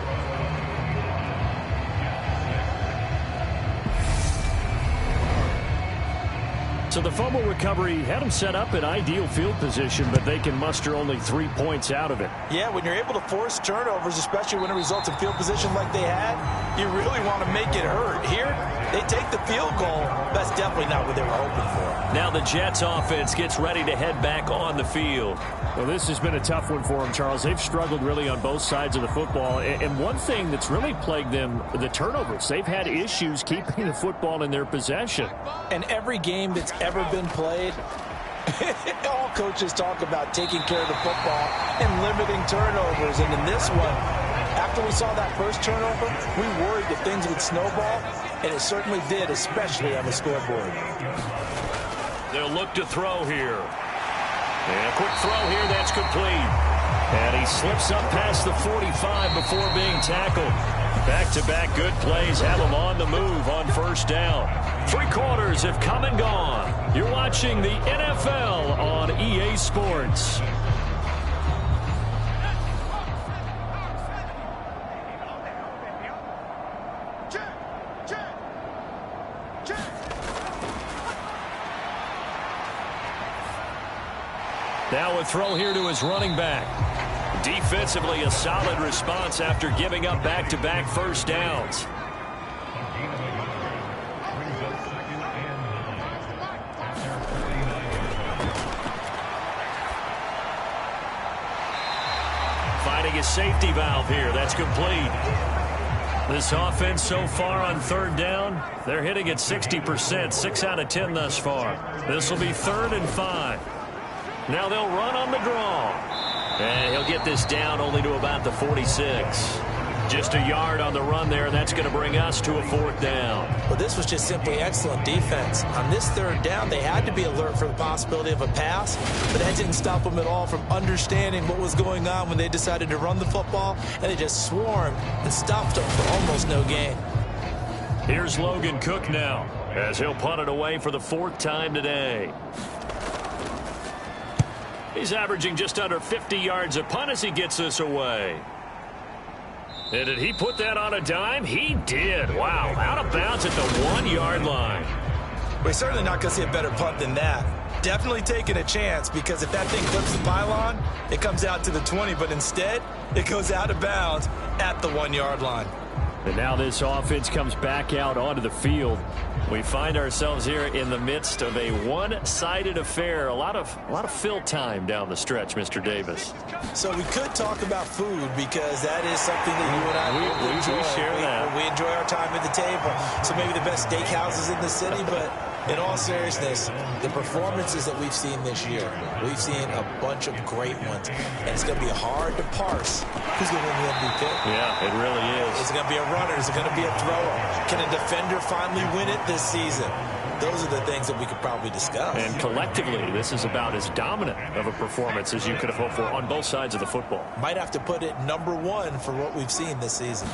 So the fumble recovery had them set up in ideal field position, but they can muster only 3 points out of it. Yeah, when you're able to force turnovers, especially when it results in field position like they had, you really want to make it hurt. Here, they take the field goal. That's definitely not what they were hoping for. Now the Jets offense gets ready to head back on the field. Well, this has been a tough one for them, Charles. They've struggled really on both sides of the football. And one thing that's really plagued them, the turnovers. They've had issues keeping the football in their possession. And every game that's ever been played, all coaches talk about taking care of the football and limiting turnovers. And in this one, after we saw that first turnover, we worried that things would snowball, and it certainly did, especially on the scoreboard. They'll look to throw here. And a quick throw here, that's complete. And he slips up past the 45 before being tackled. Back-to-back good plays have him on the move on first down. 3 quarters have come and gone. You're watching the NFL on EA Sports. Now a throw here to his running back. Defensively, a solid response after giving up back-to-back first downs. Finding a safety valve here. That's complete. This offense so far on third down, they're hitting at 60%, 6 out of 10 thus far. This will be 3rd and 5. Now they'll run on the draw. And he'll get this down only to about the 46. Just a yard on the run there. That's going to bring us to a 4th down. Well, this was just simply excellent defense. On this third down, they had to be alert for the possibility of a pass, but that didn't stop them at all from understanding what was going on when they decided to run the football, and they just swarmed and stopped them for almost no gain. Here's Logan Cook now, as he'll punt it away for the 4th time today. He's averaging just under 50 yards a punt as he gets this away. And did he put that on a dime? He did. Wow, out of bounds at the 1-yard line. We're certainly not going to see a better punt than that. Definitely taking a chance, because if that thing clips the pylon, it comes out to the 20, but instead, it goes out of bounds at the 1-yard line. And now this offense comes back out onto the field. We find ourselves here in the midst of a one-sided affair. A lot of fill time down the stretch, Mr. Davis. So we could talk about food, because that is something that you and I enjoy. We share that. We enjoy our time at the table. So maybe the best steakhouses in the city, but in all seriousness, the performances that we've seen this year, we've seen a bunch of great ones. And it's going to be hard to parse who's going to win the MVP. Yeah, it really is. Is it going to be a runner? Is it going to be a thrower? Can a defender finally win it this season? Those are the things that we could probably discuss. And collectively, this is about as dominant of a performance as you could have hoped for on both sides of the football. Might have to put it #1 for what we've seen this season.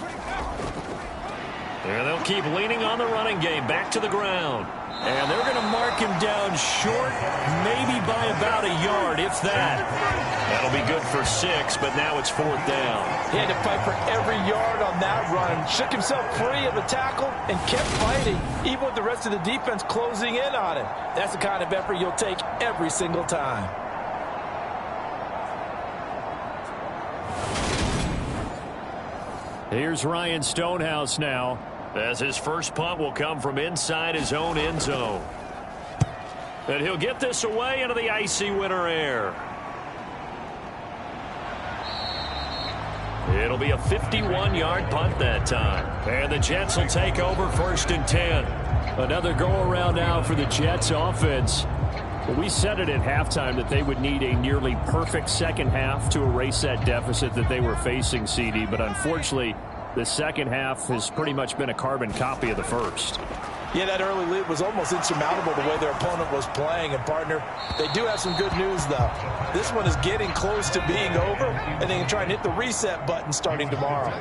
And they'll keep leaning on the running game. Back to the ground. And they're going to mark him down short, maybe by about a yard, if that. That'll be good for 6, but now it's 4th down. He had to fight for every yard on that run. Shook himself free of the tackle and kept fighting, even with the rest of the defense closing in on him. That's the kind of effort you'll take every single time. Here's Ryan Stonehouse now, as his first punt will come from inside his own end zone. And he'll get this away into the icy winter air. It'll be a 51-yard punt that time. And the Jets will take over 1st and 10. Another go-around now for the Jets offense. Well, we said it at halftime that they would need a nearly perfect second half to erase that deficit that they were facing, CD. But unfortunately, the second half has pretty much been a carbon copy of the first. Yeah, that early lead was almost insurmountable the way their opponent was playing. And, partner, they do have some good news, though. This one is getting close to being over, and they can try and hit the reset button starting tomorrow.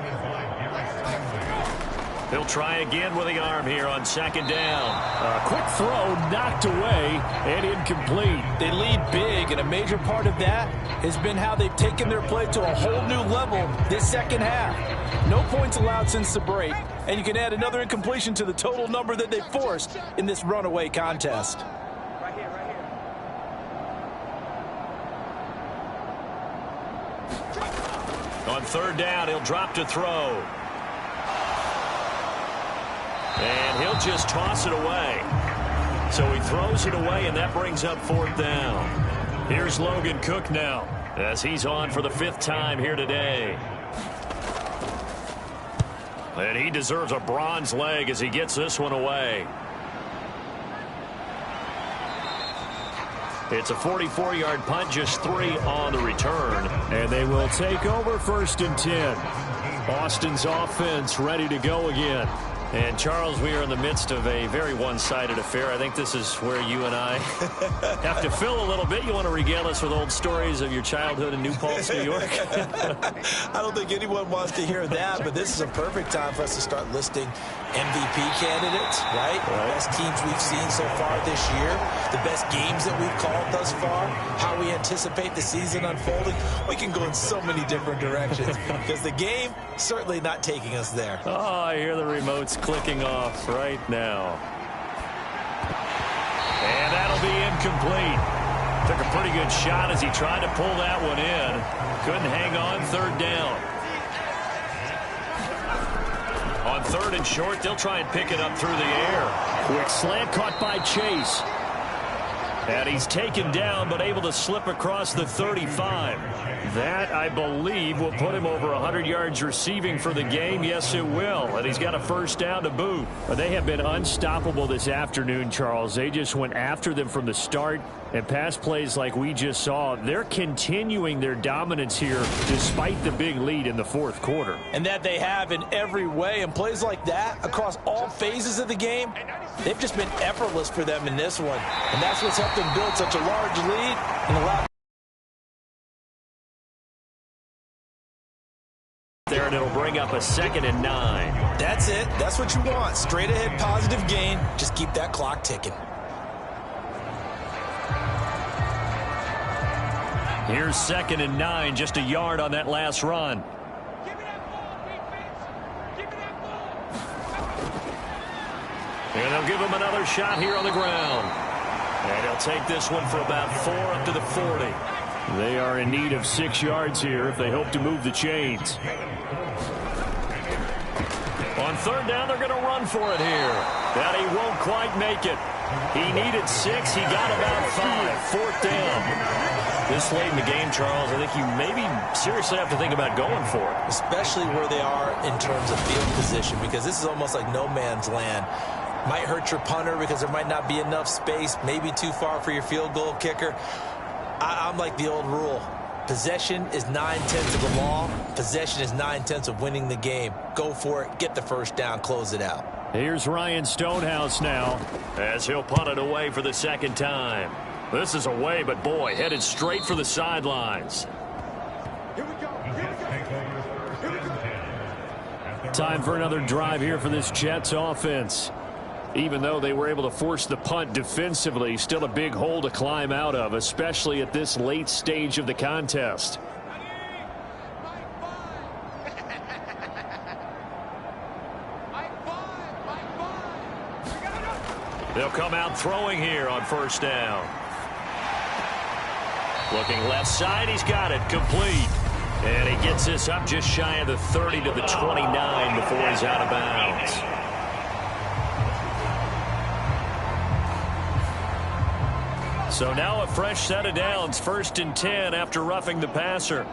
He'll try again with the arm here on second down. A quick throw knocked away and incomplete. They lead big, and a major part of that has been how they've taken their play to a whole new level this second half. No points allowed since the break, and you can add another incompletion to the total number that they forced in this runaway contest. Right here, right here. On third down, he'll drop to throw. And he'll just toss it away. So he throws it away, and that brings up fourth down. Here's Logan Cook now, as he's on for the 5th time here today. And he deserves a bronze leg as he gets this one away. It's a 44-yard punt, just 3 on the return. And they will take over 1st and 10. Boston's offense ready to go again. And, Charles, we are in the midst of a very one-sided affair. I think this is where you and I have to fill a little bit. You want to regale us with old stories of your childhood in New Paltz, New York? I don't think anyone wants to hear that, but this is a perfect time for us to start listing MVP candidates, right? The best teams we've seen so far this year, the best games that we've called thus far, how we anticipate the season unfolding. We can go in so many different directions because the game certainly not taking us there. Oh, I hear the remotes clicking off right now. And that'll be incomplete. Took a pretty good shot as he tried to pull that one in. Couldn't hang on, third down. On third and short, they'll try and pick it up through the air. Quick slant caught by Chase. And he's taken down, but able to slip across the 35. That, I believe, will put him over 100 yards receiving for the game. Yes, it will. And he's got a first down to boot. They have been unstoppable this afternoon, Charles. They just went after them from the start. And pass plays like we just saw, they're continuing their dominance here despite the big lead in the 4th quarter. And that they have in every way. And plays like that across all phases of the game, they've just been effortless for them in this one. And that's what's helped them build such a large lead and allow there, and it'll bring up a 2nd and 9. That's it. That's what you want. Straight ahead positive gain. Just keep that clock ticking. Here's 2nd and 9, just a yard on that last run. Give me that ball, defense. Give me that ball. And they'll give him another shot here on the ground. And he'll take this one for about 4 up to the 40. They are in need of 6 yards here if they hope to move the chains. On third down, they're going to run for it here. And he won't quite make it. He needed 6. He got about 5. 4th down. This late in the game, Charles, I think you maybe seriously have to think about going for it. Especially where they are in terms of field position, because this is almost like no man's land. Might hurt your punter because there might not be enough space, maybe too far for your field goal kicker. I'm like the old rule. Possession is 9/10 of the law. Possession is 9/10 of winning the game. Go for it. Get the first down. Close it out. Here's Ryan Stonehouse now, as he'll punt it away for the 2nd time. This is away, but boy, headed straight for the sidelines. Here we go. Here we go. Here we go. Time for another drive here for this Jets offense. Even though they were able to force the punt defensively, still a big hole to climb out of, especially at this late stage of the contest. They'll come out throwing here on first down. Looking left side, he's got it, complete. And he gets this up just shy of the 30 to the 29 before he's out of bounds. So now a fresh set of downs, 1st and 10 after roughing the passer.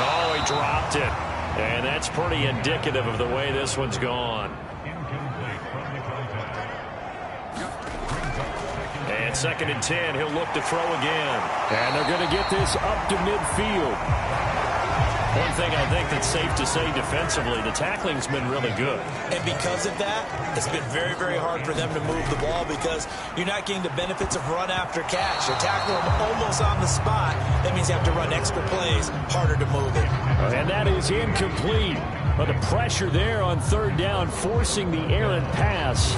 Oh, he dropped it. And that's pretty indicative of the way this one's gone. And 2nd and 10, he'll look to throw again. And they're going to get this up to midfield. One thing I think that's safe to say defensively, the tackling's been really good. And because of that, it's been very, very hard for them to move the ball because you're not getting the benefits of run after catch. You're tackling them almost on the spot. That means you have to run extra plays, harder to move it. And that is incomplete. But the pressure there on 3rd down, forcing the errant pass.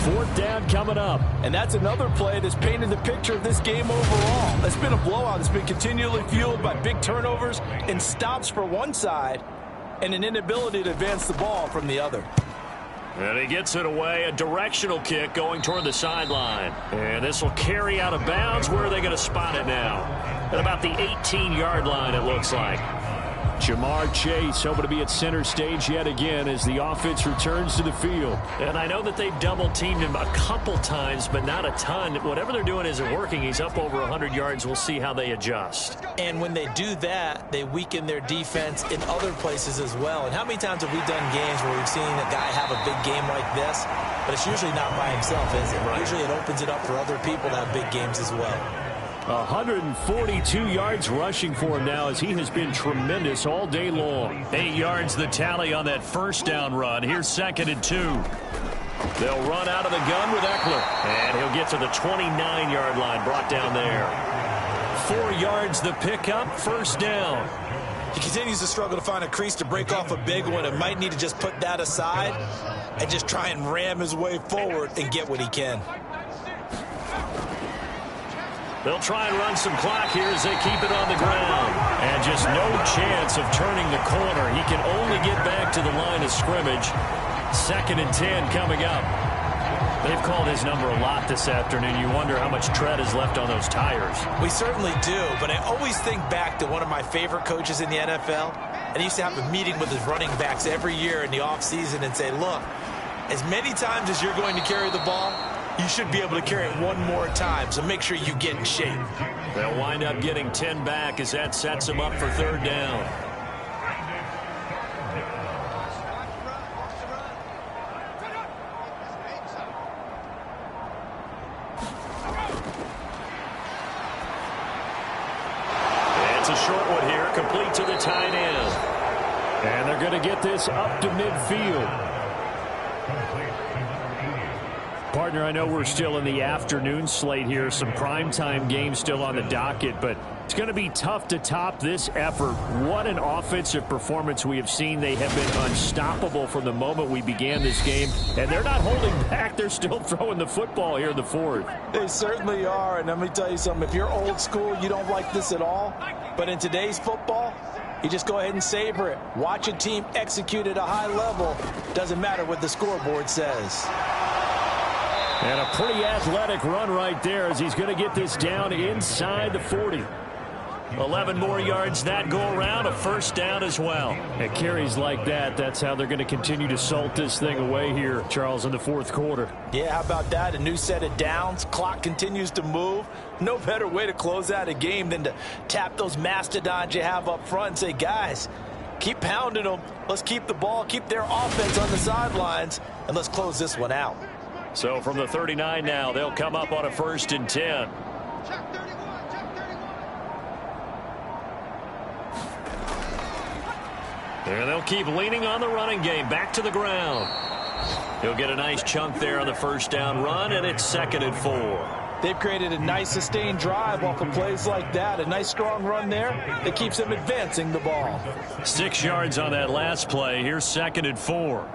4th down coming up. And that's another play that's painted the picture of this game overall. It's been a blowout. It's been continually fueled by big turnovers and stops for one side and an inability to advance the ball from the other. And he gets it away, a directional kick going toward the sideline. And this will carry out of bounds. Where are they going to spot it now? At about the 18-yard line, it looks like. Jamar Chase hoping to be at center stage yet again as the offense returns to the field. And I know that they've double-teamed him a couple times, but not a ton. Whatever they're doing isn't working. He's up over 100 yards. We'll see how they adjust. And when they do that, they weaken their defense in other places as well. And how many times have we done games where we've seen a guy have a big game like this, but it's usually not by himself, is it? Right. Usually it opens it up for other people to have big games as well. 142 yards rushing for him now as he has been tremendous all day long. 8 yards the tally on that 1st down run. Here's 2nd and 2. They'll run out of the gun with Eckler. And he'll get to the 29-yard line, brought down there. 4 yards the pickup, 1st down. He continues to struggle to find a crease to break off a big one and might need to just put that aside and just try and ram his way forward and get what he can. They'll try and run some clock here as they keep it on the ground. And just no chance of turning the corner. He can only get back to the line of scrimmage. 2nd and 10 coming up. They've called his number a lot this afternoon. You wonder how much tread is left on those tires. We certainly do, but I always think back to one of my favorite coaches in the NFL. And he used to have a meeting with his running backs every year in the offseason and say, look, as many times as you're going to carry the ball, you should be able to carry it one more time, so make sure you get in shape. They'll wind up getting 10 back as that sets them up for 3rd down. It's a short one here, complete to the tight end. And they're going to get this up to midfield. Partner, I know we're still in the afternoon slate here. Some primetime games still on the docket, but it's going to be tough to top this effort. What an offensive performance we have seen. They have been unstoppable from the moment we began this game, and they're not holding back. They're still throwing the football here in the 4th. They certainly are, and let me tell you something. If you're old school, you don't like this at all. But in today's football, you just go ahead and savor it. Watch a team execute at a high level. Doesn't matter what the scoreboard says. And a pretty athletic run right there as he's going to get this down inside the 40. 11 more yards that go around, a 1st down as well. At carries like that, that's how they're going to continue to salt this thing away here, Charles, in the 4th quarter. Yeah, how about that? A new set of downs. Clock continues to move. No better way to close out a game than to tap those mastodons you have up front and say, guys, keep pounding them. Let's keep the ball, keep their offense on the sidelines, and let's close this one out. So from the 39 now, they'll come up on a 1st and 10. And they'll keep leaning on the running game. Back to the ground. He'll get a nice chunk there on the 1st down run, and it's 2nd and 4. They've created a nice sustained drive off of plays like that. A nice strong run there that keeps them advancing the ball. 6 yards on that last play. Here's 2nd and 4.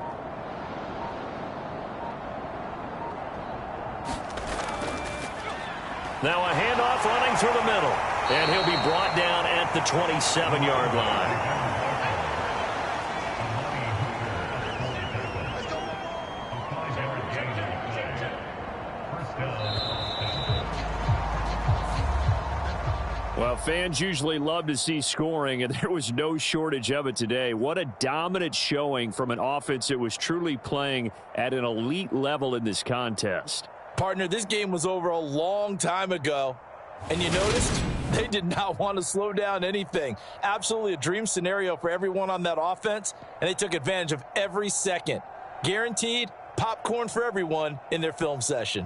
Now a handoff running through the middle. And he'll be brought down at the 27-yard line. Well, fans usually love to see scoring, and there was no shortage of it today. What a dominant showing from an offense that was truly playing at an elite level in this contest. Partner, this game was over a long time ago. And you noticed They did not want to slow down anything. Absolutely a dream scenario for everyone on that offense, and they took advantage of every second. Guaranteed popcorn for everyone in their film session.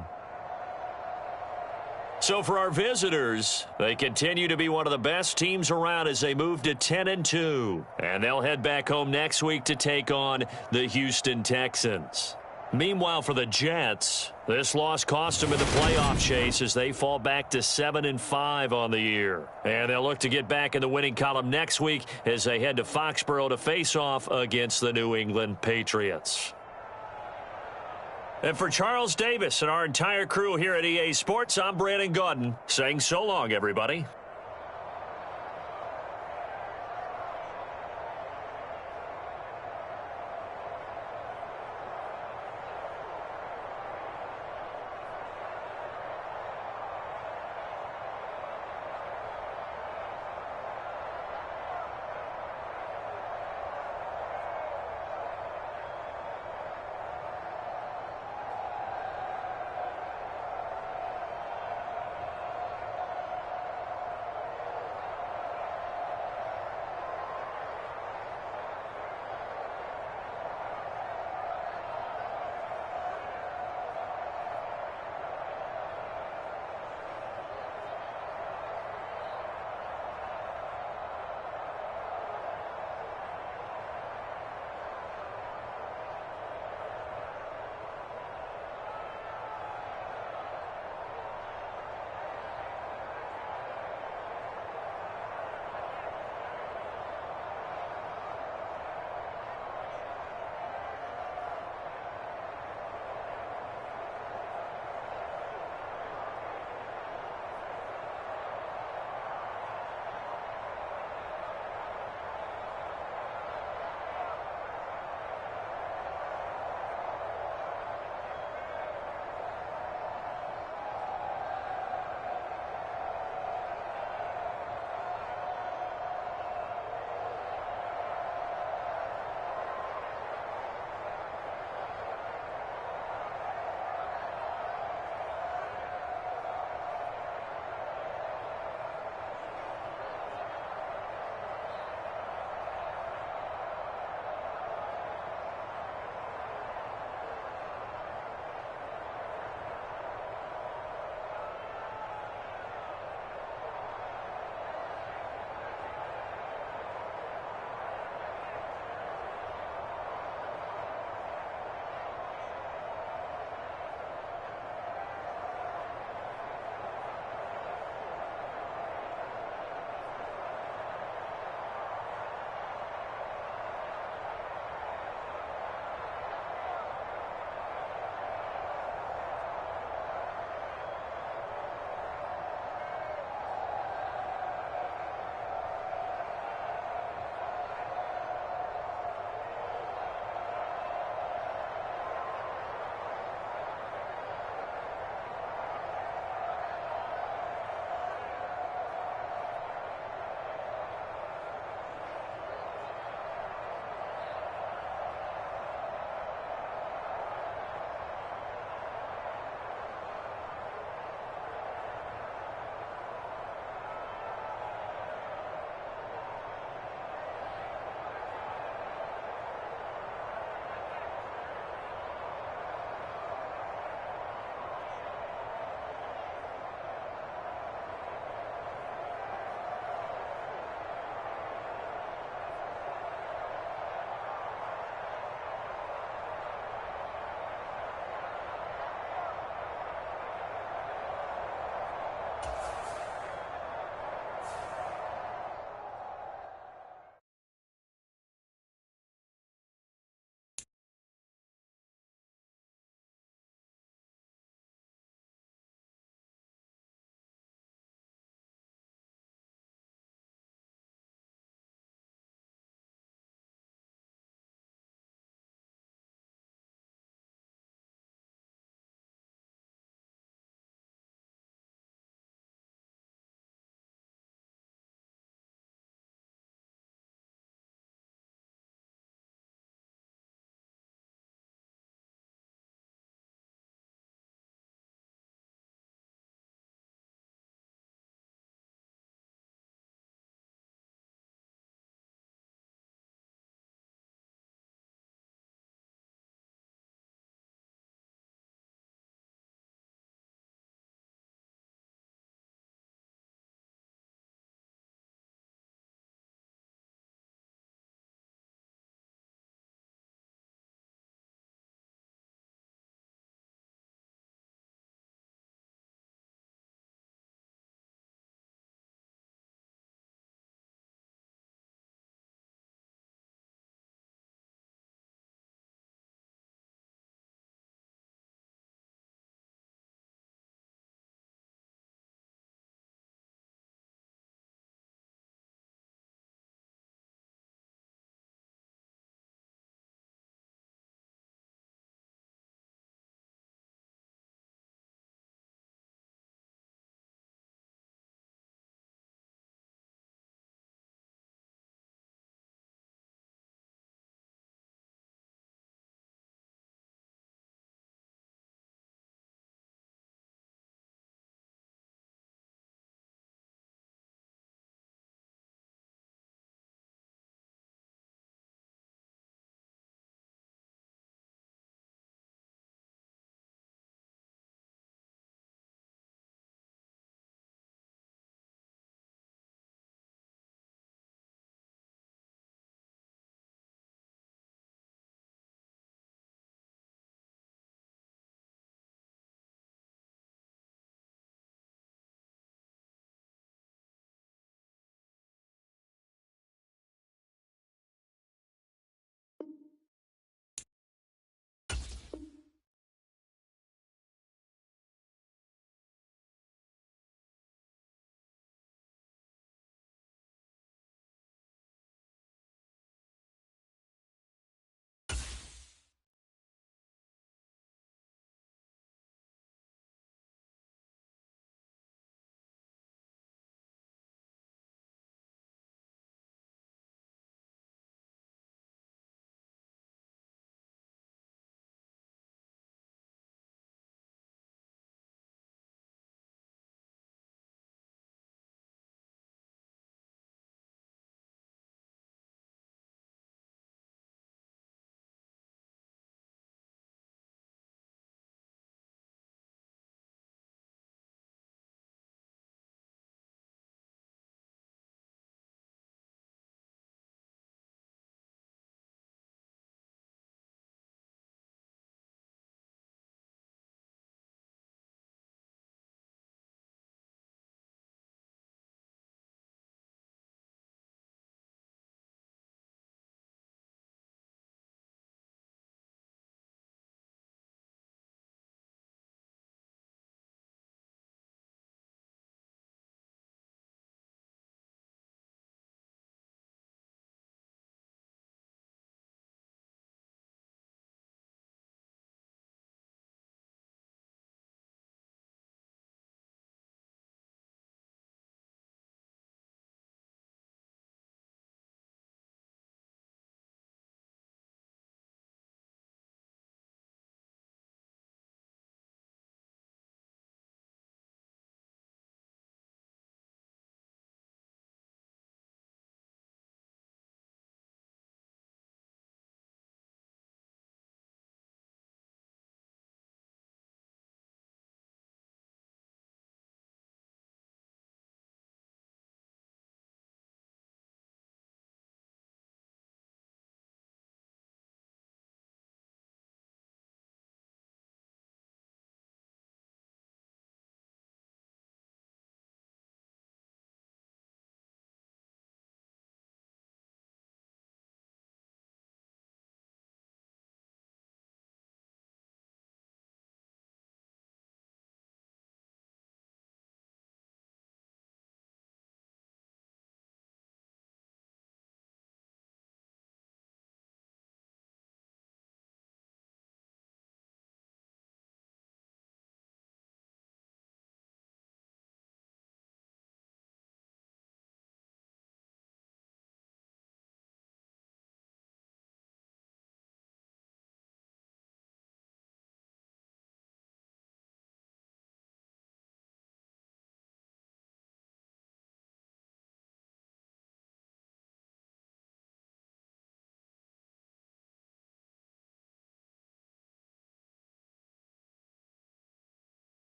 So for our visitors, they continue to be one of the best teams around as they move to 10-2. And they'll head back home next week to take on the Houston Texans. Meanwhile, for the Jets, this loss cost them in the playoff chase as they fall back to 7-5 on the year. And they'll look to get back in the winning column next week as they head to Foxborough to face off against the New England Patriots. And for Charles Davis and our entire crew here at EA Sports, I'm Brandon Gaudin saying so long, everybody.